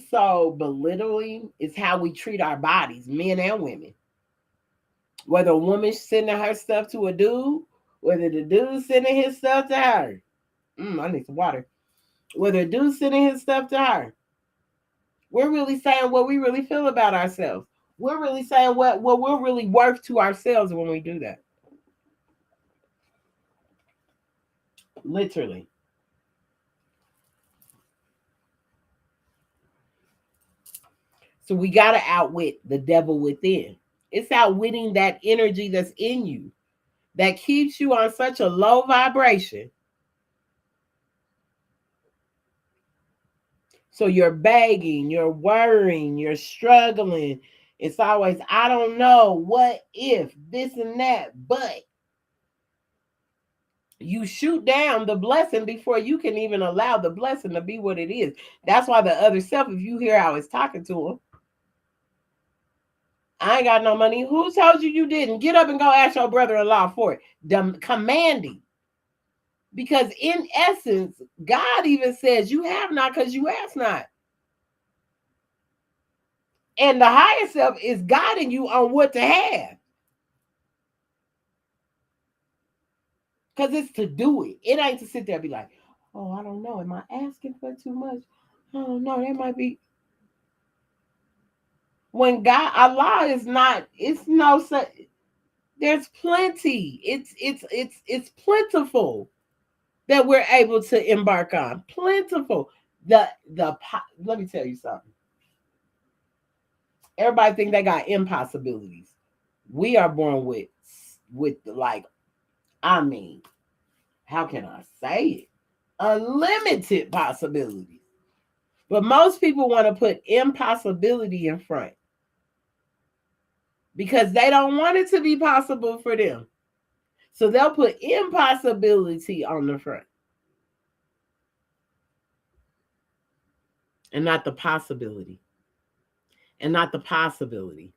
so belittling is how we treat our bodies, men and women. Whether a woman's sending her stuff to a dude, whether the dude's sending his stuff to her. I need some water. Whether a dude's sending his stuff to her. We're really saying what we really feel about ourselves. We're really saying what we're really worth to ourselves when we do that. Literally. So we got to outwit the devil within. It's outwitting that energy that's in you that keeps you on such a low vibration. So you're begging, you're worrying, you're struggling. It's always, I don't know, what if, this and that, but you shoot down the blessing before you can even allow the blessing to be what it is. That's why the other self, if you hear how it's talking to him, I ain't got no money. Who told you you didn't? Get up and go ask your brother-in-law for it. Commanding. Because in essence, God even says you have not because you ask not. And the higher self is guiding you on what to have. Because it's to do it. It ain't to sit there and be like, oh, I don't know. Am I asking for too much? I don't know. That might be. When God, Allah is not, it's no such, there's plenty. It's plentiful that we're able to embark on. Plentiful. Let me tell you something. Everybody think they got impossibilities. We are born with like, I mean, how can I say it? Unlimited possibilities. But most people want to put impossibility in front because they don't want it to be possible for them. So they'll put impossibility on the front and not the possibility. And not the possibility.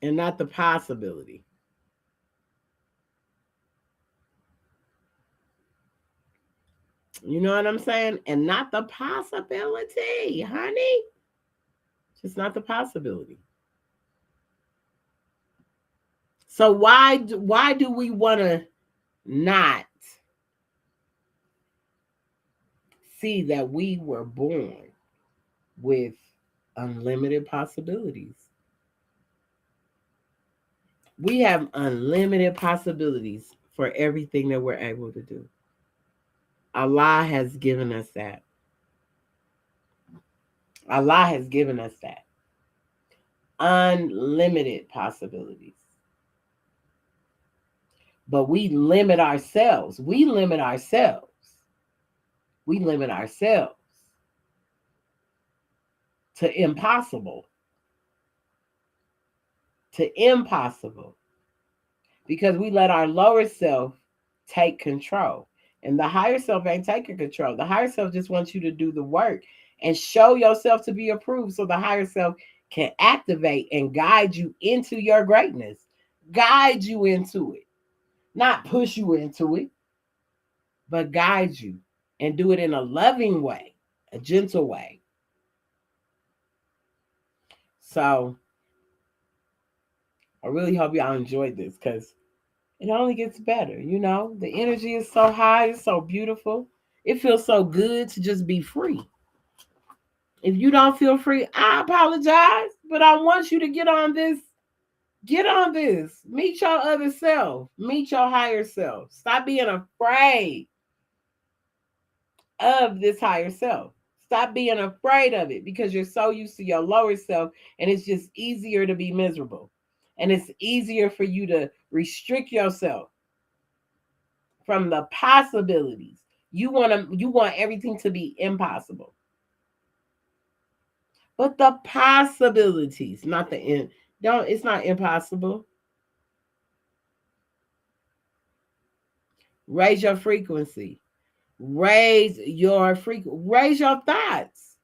And not the possibility. You know what I'm saying? And not the possibility, honey. Just not the possibility. So why do we want to not see that we were born with unlimited possibilities? We have unlimited possibilities for everything that we're able to do. Allah has given us that. Allah has given us that. Unlimited possibilities. But we limit ourselves. We limit ourselves. We limit ourselves to impossible. To impossible. Because we let our lower self take control. And the higher self ain't taking control. The higher self just wants you to do the work and show yourself to be approved so the higher self can activate and guide you into your greatness. Guide you into it. Not push you into it, but guide you and do it in a loving way, a gentle way. So I really hope y'all enjoyed this because it only gets better. You know, the energy is so high, it's so beautiful. It feels so good to just be free. If you don't feel free, I apologize, but I want you to get on this. Get on this. Meet your other self. Meet your higher self. Stop being afraid of this higher self. Stop being afraid of it because you're so used to your lower self and it's just easier to be miserable. And it's easier for you to restrict yourself from the possibilities. You want everything to be impossible. But the possibilities, not the end. Don't it's not impossible. Raise your frequency. Raise your thoughts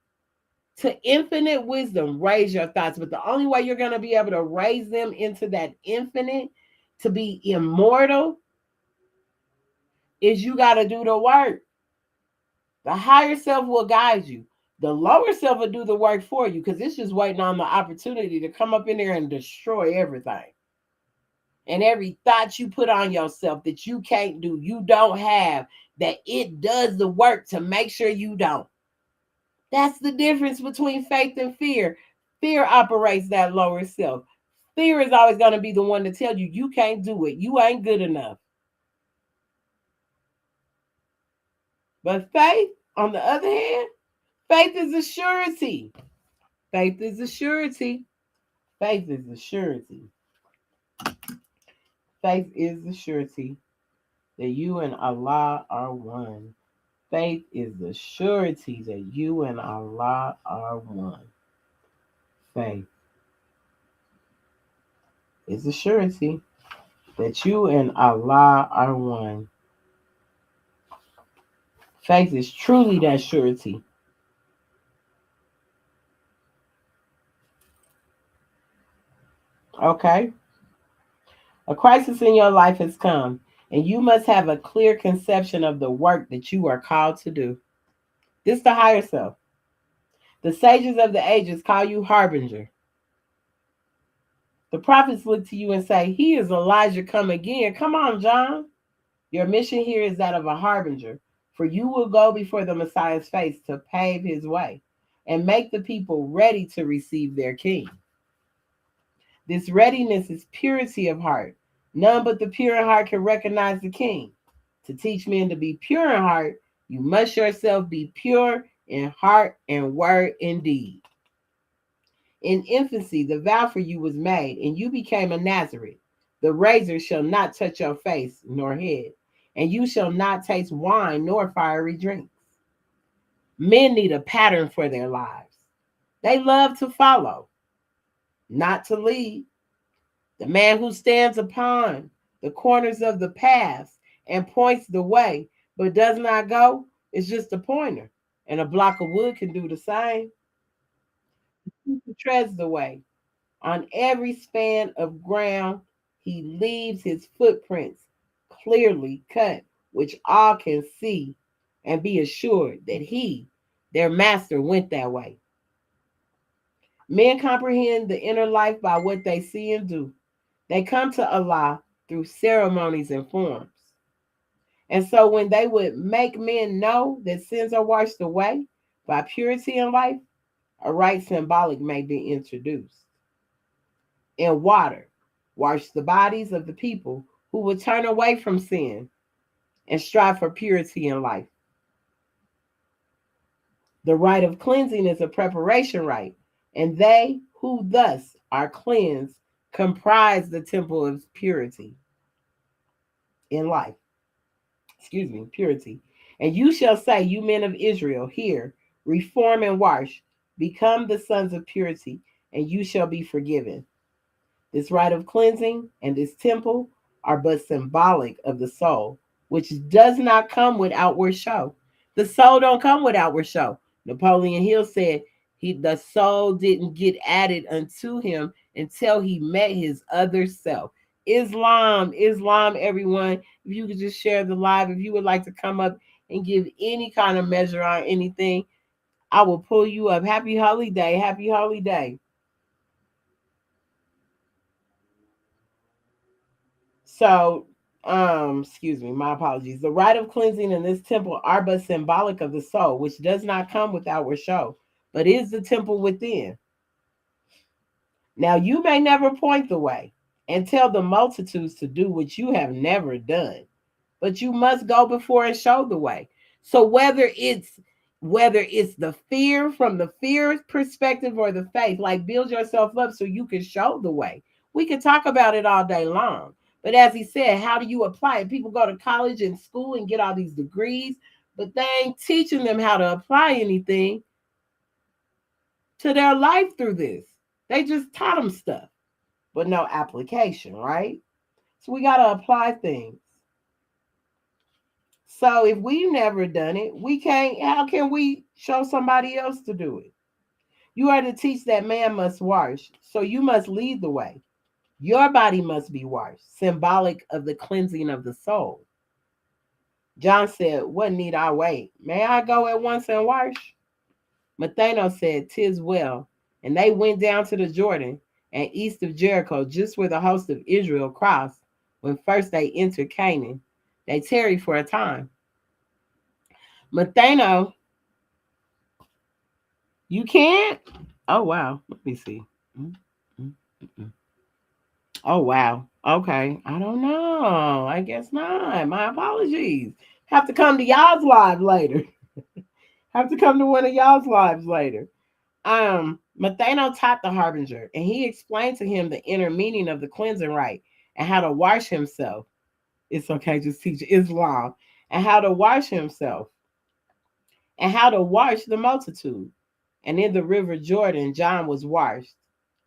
to infinite wisdom. Raise your thoughts, but the only way you're going to be able to raise them into that infinite, to be immortal, is you got to do the work. The higher self will guide you. The lower self will do the work for you because it's just waiting on the opportunity to come up in there and destroy everything. And every thought you put on yourself that you can't do, you don't have, that it does the work to make sure you don't. That's the difference between faith and fear. Fear operates that lower self. Fear is always going to be the one to tell you you can't do it. You ain't good enough. But faith, on the other hand, faith is a surety. Faith is a surety. Faith is a surety. Faith is the surety that you and Allah are one. Faith is the surety that you and Allah are one. Faith is the surety that you and Allah are one. Faith is truly that surety. Okay? A crisis in your life has come, and you must have a clear conception of the work that you are called to do. This is the higher self. The sages of the ages call you harbinger. The prophets look to you and say, he is Elijah come again. Come on, John. Your mission here is that of a harbinger, for you will go before the Messiah's face to pave his way and make the people ready to receive their king. This readiness is purity of heart. None but the pure in heart can recognize the king. To teach men to be pure in heart, you must yourself be pure in heart and word and deed. In infancy, the vow for you was made, and you became a Nazarite. The razor shall not touch your face nor head, and you shall not taste wine nor fiery drinks. Men need a pattern for their lives. They love to follow, not to lead. The man who stands upon the corners of the paths and points the way, but does not go, is just a pointer, and a block of wood can do the same. He who treads the way, on every span of ground, he leaves his footprints clearly cut, which all can see and be assured that he, their master, went that way. Men comprehend the inner life by what they see and do. They come to Allah through ceremonies and forms. And so when they would make men know that sins are washed away by purity in life, a right symbolic may be introduced. In water, wash the bodies of the people who would turn away from sin and strive for purity in life. The rite of cleansing is a preparation rite, and they who thus are cleansed comprise the temple of purity in life. Purity. And you shall say, you men of Israel, hear, reform and wash, become the sons of purity, and you shall be forgiven. This rite of cleansing and this temple are but symbolic of the soul, which does not come with outward show. The soul don't come with outward show. Napoleon Hill said the soul didn't get added unto him until he met his other self. Islam, everyone. If you could just share the live, if you would like to come up and give any kind of measure on anything, I will pull you up. Happy holiday. Happy holiday. So, my apologies. The rite of cleansing in this temple are but symbolic of the soul, which does not come with outward show. but is the temple within. Now you may never point the way and tell the multitudes to do what you have never done, but you must go before and show the way. So whether it's the fear from the fear perspective or the faith, like build yourself up so you can show the way. We can talk about it all day long. But as he said, how do you apply it? People go to college and school and get all these degrees, but they ain't teaching them how to apply anything to their life through this. They just taught them stuff, but no application, right? So we got to apply things. So if we've never done it, we can't, how can we show somebody else to do it? You are to teach that man must wash, so you must lead the way. Your body must be washed, symbolic of the cleansing of the soul. John said, what need I wait? May I go at once and wash? Matheno said, 'tis well. And they went down to the Jordan and east of Jericho, just where the host of Israel crossed when first they entered Canaan. They tarried for a time. Matheno, you can't? Oh, wow. Let me see. Oh, wow. Okay. I don't know. I guess not. My apologies. Have to come to y'all's live later. Have to come to one of y'all's lives later. Matheno taught the harbinger, and he explained to him the inner meaning of the cleansing rite and how to wash himself. It's okay, just teach Islam, and how to wash himself, and how to wash the multitude. And in the river Jordan, John was washed.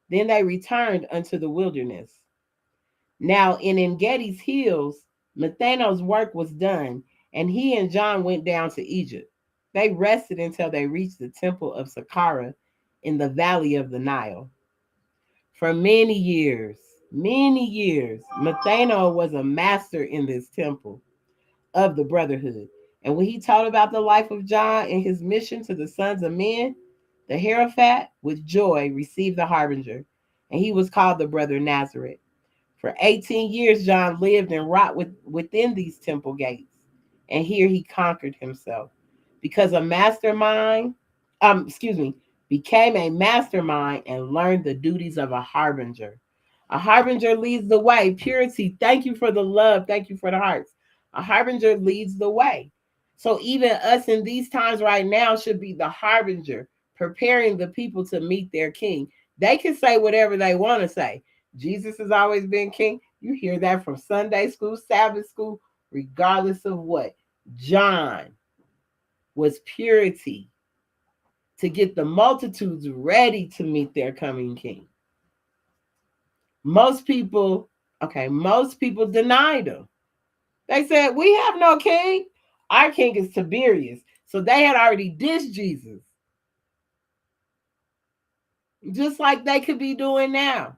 Then they returned unto the wilderness. Now in Engedi's hills, Matheno's work was done, and he and John went down to Egypt. They rested until they reached the temple of Saqqara in the valley of the Nile. For many years, Matheno was a master in this temple of the brotherhood. And when he taught about the life of John and his mission to the sons of men, the Hierophat with joy received the harbinger, and he was called the brother Nazareth. For 18 years, John lived and wrought within these temple gates, and here he conquered himself because a mastermind, became a mastermind and learned the duties of a harbinger. A harbinger leads the way. Purity. Thank you for the love. Thank you for the hearts. A harbinger leads the way. So even us in these times right now should be the harbinger, preparing the people to meet their king. They can say whatever they want to say. Jesus has always been king. You hear that from Sunday school, Sabbath school, regardless of what. John was purity to get the multitudes ready to meet their coming king. Most people denied him. They said, we have no king. Our king is Tiberius. So they had already dished Jesus. Just like they could be doing now.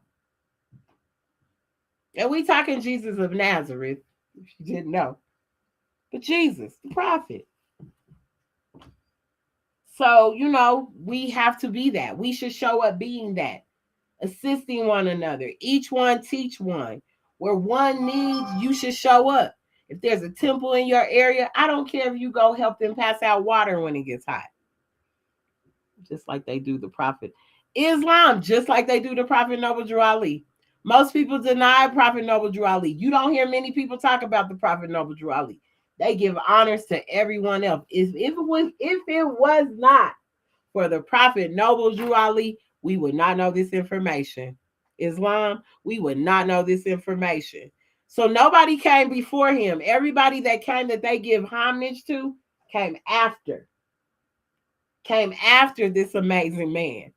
And we talking Jesus of Nazareth, if you didn't know. But Jesus, the prophet. So, we have to be that. We should show up being that. Assisting one another. Each one teach one. Where one needs, you should show up. If there's a temple in your area, I don't care if you go help them pass out water when it gets hot. Just like they do the Prophet Islam, just like they do the Prophet Noble Drew Ali. Most people deny Prophet Noble Drew Ali. You don't hear many people talk about the Prophet Noble Drew Ali. They give honors to everyone else. If it was not for the Prophet Noble Drew Ali, we would not know this information. Islam, we would not know this information. So nobody came before him. Everybody that came that they give homage to came after. Came after this amazing man.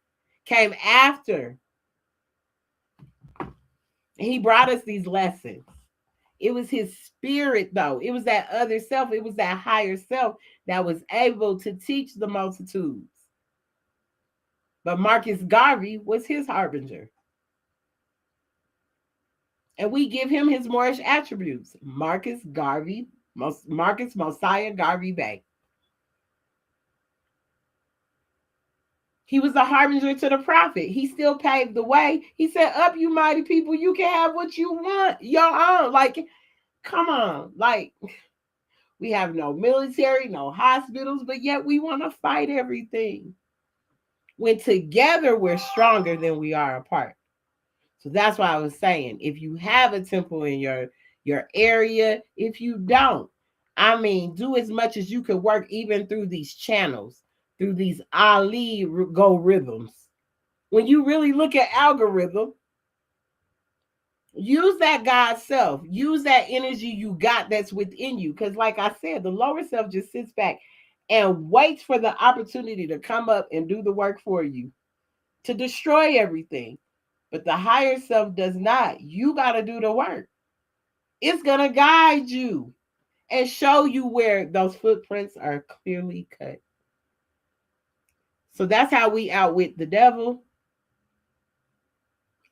Came after. He brought us these lessons. It was his spirit, though. It was that other self. It was that higher self that was able to teach the multitudes. But Marcus Garvey was his harbinger. And we give him his Moorish attributes. Marcus Mosiah Garvey Bey. He was a harbinger to the prophet. He still paved the way. He said, up, you mighty people, you can have what you want. Your own. Like, come on. Like, we have no military, no hospitals, but yet we want to fight everything. When together, we're stronger than we are apart. So that's why I was saying, if you have a temple in your area, if you don't, I mean, do as much as you could work even through these channels, through these Ali go rhythms. When you really look at algorithm, use that God self, use that energy you got that's within you. Because, like I said, the lower self just sits back and waits for the opportunity to come up and do the work for you, to destroy everything. But the higher self does not. You got to do the work. It's going to guide you and show you where those footprints are clearly cut. So that's how we outwit the devil.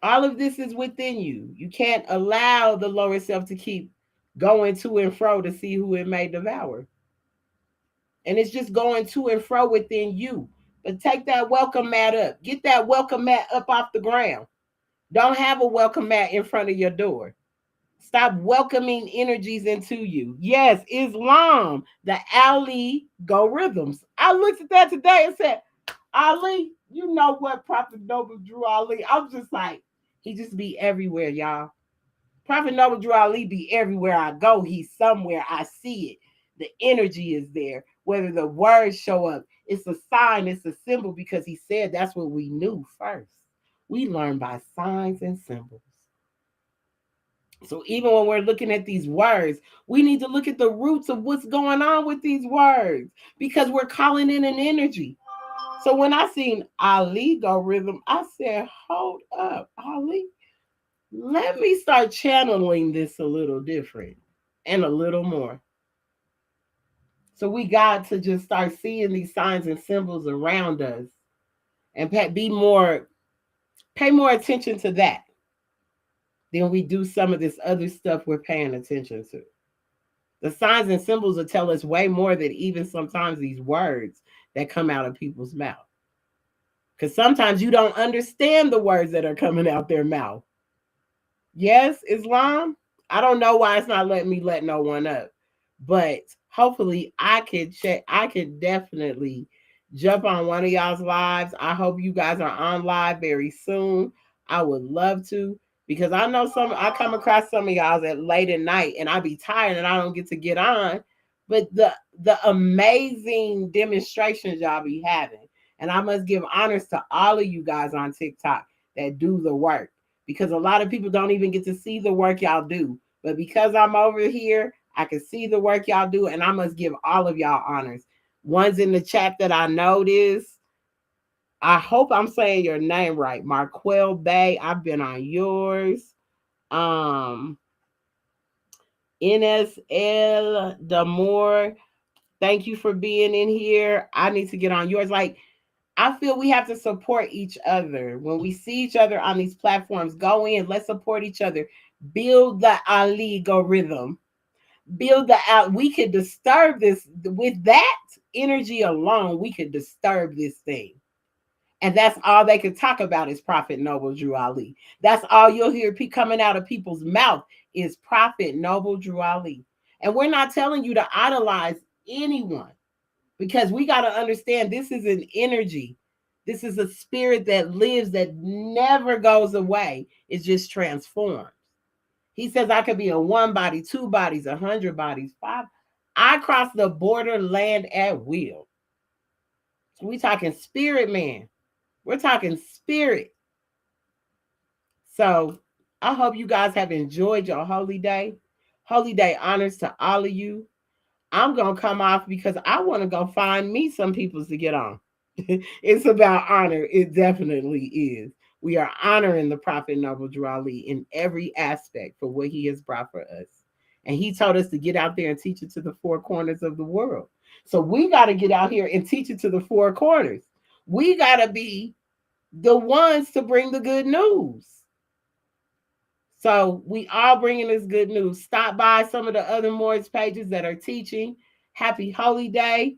All of this is within you. You can't allow the lower self to keep going to and fro to see who it may devour. And it's just going to and fro within you. But take that welcome mat up. Get that welcome mat up off the ground. Don't have a welcome mat in front of your door. Stop welcoming energies into you. Yes, Islam, the Ali go rhythms. I looked at that today and said, Ali, you know what Prophet Noble Drew Ali? I'm just like, he just be everywhere, y'all. Prophet Noble Drew Ali be everywhere I go. He's somewhere. I see it. The energy is there. Whether the words show up, it's a sign, it's a symbol, because he said that's what we knew first. We learn by signs and symbols. So even when we're looking at these words, we need to look at the roots of what's going on with these words, because we're calling in an energy. So when I seen Ali go rhythm, I said, hold up, Ali, let me start channeling this a little different and a little more. So we got to just start seeing these signs and symbols around us and pay more attention to that than we do some of this other stuff we're paying attention to. The signs and symbols will tell us way more than even sometimes these words that come out of people's mouth. Because sometimes you don't understand the words that are coming out their mouth. Yes, Islam, I don't know why it's not letting me let no one up. But hopefully I could definitely jump on one of y'all's lives. I hope you guys are on live very soon. I would love to, because I know I come across some of y'all at late at night and I be tired and I don't get to get on. But the amazing demonstrations y'all be having. And I must give honors to all of you guys on TikTok that do the work, because a lot of people don't even get to see the work y'all do. But because I'm over here, I can see the work y'all do, and I must give all of y'all honors. Ones in the chat that I noticed, I hope I'm saying your name right. Marquel Bay, I've been on yours. NSL Damore, thank you for being in here. I need to get on yours. Like, I feel we have to support each other. When we see each other on these platforms, go in, let's support each other. Build the Ali go rhythm. Build the out. We could disturb this with that energy alone. We could disturb this thing. And that's all they could talk about is Prophet Noble Drew Ali. That's all you'll hear coming out of people's mouth is Prophet Noble Drew Ali. And we're not telling you to idolize anyone, because we got to understand this is an energy. This is a spirit that lives, that never goes away. It just transforms. He says, I could be in one body, two bodies, 100 bodies, 5. I cross the border land at will. So we talking spirit, man. We're talking spirit. So I hope you guys have enjoyed your holy day. Holy day honors to all of you. I'm going to come off because I want to go find me some people to get on. It's about honor. It definitely is. We are honoring the Prophet Noble Drew Ali in every aspect for what he has brought for us. And he told us to get out there and teach it to the 4 corners of the world. So we got to get out here and teach it to the 4 corners. We got to be the ones to bring the good news. So we all bringing this good news. Stop by some of the other Moors pages that are teaching. Happy Holy Day.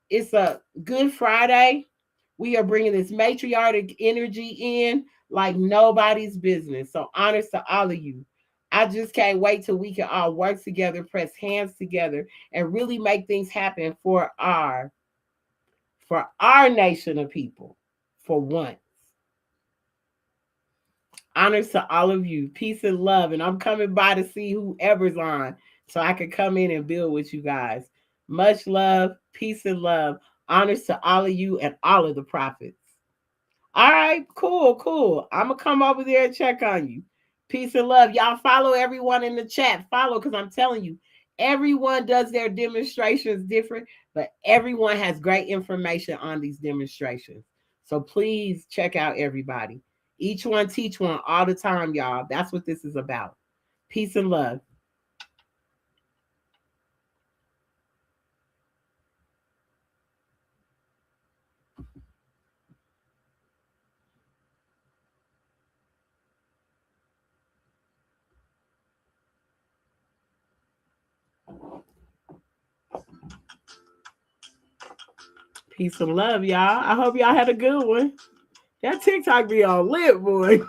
It's a Good Friday. We are bringing this matriarchic energy in like nobody's business. So honors to all of you. I just can't wait till we can all work together, press hands together, and really make things happen for our nation of people, for once. Honors to all of you. Peace and love. And I'm coming by to see whoever's on so I can come in and build with you guys. Much love, peace and love. Honors to all of you and all of the prophets. All right, cool. I'm going to come over there and check on you. Peace and love. Y'all follow everyone in the chat. Follow, because I'm telling you, everyone does their demonstrations different, but everyone has great information on these demonstrations. So please check out everybody. Each one teach one all the time, y'all. That's what this is about. Peace and love. Peace and love, y'all. I hope y'all had a good one. That TikTok be all lit, boy.